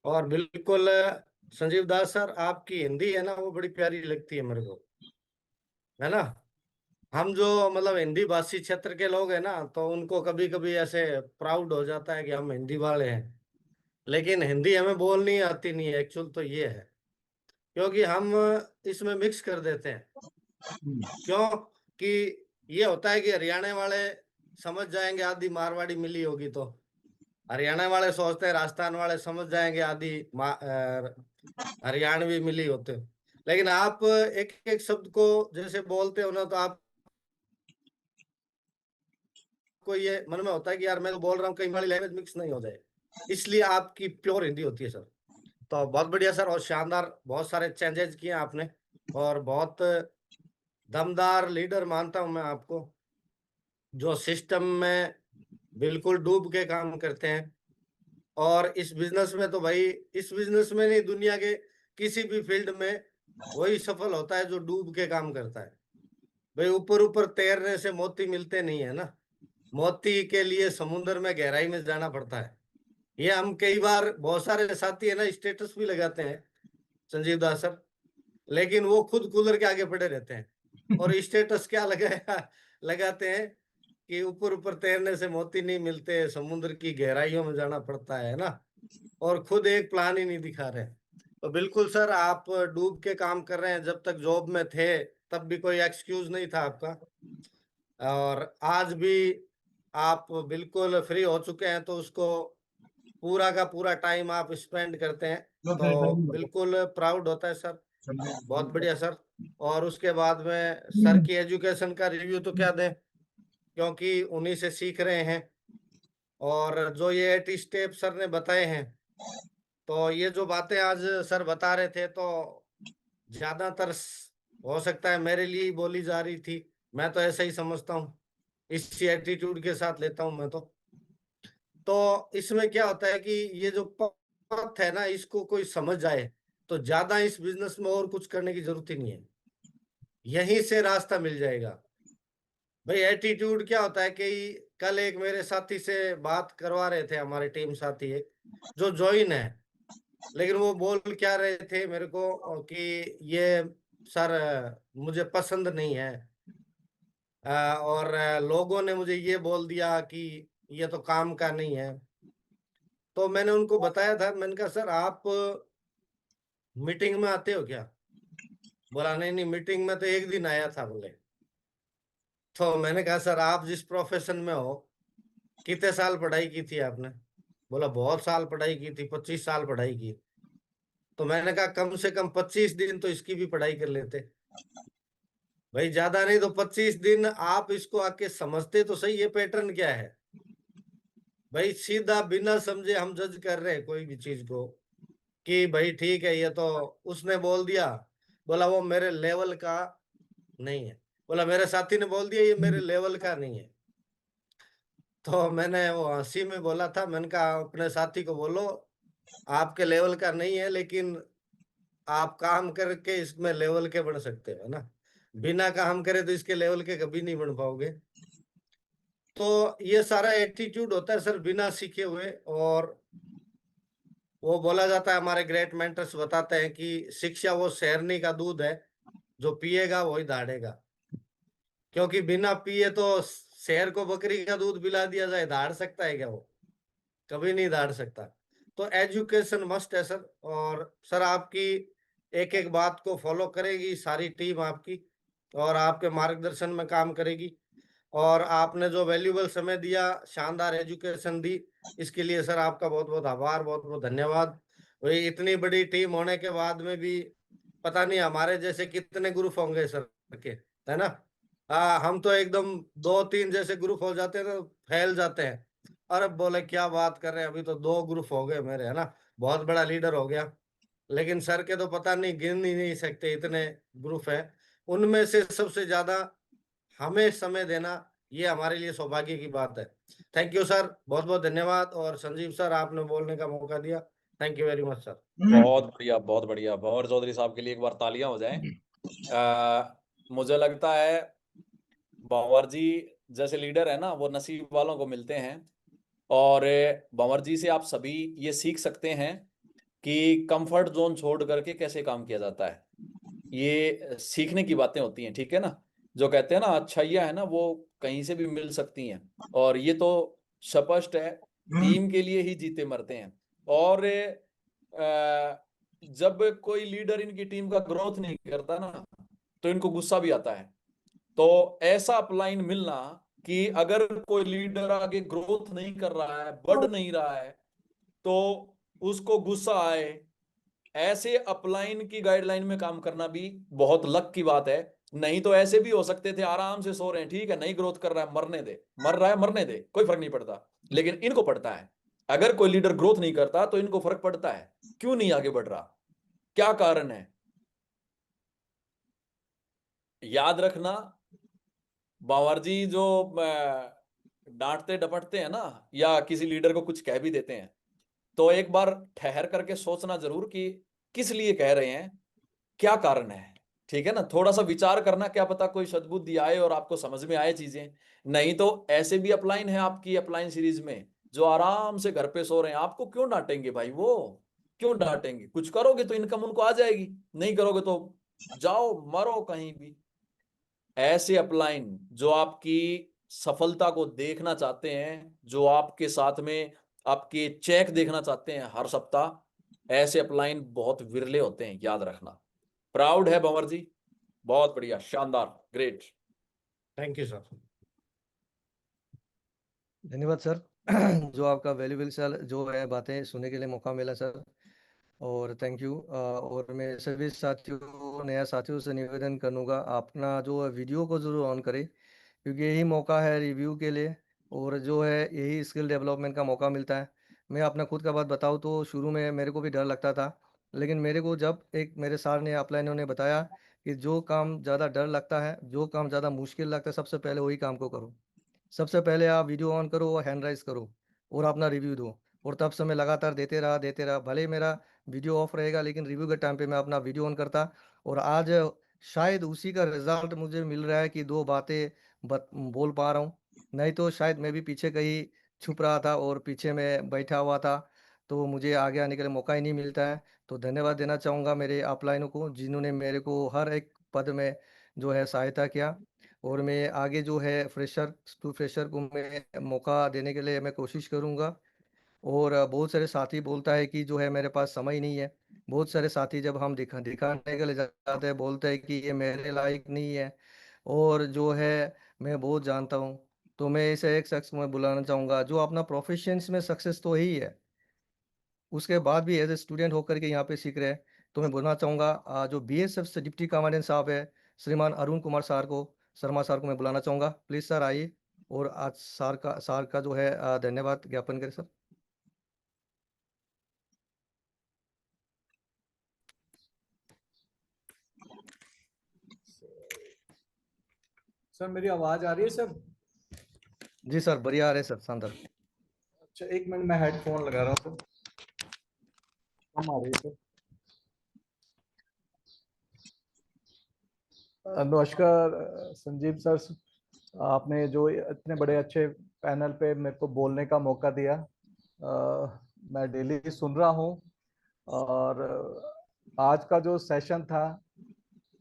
और बिल्कुल संजीव दास सर, आपकी हिंदी है ना वो बड़ी प्यारी लगती है मेरे को, है ना। हम जो मतलब हिंदी भाषी क्षेत्र के लोग हैं ना, तो उनको कभी कभी ऐसे प्राउड हो जाता है कि हम हिंदी वाले हैं, लेकिन हिंदी हमें बोलनी आती नहीं है। एक्चुअल तो ये है, क्योंकि हम इसमें मिक्स कर देते हैं। क्यों कि ये होता है कि हरियाणा वाले समझ जाएंगे आदि मारवाड़ी मिली होगी, तो हरियाणा वाले सोचते हैं राजस्थान वाले समझ जाएंगे आदि हरियाणवी मिली होते। लेकिन आप एक एक शब्द को जैसे बोलते हो ना, तो आपको ये मन में होता है कि यार मैं तो बोल रहा हूँ कहीं वाली लैंग्वेज मिक्स नहीं हो जाए, इसलिए आपकी प्योर हिंदी होती है सर। तो बहुत बढ़िया सर, और शानदार, बहुत सारे चेंजेस किए आपने और बहुत दमदार लीडर मानता हूं मैं आपको, जो सिस्टम में बिल्कुल डूब के काम करते हैं। और इस बिजनेस में तो भाई, इस बिजनेस में नहीं, दुनिया के किसी भी फील्ड में वही सफल होता है जो डूब के काम करता है। भाई ऊपर ऊपर तैरने से मोती मिलते नहीं है ना, मोती के लिए समुद्र में गहराई में जाना पड़ता है। ये हम कई बार, बहुत सारे साथी है ना स्टेटस भी लगाते हैं संजीव दास सर, लेकिन वो खुद कूलर के आगे पड़े रहते हैं और स्टेटस क्या लगाते हैं कि ऊपर ऊपर तैरने से मोती नहीं मिलते, समुद्र की गहराइयों में जाना पड़ता है ना, और खुद एक प्लान ही नहीं दिखा रहे। तो बिल्कुल सर, आप डूब के काम कर रहे हैं। जब तक जॉब में थे तब भी कोई एक्सक्यूज नहीं था आपका, और आज भी आप बिल्कुल फ्री हो चुके हैं तो उसको पूरा का पूरा टाइम आप स्पेंड करते हैं, तो बिल्कुल प्राउड होता है सर। बहुत बढ़िया सर। और उसके बाद में सर की एजुकेशन का रिव्यू तो क्या दें, क्योंकि उन्हीं से सीख रहे हैं, और जो ये 8 स्टेप सर ने बताए हैं, तो ये जो बातें आज सर बता रहे थे तो ज्यादातर हो सकता है मेरे लिए ही बोली जा रही थी, मैं तो ऐसा ही समझता हूँ, इसी एटीट्यूड के साथ लेता हूँ मैं तो इसमें क्या होता है कि ये जो पथ है ना, इसको कोई समझ जाए तो ज्यादा इस बिजनेस में और कुछ करने की जरूरत ही नहीं है, यहीं से रास्ता मिल जाएगा। भाई एटीट्यूड क्या होता है कि कल एक मेरे साथी से बात करवा रहे थे, हमारे टीम साथी एक जो ज्वाइन है, लेकिन वो बोल क्या रहे थे मेरे को कि ये सर मुझे पसंद नहीं है, और लोगों ने मुझे ये बोल दिया कि ये तो काम का नहीं है। तो मैंने उनको बताया था, मैंने कहा सर आप मीटिंग में आते हो क्या? बोला नहीं नहीं, मीटिंग में तो एक दिन आया था बोले। तो मैंने कहा सर आप जिस प्रोफेशन में हो कितने साल पढ़ाई की थी आपने? बोला बहुत साल पढ़ाई की थी, 25 साल पढ़ाई की। तो मैंने कहा कम से कम 25 दिन तो इसकी भी पढ़ाई कर लेते भाई, ज्यादा नहीं तो 25 दिन आप इसको आके समझते तो सही ये पैटर्न क्या है। भाई सीधा बिना समझे हम जज कर रहे हैं कोई भी चीज को कि भाई ठीक है ये तो उसने बोल दिया, बोला वो मेरे लेवल का नहीं है, बोला मेरे साथी ने बोल दिया ये मेरे लेवल का नहीं है। तो मैंने वो हंसी में बोला था, मैंने कहा अपने साथी को बोलो आपके लेवल का नहीं है, लेकिन आप काम करके इसमें लेवल के बन सकते हो ना, बिना काम करे तो इसके लेवल के कभी नहीं बन पाओगे। तो ये सारा एटीट्यूड होता है सर बिना सीखे हुए, और वो बोला जाता है, हमारे ग्रेट मेंटर्स बताते हैं कि शिक्षा वो शेरनी का दूध है, जो पिएगा वही दाढ़ेगा। क्योंकि बिना पिए तो शेर को बकरी का दूध पिला दिया जाए, दाढ़ सकता है क्या? वो कभी नहीं दाढ़ सकता। तो एजुकेशन मस्ट है सर, और सर आपकी एक एक बात को फॉलो करेगी सारी टीम आपकी, और आपके मार्गदर्शन में काम करेगी। और आपने जो वैल्यूबल समय दिया, शानदार एजुकेशन दी, इसके लिए सर आपका बहुत बहुत आभार, बहुत बहुत धन्यवाद। वही इतनी बड़ी टीम होने के बाद में भी पता नहीं हमारे जैसे कितने ग्रुप होंगे सर के, है ना? हम तो एकदम 2-3 जैसे ग्रुप हो जाते हैं तो फैल जाते हैं। अरे बोले क्या बात कर रहे हैं, अभी तो 2 ग्रुप हो गए मेरे, है ना? बहुत बड़ा लीडर हो गया। लेकिन सर के तो पता नहीं, गिन ही नहीं सकते इतने ग्रुप है। उनमें से सबसे ज्यादा हमें समय देना, ये हमारे लिए सौभाग्य की बात है। थैंक यू सर, बहुत बहुत धन्यवाद। और संजीव सर आपने बोलने का मौका दिया, thank you very much sir. बहुत बढ़िया, बहुत बढ़िया। भंवर चौधरी साहब के लिए एक बार तालियां हो जाएं। मुझे लगता है भंवर जी जैसे लीडर है ना, वो नसीब वालों को मिलते हैं, और भंवर जी से आप सभी ये सीख सकते हैं कि कंफर्ट जोन छोड़ करके कैसे काम किया जाता है। ये सीखने की बातें होती हैं, ठीक है ना? जो कहते हैं ना अच्छाइयाँ है ना, वो कहीं से भी मिल सकती हैं, और ये तो स्पष्ट है, टीम के लिए ही जीते मरते हैं। और जब कोई लीडर इनकी टीम का ग्रोथ नहीं करता ना, तो इनको गुस्सा भी आता है। तो ऐसा अपलाइन मिलना कि अगर कोई लीडर आगे ग्रोथ नहीं कर रहा है, बढ़ नहीं रहा है, तो उसको गुस्सा आए, ऐसे अपलाइन की गाइडलाइन में काम करना भी बहुत लक की बात है। नहीं तो ऐसे भी हो सकते थे, आराम से सो रहे हैं, ठीक है, नहीं ग्रोथ कर रहा है, मरने दे, मर रहा है मरने दे, कोई फर्क नहीं पड़ता। लेकिन इनको पड़ता है, अगर कोई लीडर ग्रोथ नहीं करता तो इनको फर्क पड़ता है, क्यों नहीं आगे बढ़ रहा, क्या कारण है। याद रखना, बावर जी जो डांटते डपटते हैं ना, या किसी लीडर को कुछ कह भी देते हैं, तो एक बार ठहर करके सोचना जरूर कि किस लिए कह रहे हैं, क्या कारण है, ठीक है ना। थोड़ा सा विचार करना, क्या पता कोई सद्बुद्धि आए और आपको समझ में आए चीजें। नहीं तो ऐसे भी अपलाइन है आपकी अपलाइन सीरीज में जो आराम से घर पे सो रहे हैं, आपको क्यों डांटेंगे भाई, वो क्यों डांटेंगे। कुछ करोगे तो इनकम उनको आ जाएगी, नहीं करोगे तो जाओ मरो कहीं भी। ऐसे अपलाइन जो आपकी सफलता को देखना चाहते हैं, जो आपके साथ में आपके चेक देखना चाहते हैं हर सप्ताह, ऐसे अपलाइन बहुत विरले होते हैं, याद रखना। प्राउड है भंवर जी, बहुत बढ़िया, शानदार, ग्रेट। Thank you sir. धन्यवाद सर। जो आपका वैल्यूबल सर जो है बातें सुनने के लिए मौका मिला सर, और थैंक यू। और मैं सभी साथियों नया साथियों से निवेदन करूँगा, अपना जो है वीडियो को जरूर ऑन करें, क्योंकि यही मौका है रिव्यू के लिए, और जो है यही स्किल डेवलपमेंट का मौका मिलता है। मैं अपना खुद का बात बताऊँ तो शुरू में मेरे को भी डर लगता था, लेकिन मेरे को जब एक मेरे सर ने अपलाइनों ने बताया कि जो काम ज़्यादा डर लगता है, जो काम ज़्यादा मुश्किल लगता है, सबसे पहले वही काम को करो। सबसे पहले आप वीडियो ऑन करो और हैंड राइज करो और अपना रिव्यू दो, और तब से मैं लगातार देते रहा। भले ही मेरा वीडियो ऑफ रहेगा, लेकिन रिव्यू के टाइम पे मैं अपना वीडियो ऑन करता, और आज शायद उसी का रिजल्ट मुझे मिल रहा है कि दो बातें बोल पा रहा हूँ। नहीं तो शायद मैं भी पीछे कहीं छुप रहा था और पीछे में बैठा हुआ था, तो मुझे आगे आने के लिए मौका ही नहीं मिलता है। तो धन्यवाद देना चाहूँगा मेरे अपलाइनों को, जिन्होंने मेरे को हर एक पद में जो है सहायता किया। और मैं आगे जो है फ्रेशर को मैं मौका देने के लिए मैं कोशिश करूँगा। और बहुत सारे साथी बोलता है कि जो है मेरे पास समय नहीं है। बहुत सारे साथी जब हम दिखाने के लिए जाते हैं, बोलते हैं कि ये मेरे लायक नहीं है, और जो है मैं बहुत जानता हूँ। तो मैं ऐसे एक शख्स को मैं बुलाना चाहूँगा जो अपना प्रोफेशंस में सक्सेस तो ही है, उसके बाद भी एज ए स्टूडेंट होकर के यहाँ पे सीख रहे हैं। तो मैं बोलना चाहूँगा जो बीएसएफ से डिप्टी कमांडेंट साहब है, श्रीमान अरुण कुमार शर्मा सर को मैं बुलाना चाहूँगा। प्लीज़ सर आइए, और आज सर का जो है धन्यवाद ज्ञापन करें सर। सर मेरी आवाज आ रही है सर? जी सर, बढ़िया आ रहे सर, शानदार। अच्छा एक मिनट, मैं हेडफोन लगा रहा हूँ सर। कम आ रही है सर। नमस्कार संजीव सर, आपने जो इतने बड़े अच्छे पैनल पे मेरे को बोलने का मौका दिया। मैं डेली सुन रहा हूँ, और आज का जो सेशन था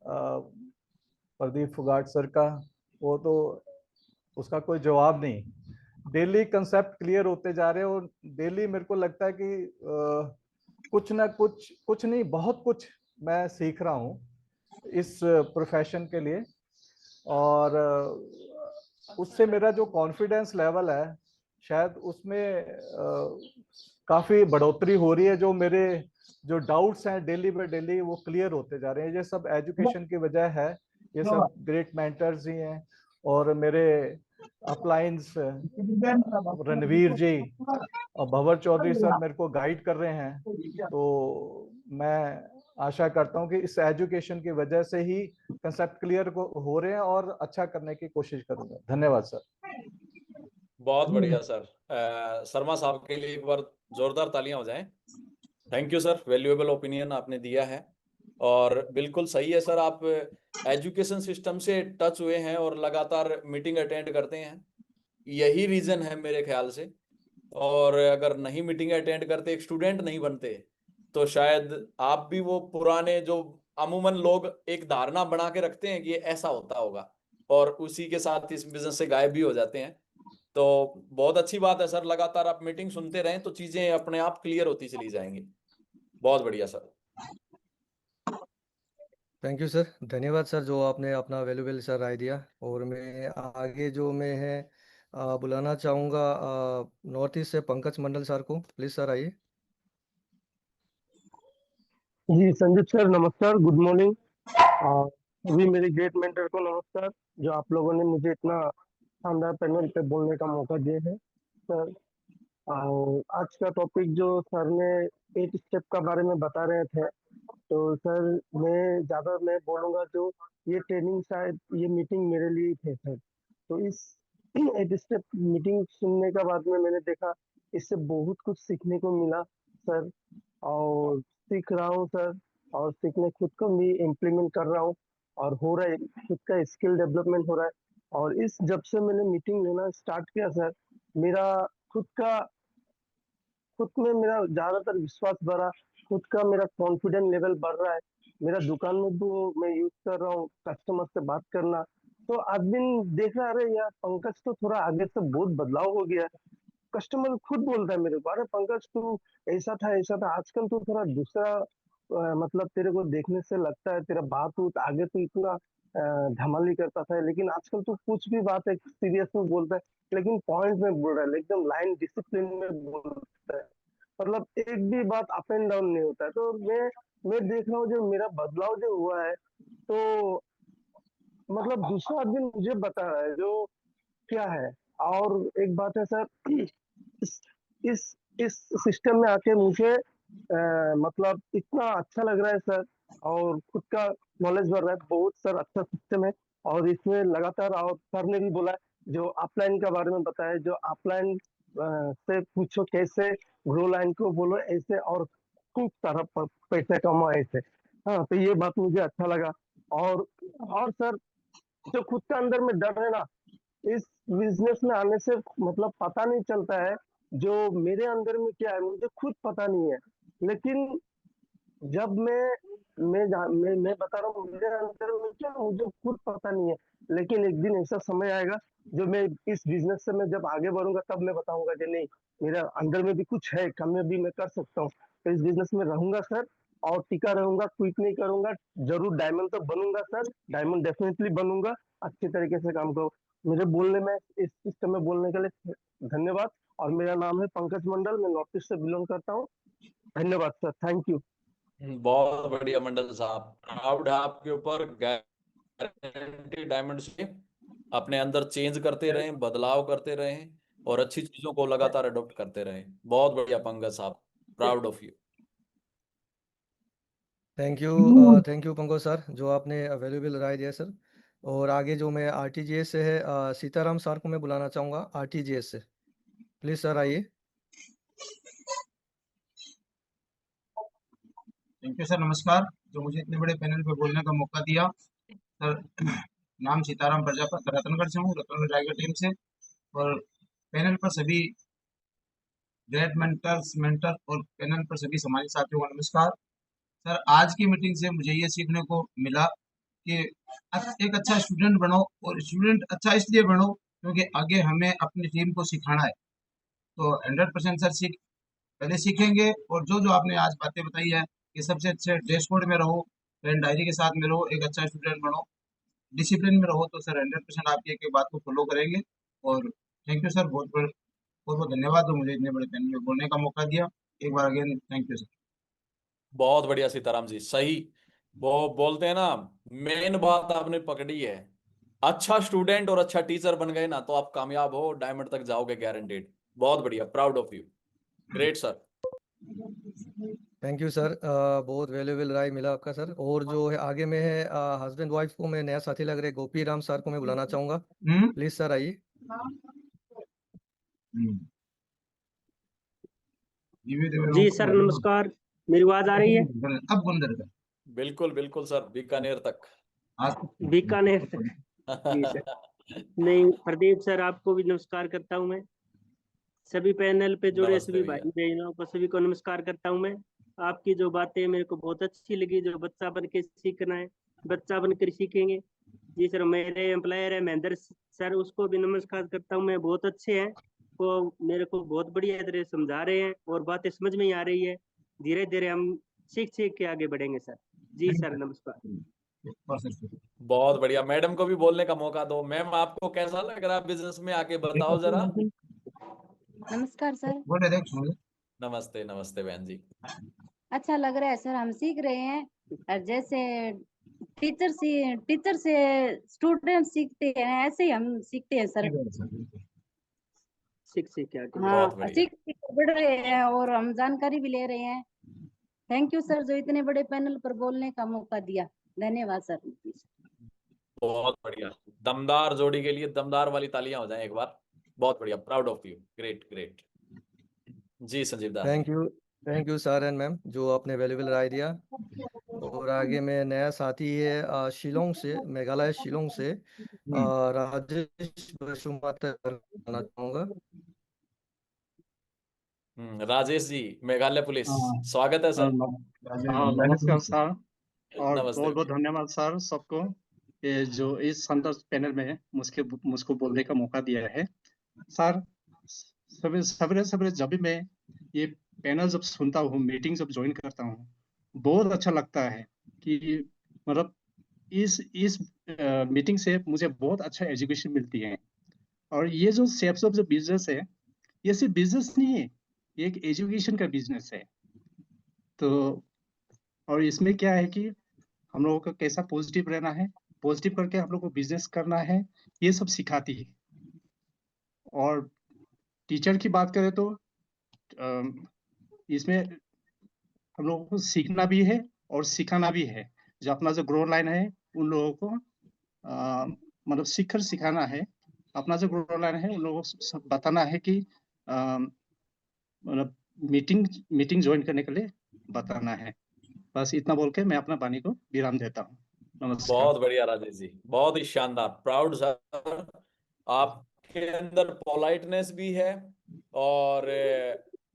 प्रदीप फुगाट सर का, वो तो उसका कोई जवाब नहीं। डेली कंसेप्ट क्लियर होते जा रहे हैं, और डेली मेरे को लगता है कि कुछ ना कुछ नहीं, बहुत कुछ मैं सीख रहा हूँ इस प्रोफेशन के लिए। और उससे मेरा जो कॉन्फिडेंस लेवल है, शायद उसमें काफी बढ़ोतरी हो रही है। जो मेरे जो डाउट्स हैं डेली बाय डेली वो क्लियर होते जा रहे हैं। ये सब एजुकेशन की वजह है, ये सब ग्रेट मेंटर्स ही हैं। और मेरे अपलाइंस रणवीर जी और भंवर चौधरी सर मेरे को गाइड कर रहे हैं। तो मैं आशा करता हूं कि इस एजुकेशन की वजह से ही कंसेप्ट क्लियर हो रहे हैं, और अच्छा करने की कोशिश करूंगा। धन्यवाद सर। बहुत बढ़िया सर। शर्मा साहब के लिए एक बार जोरदार तालियां हो जाएं। Thank you sir, valuable opinion आपने दिया है, और बिल्कुल सही है सर। आप एजुकेशन सिस्टम से टच हुए हैं और लगातार मीटिंग अटेंड करते हैं, यही रीजन है मेरे ख्याल से। और अगर नहीं मीटिंग अटेंड करते, एक स्टूडेंट नहीं बनते, तो शायद आप भी वो पुराने जो अमूमन लोग एक धारणा बना के रखते हैं कि ये ऐसा होता होगा, और उसी के साथ इस बिजनेस से गायब भी हो जाते हैं। तो बहुत अच्छी बात है सर, लगातार आप मीटिंग सुनते रहें तो चीजें अपने आप क्लियर होती चली जाएंगी। बहुत बढ़िया सर। थैंक यू सर, धन्यवाद सर जो आपने अपना वैल्यूबल सर राय दिया। और मैं आगे जो मैं है बुलाना चाहूँगा नॉर्थ ईस्ट से पंकज मंडल सर को। प्लीज़ सर आइए। जी संदीप सर नमस्कार, गुड मॉर्निंग। सभी मेरे ग्रेट मेंटर को नमस्कार, जो आप लोगों ने मुझे इतना शानदार पैनल पे बोलने का मौका दिया है सर। आज का टॉपिक जो सर ने 8 स्टेप का बारे में बता रहे थे, तो सर मैं बोलूँगा जो ये ट्रेनिंग शायद ये मीटिंग मेरे लिए ही थे सर। तो इस 8 स्टेप मीटिंग सुनने के बाद में मैंने देखा इससे बहुत कुछ सीखने को मिला सर, और सीख रहा हूँ सर। और सीखने खुद को भी इम्प्लीमेंट कर रहा हूँ और हो रहा है, खुद का स्किल डेवलपमेंट हो रहा है। और इस जब से मैंने मीटिंग लेना स्टार्ट किया सर, मेरा खुद में मेरा ज्यादातर विश्वास बढ़ा, खुद का मेरा कॉन्फिडेंस लेवल बढ़ रहा है। मेरा दुकान में भी वो मैं यूज कर रहा हूँ, कस्टमर से बात करना। तो आदमी देख रहा है, अरे यार पंकज तो थोड़ा आगे से बहुत बदलाव हो गया है। कस्टमर खुद बोलता है मेरे को, अरे पंकज तू ऐसा था, आजकल तू थोड़ा दूसरा मतलब तेरे को देखने से लगता है, तेरा बात उत आगे तो इतना धमाली करता था, लेकिन आजकल तू कुछ भी बात है सीरियस में बोलता है, लेकिन पॉइंट में बोल रहा है, एकदम लाइन डिसिप्लिन में बोलता है। मतलब एक भी बात अप एंड डाउन नहीं होता है। तो मैं देख रहा हूँ जो मेरा बदलाव जो हुआ है, तो मतलब दूसरा आदमी मुझे बता रहा है जो क्या है। और एक बात है सर, इस इस सिस्टम में आके मुझे मतलब इतना अच्छा लग रहा है सर, और खुद का नॉलेज बढ़ रहा है बहुत सर। अच्छा सिस्टम है और इसमें लगातार, और सर ने भी बोला जो अपलाइन का बारे में बताया, जो अपलाइन से पूछो कैसे ग्रो लाइन को बोलो ऐसे, और खूब सारा पैसा कमाओ ऐसे। हाँ, तो ये बात मुझे अच्छा लगा। और सर, जो खुद का अंदर में डर है ना, इस बिजनेस में आने से मतलब पता नहीं चलता है जो मेरे अंदर में क्या है, मुझे खुद पता नहीं है। लेकिन जब मैं बता रहा हूँ मेरे अंदर में क्या, मुझे खुद पता नहीं है। लेकिन एक दिन ऐसा समय आएगा जो मैं इस बिजनेस से मैं जब आगे बढ़ूंगा तब मैं बताऊंगा कि नहीं, मेरा अंदर में भी कुछ है, कम में भी मैं कर सकता हूँ। तो इस बिजनेस में रहूंगा सर, और टिका रहूंगा, क्विट नहीं करूंगा। जरूर डायमंड तो बनूंगा सर, डायमंड डेफिनेटली बनूंगा, अच्छे तरीके से काम करो। मुझे बोलने में, इस सिस्टम में बोलने के लिए धन्यवाद। और मेरा नाम है पंकज मंडल, मैं नॉर्थ ईस्ट से बिलोंग करता हूँ। धन्यवाद सर, थैंक यू। बहुत बढ़िया मंडल साहब, प्राउड है आपके ऊपर। गारंटी डायमंड से अपने अंदर चेंज करते रहें, बदलाव करते रहें और अच्छी चीजों को लगातार अडॉप्ट करते रहें। बहुत बढ़िया पंकज साहब, proud of you. Thank you Pankaj sir, जो आपने वैल्यूएबल राय दिया सर। और आगे जो मैं आरटीजीएस से है सीताराम सर को मैं बुलाना चाहूँगा आरटीजीएस से। प्लीज सर आइए। थैंक यू सर, नमस्कार। जो मुझे इतने बड़े पैनल पे बोलने का मौका दिया सर। नाम सीताराम प्रजापत, रतनगढ़ से हूँ, रतनगढ़ रायगढ़ टीम से। और पैनल पर सभी ग्रेट मेंटर और पैनल पर सभी समाज साथियों को नमस्कार। सर, आज की मीटिंग से मुझे ये सीखने को मिला कि एक अच्छा स्टूडेंट बनो, और स्टूडेंट अच्छा इसलिए बनो क्योंकि आगे हमें अपनी टीम को सिखाना है। तो 100% सर पहले सीखेंगे, और जो जो आपने आज बातें बताई है कि सबसे अच्छे ड्रेस कोड में रहो, पेन डायरी के साथ में रहो, एक अच्छा स्टूडेंट बनो, डिसिप्लिन में रहो, तो सर 100% आपकी एक बात को फॉलो करेंगे। और थैंक यू सर, बहुत बहुत धन्यवाद जो मुझे इतने बड़े पैनल में बोलने का मौका दिया। एक बार अगेन थैंक यू सर। बहुत बढ़िया सीताराम जी, सही। वो बोलते हैं ना, मेन बात आपने पकड़ी है। अच्छा स्टूडेंट और अच्छा टीचर बन गए ना तो आप कामयाब हो, डायमंड तक जाओगे गारंटेड। बहुत बढ़िया, proud of you, great sir. Thank you sir, बहुत वैल्यूएबल राय मिला आपका सर। और जो है आगे में है हस्बैंड वाइफ को मैं नया साथी लग रहे गोपी राम सर को मैं बुलाना चाहूंगा। प्लीज सर आइए। जी सर, नमस्कार। मेरी आवाज आ रही है? अब गुंदर का बिल्कुल बिल्कुल सर, बीकानेर तक। बीकानेर तक। जी सर। नहीं, प्रदीप सर आपको भी नमस्कार करता हूं मैं। सभी पैनल पे जुड़े नमस्ते सभी भैया। भाई बहनों को सभी को नमस्कार करता हूं मैं। आपकी जो बातें मेरे को बहुत अच्छी लगी, जो बच्चा बन के सीखना है, बच्चा बनकर सीखेंगे। जी सर, मेरे एम्प्लॉयर है महेंद्र सर, उसको भी नमस्कार करता हूँ मैं। बहुत अच्छे हैं, वो मेरे को बहुत बढ़िया तरह समझा रहे हैं और बातें समझ में ही आ रही है। धीरे धीरे हम सीख के आगे बढ़ेंगे सर। जी सर, नमस्कार। बहुत बढ़िया, मैडम को भी बोलने का मौका दो। मैम, आपको कैसा लग रहा है बिजनेस में आके, बताओ जरा। नमस्कार सर। नमस्ते नमस्ते बहन जी। अच्छा लग रहा है सर, हम सीख रहे हैं। और जैसे टीचर से स्टूडेंट सीखते हैं, ऐसे ही हम सीखते हैं सर। सीख के आगे। हाँ, बहुत बढ़िया। सीख के बढ़ रहे हैं और हम जानकारी भी ले रहे हैं। थैंक यू सर, जो इतने बड़े पैनल पर बोलने का मौका दिया। धन्यवाद सर। बहुत बढ़िया, दमदार जोड़ी के लिए दमदार वाली तालियां हो जाएं एक बार। बहुत बढ़िया, proud of you, great great. जी Sanjeev Das. Thank you sir and ma'am, जो आपने वैल्यूएबल राय दिया। और आगे में नया साथी है शिलोंग से, मेघालय शिलोंग से राजेश बसुमतारी करना चाहूंगा। राजेश जी, मेघालय पुलिस, हाँ, स्वागत है सर। नमस्कार सर, और नमस्ते। बहुत बहुत धन्यवाद सर सबको, ये जो इस संदर्भ पैनल में मुझको बोलने का मौका दिया है। सर, सवेरे सवेरे जब भी मैं ये पैनल जब सुनता हूँ, मीटिंग जब ज्वाइन करता हूँ, बहुत अच्छा लगता है कि मतलब इस मीटिंग से मुझे बहुत अच्छा एजुकेशन मिलती है। और ये जो शेप्स ऑफ जो बिजनेस है, ये सिर्फ बिजनेस नहीं है, ये एक एजुकेशन का बिजनेस है। तो और इसमें क्या है कि हम लोगों को कैसा पॉजिटिव रहना है, पॉजिटिव करके हम लोग को बिजनेस करना है, ये सब सिखाती है। और टीचर की बात करें तो इसमें हम लोगों को सीखना भी है और सिखाना भी है। जो अपना जो ग्रो लाइन है, उन लोगों को मतलब सीख कर सिखाना है। अपना जो ग्रो लाइन है, उन लोगों को बताना है कि मतलब मीटिंग ज्वाइन करने के लिए बताना है। बस इतना बोल के मैं अपना वाणी को विराम देता हूँ। नमस्कार। बहुत बढ़िया राजेश जी, बहुत ही शानदार, प्राउड सर। आपके अंदर पोलाइटनेस भी है और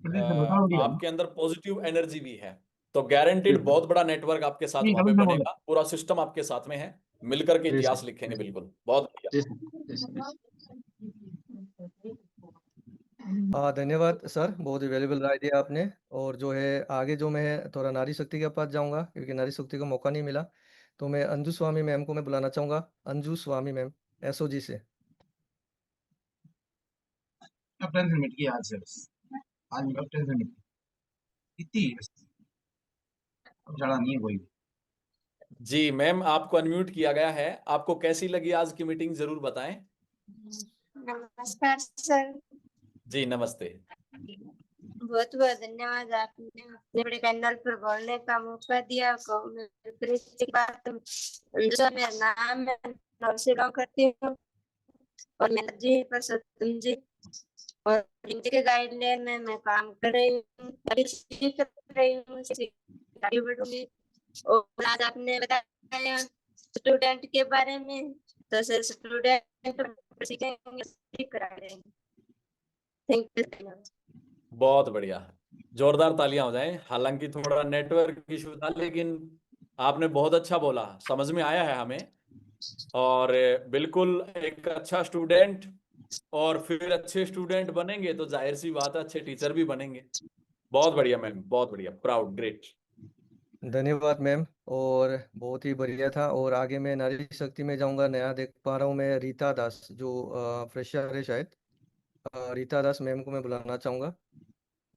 आपके अंदर पॉजिटिव एनर्जी भी है, तो गारंटीड बहुत बड़ा नेटवर्क आपके साथ वहां पे बनेगा। पूरा सिस्टम आपके साथ में है, मिलकर के इतिहास लिखेंगे। बिल्कुल, बहुत बढ़िया। धन्यवाद सर, बहुत ही वैल्यूबल राय दिया आपने। और जो है आगे जो मैं थोड़ा नारी शक्ति के पास जाऊंगा, क्योंकि नारी शक्ति को मौका नहीं मिला, तो मैं अंजू स्वामी मैम को मैं बुलाना चाहूंगा। अंजू स्वामी मैम, एसओजी से। अब टेंशन मिट गई आज से, बस आज अब टेंशन मिट गई इतनी बस, अब ज्यादा नहीं है कोई। जी मैम, आपको अनम्यूट किया गया है। आपको कैसी लगी आज की मीटिंग, जरूर बताएं। नमस्कार सर। जी नमस्ते। बहुत बहुत धन्यवाद, आपने इतने बड़े पैनल पर बोलने का मौका दिया। मेरा नाम है, नौसिका करती हूँ, और मैं जी परसोत्तम जी, और इनके के गाइडलाइन में मैं काम कर रही हूँ, अभी सीख रही हूँ, आगे बढ़ूंगी। और आज आपने बताया स्टूडेंट के बारे में, तो सर स्टूडेंट सीखेंगे, सीख करा रहे हैं। Thank you. बहुत बढ़िया, जोरदार तालियां हो जाएं। हालांकि थोड़ा नेटवर्क इशू था, लेकिन आपने बहुत अच्छा बोला, समझ में आया है हमें। और बिल्कुल एक अच्छा स्टूडेंट, और फिर अच्छे स्टूडेंट बनेंगे तो जाहिर सी बात है अच्छे टीचर भी बनेंगे। बहुत बढ़िया मैम, बहुत बढ़िया, प्राउड, ग्रेट। धन्यवाद मैम, और बहुत ही बढ़िया था। और आगे मैं नारी शक्ति में जाऊंगा। नया देख पा रहा हूँ मैं रीता दास, जो फ्रेशर है शायद। रीता दास मैम को मैं बुलाना चाहूंगा।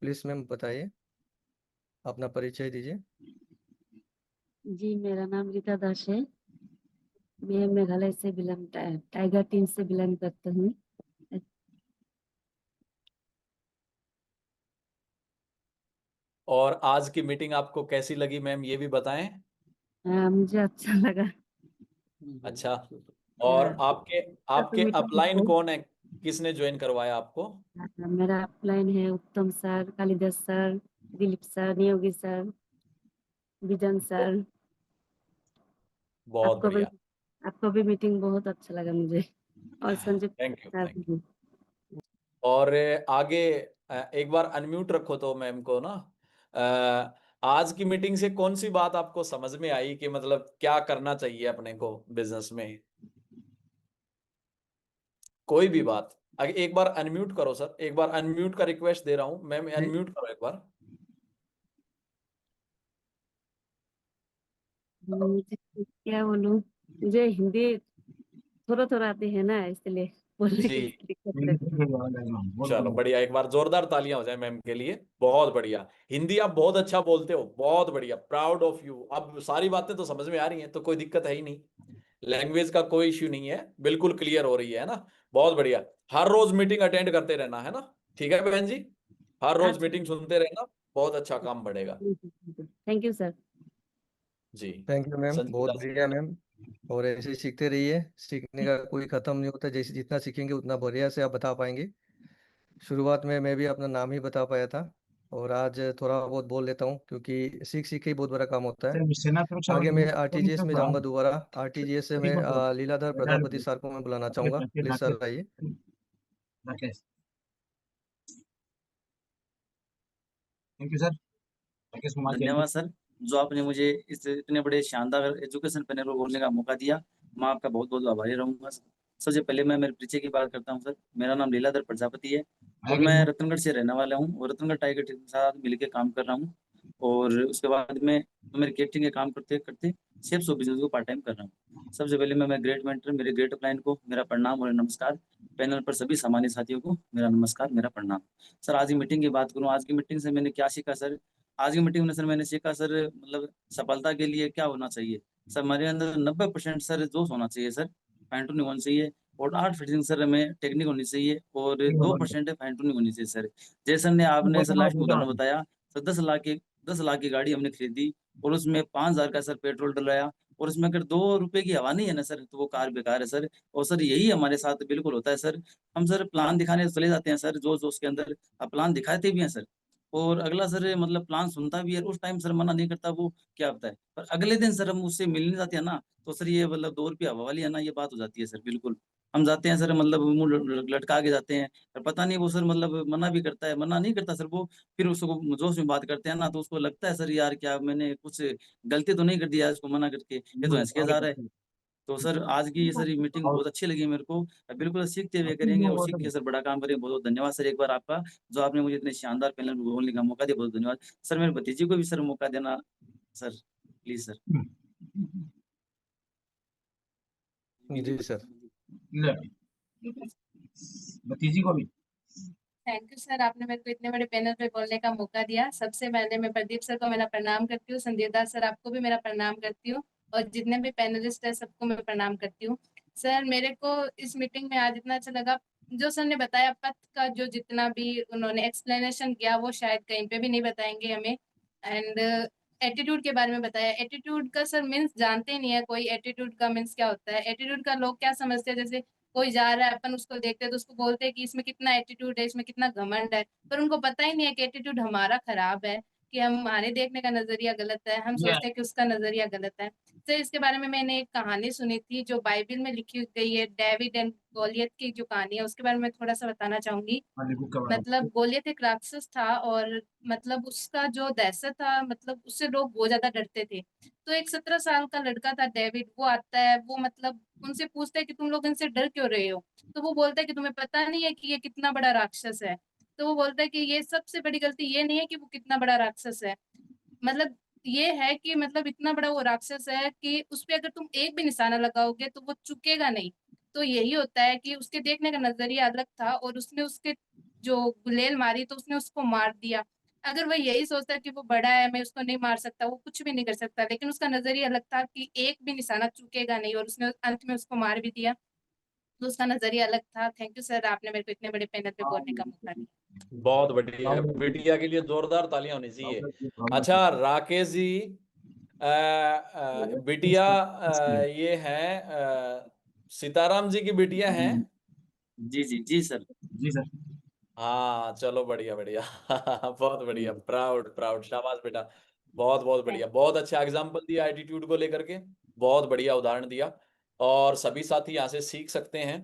प्लीज मैम बताइए, अपना परिचय दीजिए। जी, मेरा नाम रीता दास है। मैं मेघालय से बिलोंग, टाइगर टीम से बिलोंग करता हूँ। और आज की मीटिंग आपको कैसी लगी मैम, ये भी बताएं। मुझे अच्छा लगा। अच्छा, और आपके आपके मीटिंग अपलाइन कौन है, किसने ज्वाइन करवाया आपको? मेरा अपलाइन है Uttam sir, Kalidas sir, Dilip sir, Neogi sir, Vijan sir. बहुत बढ़िया, आपको भी मीटिंग बहुत अच्छा लगा मुझे, और Sanjeev thank you, sir thank you. भी। और आगे एक बार अनम्यूट रखो तो मैम को ना। आज की मीटिंग से कौन सी बात आपको समझ में आई कि मतलब क्या करना चाहिए अपने को बिजनेस में, कोई भी बात। एक बार अनम्यूट करो सर, एक बार अनम्यूट का रिक्वेस्ट दे रहा हूं मैम, जी। अनम्यूट करो एक बार। मुझे क्या बोलूं, मुझे हिंदी थोड़ा थोड़ा आती है ना, इसलिए बोलने जी की दिक्कत रहती है। चलो बढ़िया, एक बार जोरदार तालियां हो जाए मैम के लिए। बहुत बढ़िया, हिंदी आप बहुत अच्छा बोलते हो, बहुत बढ़िया, प्राउड ऑफ यू। अब सारी बातें तो समझ में आ रही हैं, तो कोई दिक्कत है ही नहीं, लैंग्वेज का कोई इश्यू नहीं है, बिल्कुल क्लियर हो रही है ना। बहुत बढ़िया, हर रोज मीटिंग अटेंड करते रहना है ना, ठीक है बहन जी, हर रोज अच्छा, मीटिंग सुनते रहना, बहुत अच्छा काम बढ़ेगा। Thank you sir. जी थैंक यू मैम, संजीव बहुत दास। बढ़िया मैम। और ऐसे ही सीखते रहिए, सीखने का कोई खत्म नहीं होता। जैसे जितना सीखेंगे उतना बढ़िया से आप बता पाएंगे। शुरुआत में मैं भी अपना नाम ही बता पाया था। और आज थोड़ा बहुत बोल लेता हूँ क्योंकि सीख सीख के ही बहुत बड़ा काम होता है। सर सेना सुरक्षा आगे बल मैं में आरटीजीएस में जाऊंगा दोबारा। आरटीजीएस से मैं रिपोर्ट लीलाधर प्रजापति सर को मैं बुलाना चाहूंगा। प्लीज सर आइए। Rakesh, thank you sir. Rakesh Kumar ji, धन्यवाद सर, जो आपने मुझे इस इतने बड़े शानदार एजुकेशन पैनल को बोलने का मौका दिया। मैं आपका बहुत बहुत आभारी रहूंगा। सबसे पहले मैं मेरे परिचय की बात करता हूं सर। मेरा नाम लीलाधर प्रजापति है और आगे मैं रतनगढ़ से रहने वाला हूं और रतनगढ़ टाइगर टीम के साथ मिलकर काम कर रहा हूं। और उसके बाद में मेरे कैटरिंग के काम करते करते सेफ शो बिजनेस को पार्ट टाइम कर रहा हूँ। सबसे पहले मैं ग्रेट मेंटर मेरे ग्रेट अपलाइन को मेरा प्रणाम और नमस्कार। पैनल पर सभी सामान्य साथियों को मेरा नमस्कार, मेरा प्रणाम। सर आज की मीटिंग की बात करूँ, आज की मीटिंग से मैंने क्या सीखा सर? आज की मीटिंग में सर मैंने सीखा सर, मतलब सफलता के लिए क्या होना चाहिए सर? हमारे अंदर 90% सर जोश होना चाहिए सर, फाइन ट्यूनिंग होनी चाहिए। और 8% सर हमें टेक्निक होनी चाहिए और 2% फाइन ट्यूनिंग होनी चाहिए सर। जैसे हमने आपने सर लास्ट में उदाहरण बताया सर, 10 लाख की गाड़ी हमने खरीदी और उसमें 5,000 का सर पेट्रोल डलवाया और उसमें अगर 2 रुपए की हवा नहीं है ना सर, तो वो कार बेकार है सर। और सर यही हमारे साथ बिल्कुल होता है सर। हम सर प्लान दिखाने चले जाते हैं सर, जोश जोश के अंदर अब प्लान दिखाते भी हैं सर, और अगला सर मतलब प्लान सुनता भी है, उस टाइम सर मना नहीं करता, वो क्या होता है। पर अगले दिन सर हम उससे मिलने जाते हैं ना, तो सर ये मतलब 2 रुपये हवा वाली है ना, ये बात हो जाती है सर। बिल्कुल हम जाते हैं सर, मतलब मुंह लटका के जाते हैं, पर पता नहीं वो सर मतलब मना भी करता है, मना नहीं करता सर वो। फिर उसको जोश में बात करते हैं ना, तो उसको लगता है सर यार क्या मैंने कुछ गलती तो नहीं कर दिया इसको मना करके, ये तो हंस के जा रहा है। तो सर आज की ये सर ये मीटिंग बहुत अच्छी लगी मेरे को। बिल्कुल सीखते हुए करेंगे और सीख के सर बड़ा काम करेंगे। बहुत बहुत धन्यवाद सर एक बार आपका, जो आपने मुझे इतने शानदार पैनल में बोलने का मौका दिया। बहुत धन्यवाद सर। मेरे भतीजी को भी सर मौका देना सर, प्लीज सर। जी सर। भतीजी को भी थैंक यू सर, आपने मेरे को इतने बड़े पैनल पे बोलने का मौका दिया। सबसे पहले मैं प्रदीप सर को मेरा प्रणाम करती हूँ, संदीप दास सर आपको भी मेरा प्रणाम करती हूँ, और जितने भी पैनलिस्ट है सबको मैं प्रणाम करती हूँ। सर मेरे को इस मीटिंग में आज इतना अच्छा लगा, जो सर ने बताया पथ का, जो जितना भी उन्होंने एक्सप्लेनेशन किया वो शायद कहीं पे भी नहीं बताएंगे हमें। एंड एटीट्यूड के बारे में बताया। एटीट्यूड का सर मीन्स जानते ही नहीं है कोई, एटीट्यूड का मीन्स क्या होता है। एटीट्यूड का लोग क्या समझते हैं, जैसे कोई जा रहा है अपन उसको देखते हैं तो उसको बोलते हैं कि इसमें कितना एटीट्यूड है, इसमें कितना घमंड है, पर उनको पता ही नहीं है कि एटीट्यूड हमारा खराब है, कि हमारे देखने का नजरिया गलत है, हम सोचते हैं कि उसका नजरिया गलत है। तो इसके बारे में मैंने एक कहानी सुनी थी जो बाइबल में लिखी गई है, डेविड एंड गोलियत की जो कहानी है, उसके बारे में थोड़ा सा बताना चाहूंगी। मतलब गोलियत एक राक्षस था और मतलब उसका जो दहशत था, मतलब उससे लोग बहुत ज्यादा डरते थे। तो एक 17 साल का लड़का था डेविड, वो आता है, वो मतलब उनसे पूछता है कि तुम लोग इनसे डर क्यों रहे हो। तो वो बोलता है कि तुम्हें पता नहीं है कि ये कितना बड़ा राक्षस है। तो वो बोलता है कि ये सबसे बड़ी गलती ये नहीं है कि वो कितना बड़ा राक्षस है, मतलब ये है कि मतलब इतना बड़ा वो राक्षस है कि उस पे अगर तुम एक भी निशाना लगाओगे तो वो चुकेगा नहीं। तो यही होता है कि उसके देखने का नजरिया अलग था और उसने उसके जो गुलेल मारी तो उसने उसको मार दिया। अगर वह यही सोचता कि वो बड़ा है, मैं उसको नहीं मार सकता, वो कुछ भी नहीं कर सकता, लेकिन उसका नजरिया अलग था कि एक भी निशाना चुकेगा नहीं, और उसने अंत में उसको मार भी दिया। तो उसका नजरिया अलग था। थैंक यू सर, आपने मेरे को इतने बड़े पैनल पे बोलने का मौका दिया। बहुत बढ़िया, बिटिया के लिए जोरदार तालियां होनी चाहिए। अच्छा राकेश जी, बिटिया ये है सीताराम जी की बिटिया हैं? जी जी जी सर। जी सर। हाँ चलो बढ़िया बढ़िया बहुत बढ़िया, प्राउड प्राउड, शाबाश बेटा, बहुत बहुत बढ़िया, बहुत अच्छा एग्जाम्पल दिया एटीट्यूड को लेकर के, बहुत बढ़िया उदाहरण दिया। और सभी साथी यहाँ से सीख सकते हैं।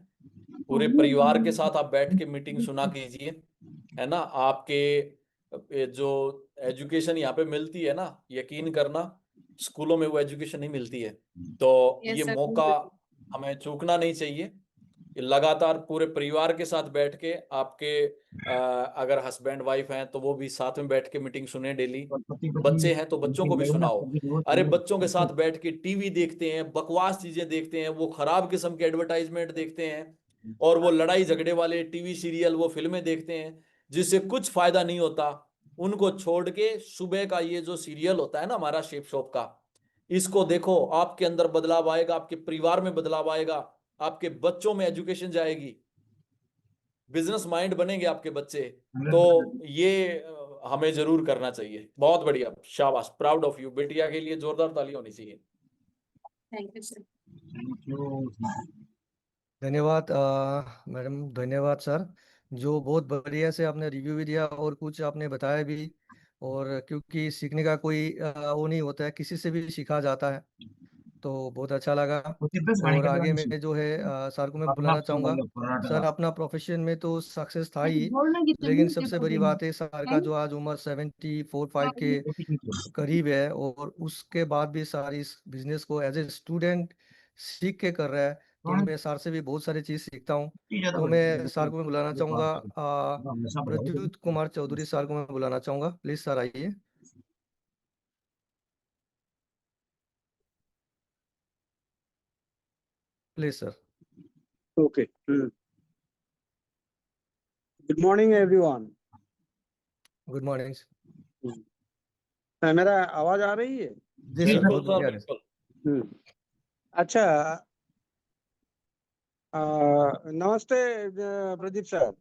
पूरे परिवार के साथ आप बैठ के मीटिंग सुना कीजिए, है ना। आपके जो एजुकेशन यहाँ पे मिलती है ना, यकीन करना स्कूलों में वो एजुकेशन नहीं मिलती है। तो Yes, ये sir. मौका हमें चूकना नहीं चाहिए। लगातार पूरे परिवार के साथ बैठ के आपके अगर हस्बैंड वाइफ हैं तो वो भी साथ में बैठ के मीटिंग सुने डेली, बच्चे हैं तो बच्चों को भी सुनाओ। अरे बच्चों के साथ बैठ के टीवी देखते हैं, बकवास चीजें देखते हैं, वो खराब किस्म के एडवर्टाइजमेंट देखते हैं, और वो लड़ाई झगड़े वाले टीवी सीरियल, वो फिल्में देखते हैं जिससे कुछ फायदा नहीं होता। उनको छोड़ के सुबह का ये जो सीरियल होता है ना हमारा शेप शॉप का, इसको देखो, आपके अंदर बदलाव आएगा, आपके परिवार में बदलाव आएगा, आपके बच्चों में एजुकेशन जाएगी, बिजनेस माइंड बनेंगे आपके बच्चे। तो ये हमें जरूर करना चाहिए। बहुत बढ़िया, शाबाश, प्राउड ऑफ यू। बेटिया के लिए जोरदार ताली होनी चाहिए। Thank you sir. धन्यवाद मैडम, धन्यवाद सर। जो बहुत बढ़िया से आपने रिव्यू भी दिया और कुछ आपने बताया भी। और क्योंकि सीखने का कोई वो नहीं होता है, किसी से भी सीखा जाता है, तो बहुत अच्छा लगा। और आगे में जो है सर को मैं बुलाना चाहूँगा। सर अपना प्रोफेशन में तो सक्सेस था ही, लेकिन सबसे बड़ी बात है सर का जो आज उम्र 74-5 के करीब है, और उसके बाद भी सर इस बिजनेस को एज ए स्टूडेंट सीख के कर रहा है। तो मैं सर से भी बहुत सारी चीज़ सीखता हूँ। तो मैं सर को मैं बुलाना चाहूँगा, प्रद्युत कुमार चौधरी सर को मैं बुलाना चाहूँगा। प्लीज़ सर आइए। Please sir. Okay. Good morning, everyone. Good morning. मेरा आवाज आ रही है? जी सर, बहुत बढ़िया है। अच्छा, नमस्ते प्रदीप सर।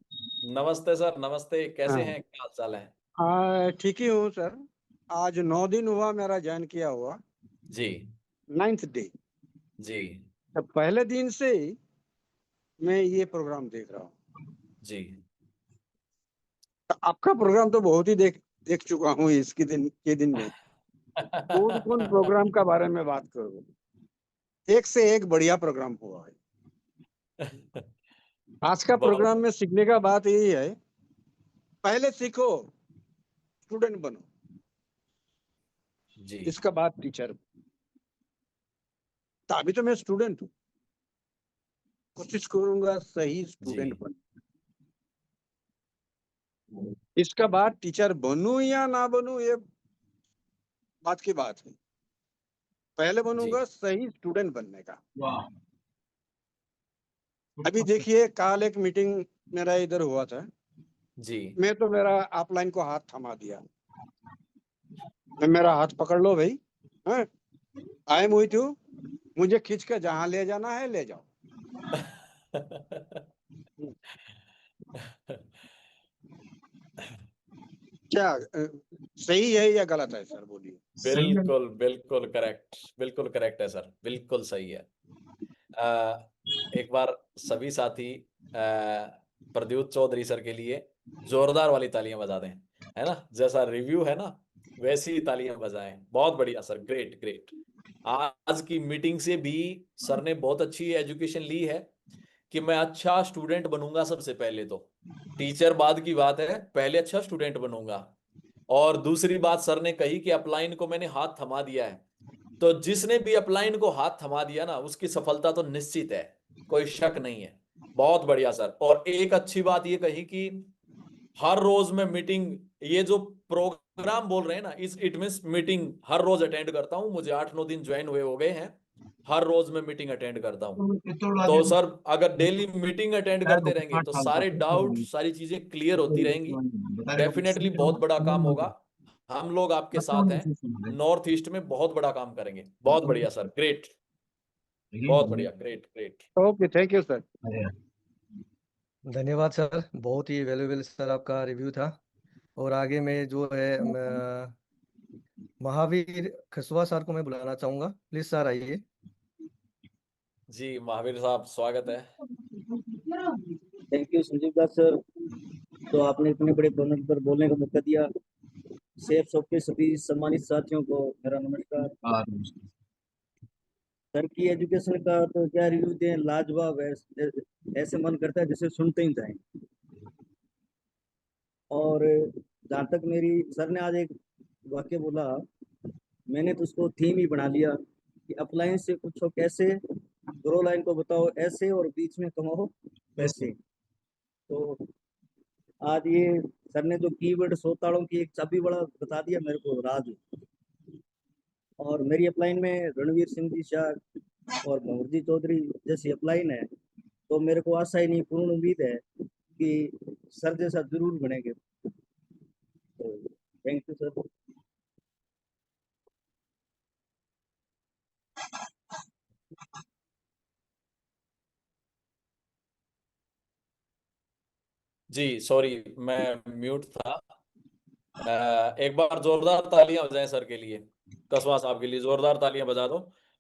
नमस्ते सर, नमस्ते। कैसे हाँ। हैं, क्या हाल चाल है? ठीक ही हूँ सर। आज 9 दिन हुआ मेरा ज्वाइन किया हुआ, जी 9th डे। जी तो पहले दिन से ही मैं ये प्रोग्राम देख रहा हूँ। जी। तो आपका प्रोग्राम तो बहुत ही देख चुका हूँ इसके दिन में। कौन प्रोग्राम का बारे में बात करूँ, एक से एक बढ़िया प्रोग्राम हुआ है। आज का प्रोग्राम में सीखने का बात यही है, पहले सीखो, स्टूडेंट बनो, जी इसका बाद टीचर। तो अभी तो मैं स्टूडेंट हूँ, कोशिश करूंगा सही स्टूडेंट बन। इसका बाद टीचर बनूं या ना बनूं ये बात की बात है, पहले बनूंगा सही स्टूडेंट बनने का। अभी देखिए, कल एक मीटिंग मेरा इधर हुआ था जी। मैं तो मेरा ऑफलाइन को हाथ थमा दिया, मेरा हाथ पकड़ लो भाई, आई एम विथ यू, मुझे खींच के जहां ले जाना है ले जाओ। क्या सही है या गलत है सर, बोलिए। बिल्कुल बिल्कुल करेक्ट, बिल्कुल करेक्ट है सर, बिल्कुल सही है। एक बार सभी साथी प्रद्युत चौधरी सर के लिए जोरदार वाली तालियां बजा दें, है ना? जैसा रिव्यू है ना, वैसी ही तालियां बजाएं। बहुत बढ़िया सर, ग्रेट ग्रेट। आज की मीटिंग से भी सर ने बहुत अच्छी एजुकेशन ली है कि मैं अच्छा स्टूडेंट बनूंगा। सबसे पहले तो टीचर बाद की बात है, पहले अच्छा स्टूडेंट बनूंगा। और दूसरी बात सर ने कही कि अपलाइन को मैंने हाथ थमा दिया है, तो जिसने भी अपलाइन को हाथ थमा दिया ना, उसकी सफलता तो निश्चित है, कोई शक नहीं है। बहुत बढ़िया सर। और एक अच्छी बात ये कही कि हर रोज मैं मीटिंग, ये जो प्रोग्राम बोल रहे हैं ना, इट मींस मीटिंग हर रोज अटेंड करता हूं। मुझे 8-9 दिन ज्वाइन हुए हो गए हैं, हर रोज मैं मीटिंग अटेंड करता हूं। तो सर अगर डेली मीटिंग अटेंड करते रहेंगे तो सारे डाउट, सारी चीजें क्लियर होती रहेंगी। डेफिनेटली बहुत बड़ा काम होगा। हम लोग आपके साथ हैं, नॉर्थ ईस्ट में बहुत बड़ा काम करेंगे। बहुत बढ़िया सर, ग्रेट, बहुत बढ़िया, great great. Okay, thank you sir. धन्यवाद सर, बहुत ही वैल्यूएबल सर आपका रिव्यू था। और आगे में जो है महावीर खसवा सर को मैं बुलाना चाहूँगा। प्लीज़ सर आइए। जी महावीर साहब, स्वागत है। Thank you Sanjeev Das sir, तो आपने इतने बड़े पैनल पर बोलने का मौका दिया। सेफ शॉप के सभी सम्मानित साथियों को मेरा नमस्कार। सर की एजुकेशन का तो क्या रिव्यू दें, लाजवाब है, ऐसे मन करता है जैसे सुनते ही जाएं। और जहाँ तक मेरी, सर ने आज एक वाक्य बोला, मैंने तो उसको थीम ही बना लिया कि अपलाइन से पूछो कैसे, ग्रो लाइन को बताओ ऐसे, और बीच में कमाओ पैसे। तो आज ये सर ने जो कीवर्ड सोताड़ों की एक चाबी बड़ा बता दिया मेरे को, राज। और मेरी अपलाइन में रणवीर सिंह जी शाह और भंवरजी चौधरी जैसी अपलाइन है, तो मेरे को आशा ही नहीं, पूर्ण उम्मीद है कि सर जैसा जरूर बनेंगे। तो थैंक यू सर। जी सॉरी, मैं म्यूट था। एक बार जोरदार तालियां हो जाएं सर के लिए, कसवा साहब के लिए जोरदार तालियां बजा दो।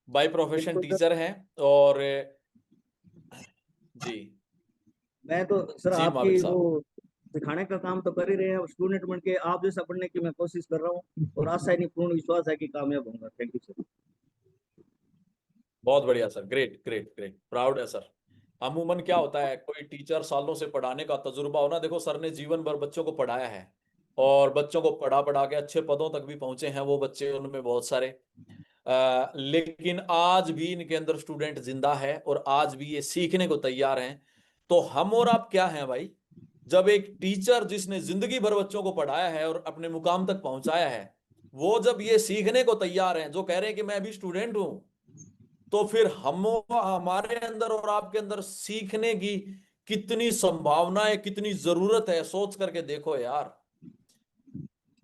बाय प्रोफेशन टीचर हैं, और जी मैं तो सर जी आपकी महावीर साहब। वो सिखाने का काम तो कर ही रहे हैं, स्टूडेंट बन के आप जैसा बनने की मैं कोशिश कर रहा हूँ और आशा नहीं पूर्ण विश्वास है कि कामयाब होऊंगा। Thank you sir. बहुत बढ़िया sir, great great great, proud है सर। अमूमन क्या होता है, कोई टीचर सालों से पढ़ाने का तजुर्बा हो ना, देखो सर ने जीवन भर बच्चों को पढ़ाया है और बच्चों को पढ़ा पढ़ा के अच्छे पदों तक भी पहुंचे हैं वो बच्चे, उनमें बहुत सारे। लेकिन आज भी इनके अंदर स्टूडेंट जिंदा है और आज भी ये सीखने को तैयार हैं। तो हम और आप क्या हैं भाई, जब एक टीचर जिसने जिंदगी भर बच्चों को पढ़ाया है और अपने मुकाम तक पहुंचाया है, वो जब ये सीखने को तैयार हैं, जो कह रहे हैं कि मैं भी स्टूडेंट हूं, तो फिर हम हमारे अंदर और आपके अंदर सीखने की कितनी संभावना है, कितनी जरूरत है, सोच करके देखो यार।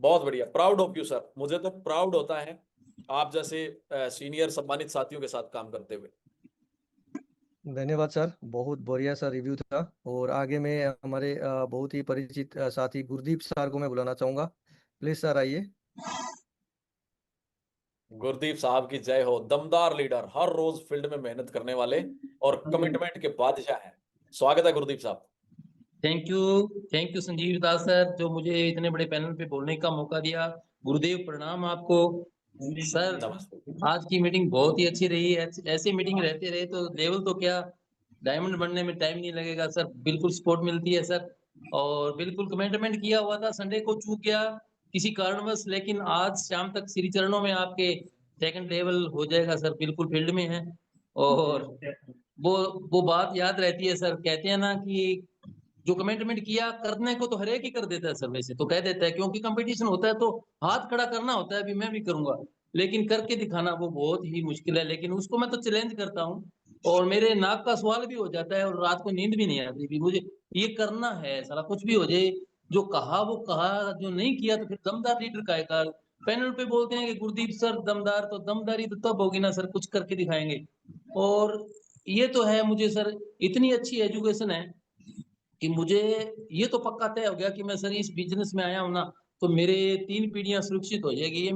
बहुत बढ़िया, प्राउड ऑफ यू सर। मुझे तो प्राउड होता है आप जैसे सीनियर सम्मानित साथियों के साथ काम करते हुए। धन्यवाद सर, बहुत बढ़िया सा रिव्यू था। और आगे मैं हमारे बहुत ही परिचित साथी गुरदीप सर को मैं बुलाना चाहूंगा। प्लीज सर आइए। गुरदीप साहब की जय हो, दमदार लीडर, हर रोज फील्ड में मेहनत करने वाले और कमिटमेंट के बादशाह हैं। स्वागत है गुरदीप साहब। Thank you Sanjeev Das sir, जो मुझे इतने बड़े पैनल पे बोलने का मौका दिया। गुरुदेव प्रणाम आपको सर। आज की मीटिंग बहुत ही अच्छी रही है। ऐसे मीटिंग रहते रहे तो लेवल तो क्या, डायमंड बनने में टाइम नहीं लगेगा सर। बिल्कुल सपोर्ट मिलती है सर। और बिल्कुल कमिटमेंट किया हुआ था, संडे को चूक गया किसी कारणवश, लेकिन आज शाम तक श्री चरणों में आपके सेकंड लेवल हो जाएगा सर। बिल्कुल फील्ड में है और वो बात याद रहती है सर। कहते हैं ना कि जो कमिटमेंट किया करने को तो हर एक ही कर देता है सर, वैसे तो कह देता है, क्योंकि कंपटीशन होता है तो हाथ खड़ा करना होता है, अभी मैं भी करूंगा, लेकिन करके दिखाना वो बहुत ही मुश्किल है। लेकिन उसको मैं तो चैलेंज करता हूँ और मेरे नाक का सवाल भी हो जाता है और रात को नींद भी नहीं आती भी, मुझे ये करना है साला, कुछ भी हो जाए। जो कहा वो कहा, जो नहीं किया तो फिर दमदार लीडर का है। पैनल पे बोलते हैं कि गुरदीप सर दमदार, तो दमदारी तो तब होगी ना सर, कुछ करके दिखाएंगे। और ये तो है, मुझे सर इतनी अच्छी एजुकेशन है कि मुझे ये तो पक्का तय हो गया कि मैं सर इस बिजनेस में आया हूं ना तो मेरे 3 पीढ़ियां सुरक्षित हो जाएगी। ये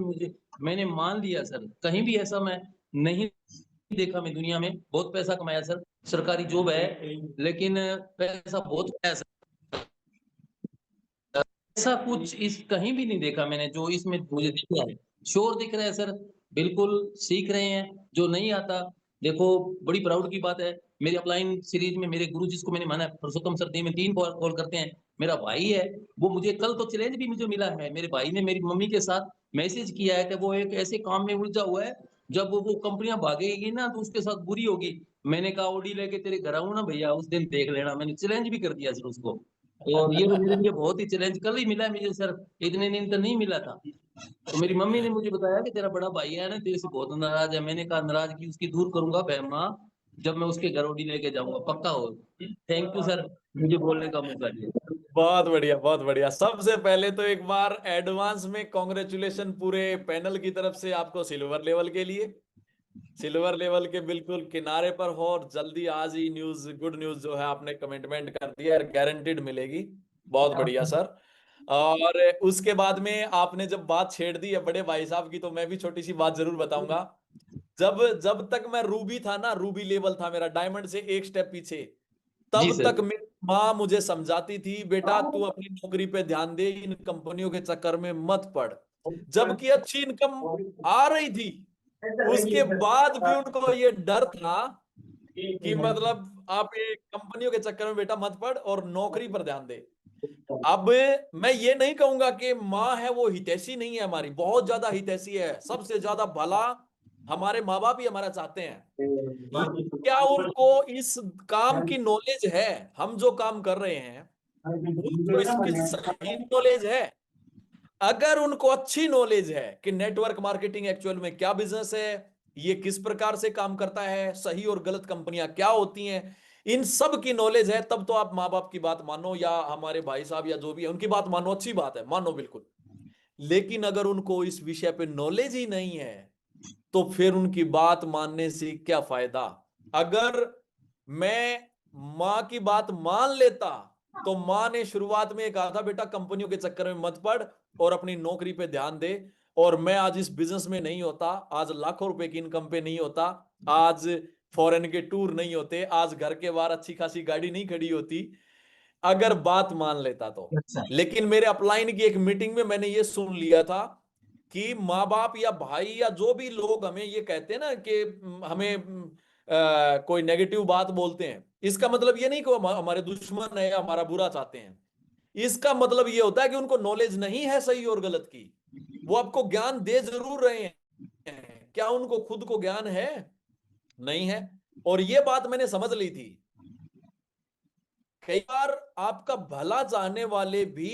मैंने मान लिया सर। कहीं भी ऐसा मैं नहीं देखा, मैं दुनिया में बहुत पैसा कमाया सर, सरकारी जॉब है लेकिन पैसा बहुत कमाया सर। ऐसा कुछ इस कहीं भी नहीं देखा मैंने जो इसमें मुझे दिख रहा है। श्योर दिख रहा है सर, बिल्कुल सीख रहे हैं। जो नहीं आता, देखो बड़ी प्राउड की बात है, मेरी अपलाइन सीरीज में मेरे गुरु जिसको मैंने माना है, पुरुषोत्तम सर दिन में 3 कॉल करते हैं, मेरा भाई है वो। मुझे कल तो चैलेंज भी मुझे मिला है, मेरे भाई ने मेरी मम्मी के साथ मैसेज किया है कि वो एक ऐसे काम में उलझा हुआ है, जब वो कंपनियां भागेगी ना तो उसके साथ बुरी होगी। मैंने कहा ऑडी लेके तेरे घर आऊं ना भैया, उस दिन देख लेना। मैंने चैलेंज भी कर दिया सर उसको। और ये तो मेरे लिए बहुत ही चैलेंज कल ही मिला है मुझे सर, इतने दिन तो नहीं मिला था। तो मेरी मम्मी ने मुझे बताया कि तेरा बड़ा भाई है ना, तेरे से बहुत नाराज है। मैंने कहा नाराजगी उसकी दूर करूंगा बहमा जब मैं उसके घर ओडी लेके जाऊंगा, पक्का हो। थैंक यू सर, मुझे बोलने का मौका दिया। बहुत बढ़िया, बहुत बढ़िया। सबसे पहले तो एक बार एडवांस में कॉन्ग्रेचुलेशन पूरे पैनल की तरफ से आपको सिल्वर लेवल के लिए। सिल्वर लेवल के बिल्कुल किनारे पर हो और जल्दी आज ही न्यूज, गुड न्यूज जो है आपने कमिटमेंट कर दिया, गारंटीड मिलेगी। बहुत बढ़िया सर। और उसके बाद में आपने जब बात छेड़ दी है बड़े भाई साहब की, तो मैं भी छोटी सी बात जरूर बताऊंगा। जब तक मैं रूबी था ना, रूबी लेवल था मेरा, डायमंड से एक स्टेप पीछे, जी तब सर। तक मेरी माँ मुझे समझाती थी, बेटा तू अपनी नौकरी पे ध्यान दे, इन कंपनियों के चक्कर में मत पड़। जबकि अच्छी इनकम आ रही थी, उसके बाद भी उनको ये डर था कि मतलब आप ये कंपनियों के चक्कर में बेटा मत पड़ और नौकरी पर ध्यान दे। अब मैं ये नहीं कहूंगा कि माँ है वो हितैषी नहीं है, हमारी बहुत ज्यादा हितैषी है, सबसे ज्यादा भला हमारे माँ बाप ही हमारा चाहते हैं। क्या उनको इस काम की नॉलेज है, हम जो काम कर रहे हैं उनको इसकी सही नॉलेज है? अगर उनको अच्छी नॉलेज है कि नेटवर्क मार्केटिंग एक्चुअल में क्या बिजनेस है, ये किस प्रकार से काम करता है, सही और गलत कंपनियां क्या होती हैं, इन सब की नॉलेज है, तब तो आप माँ बाप की बात मानो या हमारे भाई साहब या जो भी है उनकी बात मानो, अच्छी बात है, मानो बिल्कुल। लेकिन अगर उनको इस विषय पे नॉलेज ही नहीं है तो फिर उनकी बात मानने से क्या फायदा। अगर मैं माँ की बात मान लेता तो माँ ने शुरुआत में कहा था बेटा कंपनियों के चक्कर में मत पड़ और अपनी नौकरी पे ध्यान दे, और मैं आज इस बिजनेस में नहीं होता, आज लाखों रुपए की इनकम पे नहीं होता, आज फॉरेन के टूर नहीं होते, आज घर के बाहर अच्छी खासी गाड़ी नहीं खड़ी होती, अगर बात मान लेता तो। लेकिन मेरे अपलाइन की एक मीटिंग में मैंने ये सुन लिया था कि माँ बाप या भाई या जो भी लोग हमें ये कहते हैं ना कि हमें कोई नेगेटिव बात बोलते हैं, इसका मतलब ये नहीं कि वो हमारे दुश्मन है या हमारा बुरा चाहते हैं। इसका मतलब ये होता है कि उनको नॉलेज नहीं है सही और गलत की। वो आपको ज्ञान दे जरूर रहे हैं, क्या उनको खुद को ज्ञान है? नहीं है। और ये बात मैंने समझ ली थी। कई बार आपका भला चाहने वाले भी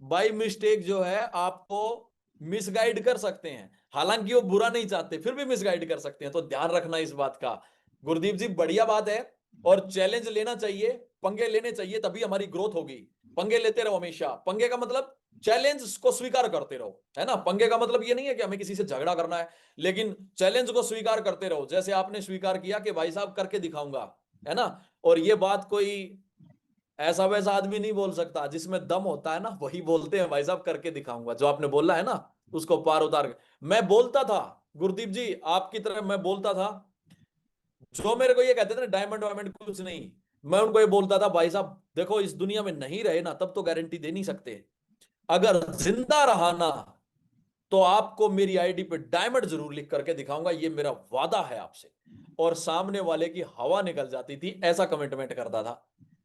बाय मिस्टेक जो है आपको मिसगाइड कर सकते हैं। हालांकि वो बुरा नहीं चाहते, फिर भी मिसगाइड कर सकते हैं। तो ध्यान रखना इस बात का। गुरदीप जी, बढ़िया बात है। और चैलेंज लेना चाहिए, पंगे लेने चाहिए, तभी हमारी ग्रोथ होगी। पंगे लेते रहो हमेशा। पंगे का मतलब चैलेंज को स्वीकार करते रहो, है ना। पंगे का मतलब ये नहीं है कि हमें किसी से झगड़ा करना है, लेकिन चैलेंज को स्वीकार करते रहो। जैसे आपने स्वीकार किया कि भाई साहब करके दिखाऊंगा, है ना। और ये बात कोई ऐसा वैसा आदमी नहीं बोल सकता। जिसमें दम होता है ना, वही बोलते हैं भाई साहब करके दिखाऊंगा। जो आपने बोला है ना, उसको पार उतार के। मैं बोलता था गुरदीप जी, आपकी तरह मैं बोलता था। जो मेरे को ये कहते थे ना डायमंड वायमंड कुछ नहीं, मैं उनको ये बोलता था भाई साहब देखो, इस दुनिया में नहीं रहे ना तब तो गारंटी दे नहीं सकते, अगर जिंदा रहा ना तो आपको मेरी आईडी पे डायमंड जरूर लिख करके दिखाऊंगा, ये मेरा वादा है आपसे। और सामने वाले की हवा निकल जाती थी, ऐसा कमिटमेंट करता था।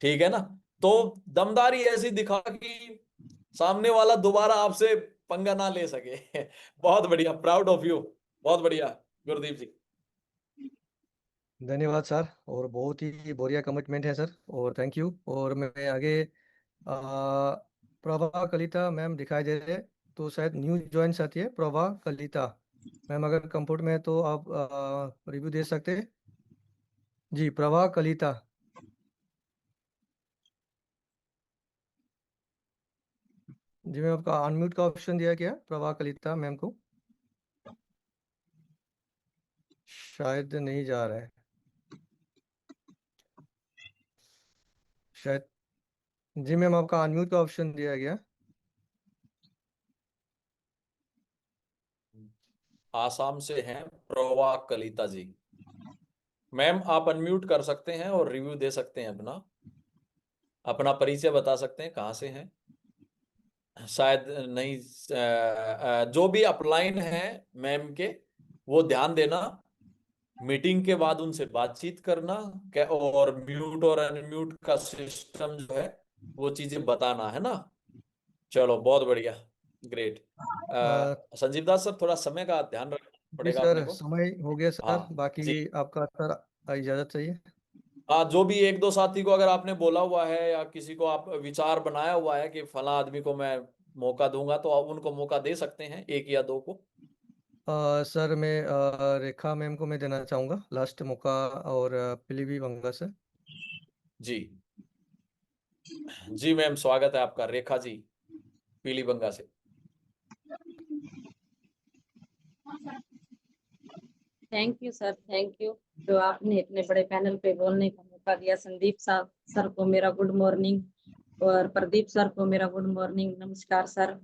ठीक है ना। तो दमदारी ऐसी दिखा कि सामने वाला दोबारा आपसे पंगा ना ले सके। बहुत बढ़िया, प्राउड ऑफ यू। बहुत बढ़िया गुरदीप जी। धन्यवाद सर, और बहुत ही बढ़िया कमिटमेंट है सर, और थैंक यू। और मैं आगे प्रभा कलिता मैम दिखाई दे रहे, तो शायद न्यू ज्वाइन साथी है प्रभा कलिता मैम। अगर कंप्यूटर में है तो आप रिव्यू दे सकते हैं। जी, प्रभा कलिता। जी मैम, आपका अनम्यूट का ऑप्शन दिया गया प्रभा कलिता मैम को, शायद नहीं जा रहा है शायद। जी मैम, आपका अनम्यूट का ऑप्शन दिया गया। आसाम से हैं प्रभा कलिता जी। मैम आप अनम्यूट कर सकते हैं और रिव्यू दे सकते हैं, अपना अपना परिचय बता सकते हैं, कहाँ से हैं। शायद नहीं। जो भी अपलाइन है मैम के, वो ध्यान देना, मीटिंग के बाद उनसे बातचीत करना, और म्यूट और अनम्यूट का सिस्टम जो है वो चीजें बताना, है ना। चलो बहुत बढ़िया, ग्रेट। संजीव दास सर, थोड़ा समय का ध्यान रखना जी पड़ेगा सर, अपने को। समय हो गया सर, हाँ बाकी जी। आपका सर इजाजत चाहिए। हाँ, जो भी एक दो साथी को अगर आपने बोला हुआ है या किसी को आप विचार बनाया हुआ है कि फला आदमी को मैं मौका दूंगा, तो आप उनको मौका दे सकते हैं, एक या दो को। सर मैं रेखा मैम को मैं देना चाहूँगा लास्ट मौका, और पीलीभी बंगा से। जी जी मैम, स्वागत है आपका, रेखा जी पीलीबंगा से। Thank you sir, thank you जो आपने इतने बड़े पैनल पे बोलने का मौका दिया। संदीप साहब सर को मेरा गुड मॉर्निंग, और प्रदीप सर को मेरा गुड मॉर्निंग, नमस्कार सर।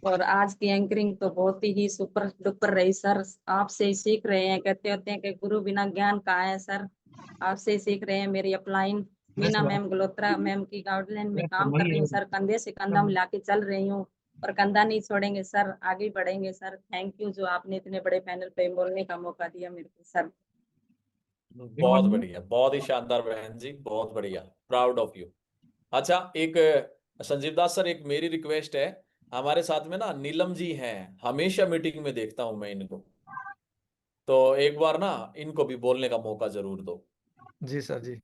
और आज की एंकरिंग तो बहुत ही सुपर डुपर रही सर। आपसे ही सीख रहे हैं, कहते होते हैं कि गुरु बिना ज्ञान कहाँ है सर। आपसे ही सीख रहे हैं। मेरी upline Meena ma'am Galotra ma'am की गाइडलाइन में काम कर रही हूँ सर। कंधे से कंधा मिला के चल रही हूँ, और कंधा नहीं छोड़ेंगे सर, आगे बढ़ेंगे सर। थैंक यू जो आपने इतने बड़े पैनल पे बोलने का मौका दिया मेरे को सर। बहुत बढ़िया, बहुत ही शानदार बहन जी, बहुत बढ़िया, प्राउड ऑफ यू। अच्छा, एक संजीव दास सर, एक मेरी रिक्वेस्ट है। हमारे साथ में ना नीलम जी हैं, हमेशा मीटिंग में देखता हूं मैं इनको, तो एक बार ना इनको भी बोलने का मौका जरूर दो। जी सर, जी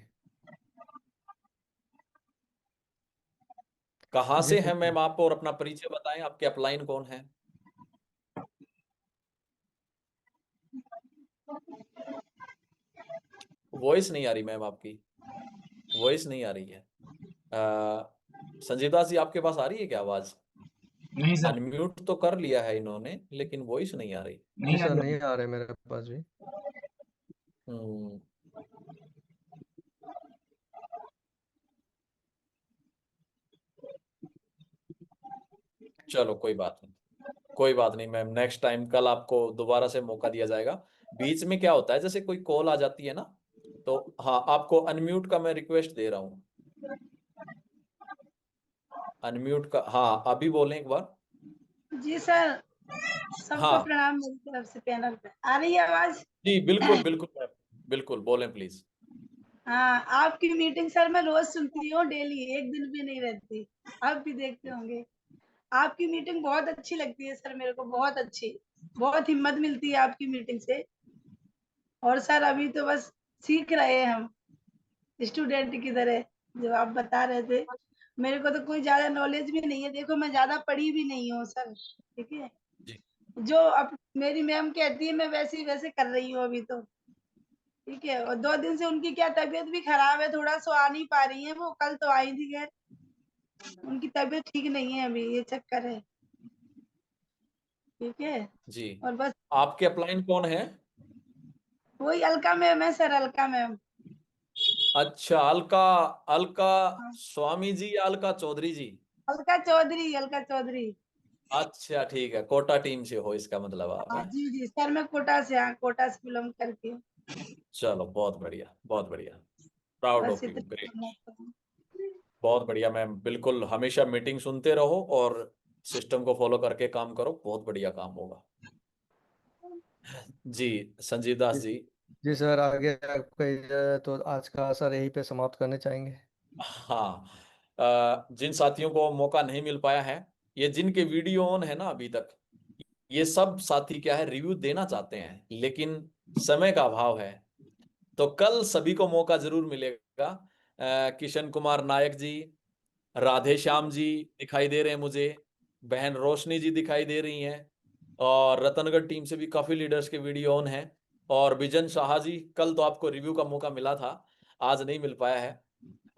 कहाँ जी से सर। हैं मैम आप, और अपना परिचय बताएं, आपके अपलाइन कौन है। वॉइस नहीं आ रही मैम, आपकी वॉइस नहीं आ रही है। संजीव दास जी, आपके पास आ रही है क्या आवाज? नहीं सर। अनम्यूट तो कर लिया है इन्होंने, लेकिन वॉइस नहीं आ रही। जी सर, नहीं आ रहे मेरे पास भी। हम्म। चलो कोई बात नहीं, कोई बात नहीं मैम, नेक्स्ट टाइम कल आपको दोबारा से मौका दिया जाएगा। बीच में क्या होता है, जैसे कोई कॉल आ जाती है ना, तो हाँ, आपको अनम्यूट का मैं रिक्वेस्ट दे रहा हूँ। अनम्यूट का, हाँ अभी बोलें एक बार। जी सर, सबको हाँ प्रणाम मेरी तरफ से पैनल पे। आ रही है आवाज? जी बिल्कुल बिल्कुल मैम, बिल्कुल बोलें प्लीज। हाँ, आपकी मीटिंग सर मैं रोज सुनती हूँ, डेली, एक दिन भी नहीं रहती। आप भी देखते होंगे। आपकी मीटिंग बहुत अच्छी लगती है सर, मेरे को बहुत अच्छी। बहुत हिम्मत मिलती है आपकी मीटिंग से। और सर अभी तो बस सीख रहे हैं हम, स्टूडेंट की तरह, जो आप बता रहे थे। मेरे को तो कोई ज्यादा नॉलेज भी नहीं है, देखो मैं ज्यादा पढ़ी भी नहीं हूँ सर, ठीक है। जो अब मेरी मैम कहती है मैं वैसे कर रही हूँ अभी तो, ठीक है। और 2 दिन से उनकी क्या तबीयत भी खराब है, थोड़ा सो आ नहीं पा रही है वो। कल तो आई थी खैर, उनकी तबीयत ठीक नहीं है अभी, ये चक्कर है, ठीक है। जी और बस आपके अपलाइन कौन है? वही अलका मैम है सर, अलका मैम। अच्छा अलका, अलका स्वामी जी या अलका चौधरी जी? अलका चौधरी, अलका चौधरी। अच्छा ठीक है, कोटा टीम से हो इसका मतलब आप हाँ हैं? जी जी सर, मैं कोटा से, हाँ कोटा से बिलोंग करती हूँ। चलो बहुत बढ़िया, बहुत बढ़िया, प्राउड बस ऑफ यू, इतना ग्रेट। करना था। बहुत बढ़िया मैम, बिल्कुल हमेशा मीटिंग सुनते रहो और सिस्टम को फॉलो करके काम करो, बहुत बढ़िया काम होगा। जी संजीव दास जी। जी सर, आगे आपका इजाज़त तो आज का सर यहीं पे समाप्त करने चाहेंगे। हाँ जिन साथियों को मौका नहीं मिल पाया है, ये जिनके वीडियो ऑन है ना अभी तक, ये सब साथी क्या है, रिव्यू देना चाहते हैं लेकिन समय का अभाव है। तो कल सभी को मौका जरूर मिलेगा। किशन कुमार नायक जी, राधे श्याम जी दिखाई दे रहे हैं मुझे, बहन रोशनी जी दिखाई दे रही हैं, और रतनगढ़ टीम से भी काफी लीडर्स के वीडियो ऑन है। और विजन शाह जी, कल तो आपको रिव्यू का मौका मिला था, आज नहीं मिल पाया है।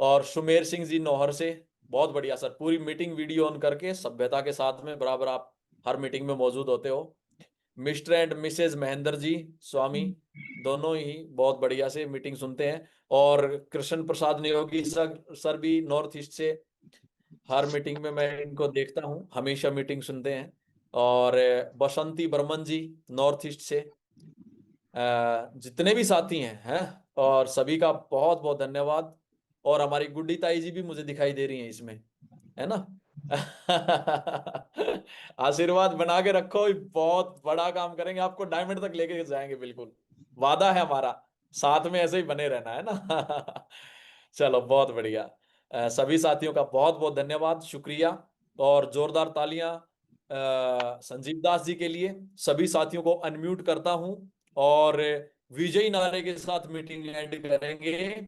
और सुमेर सिंह जी नौहर से, बहुत बढ़िया सर, पूरी मीटिंग वीडियो ऑन करके सभ्यता के साथ में बराबर आप हर मीटिंग में मौजूद होते हो। Mister and Mrs Mahendra ji स्वामी, दोनों ही बहुत बढ़िया से मीटिंग सुनते हैं। और कृष्ण प्रसाद नियोगी सर भी नॉर्थ ईस्ट से, हर मीटिंग में मैं इनको देखता हूँ, हमेशा मीटिंग सुनते हैं। और बसंती बर्मन जी नॉर्थ ईस्ट से, जितने भी साथी हैं और सभी का बहुत बहुत धन्यवाद। और हमारी गुड्डी ताई जी भी मुझे दिखाई दे रही हैं इसमें, है ना। आशीर्वाद बना के रखो, बहुत बड़ा काम करेंगे, आपको डायमंड तक लेके जाएंगे, बिल्कुल वादा है हमारा, साथ में ऐसे ही बने रहना है ना। चलो बहुत बढ़िया, सभी साथियों का बहुत बहुत धन्यवाद, शुक्रिया। और जोरदार तालियां संजीव दास जी के लिए। सभी साथियों को अनम्यूट करता हूं और विजयी नारे के साथ मीटिंग एंड करेंगे।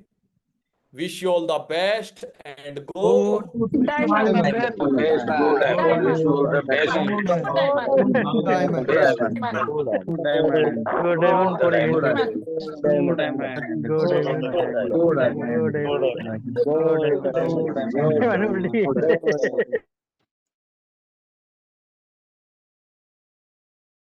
Wish you all the best and go Good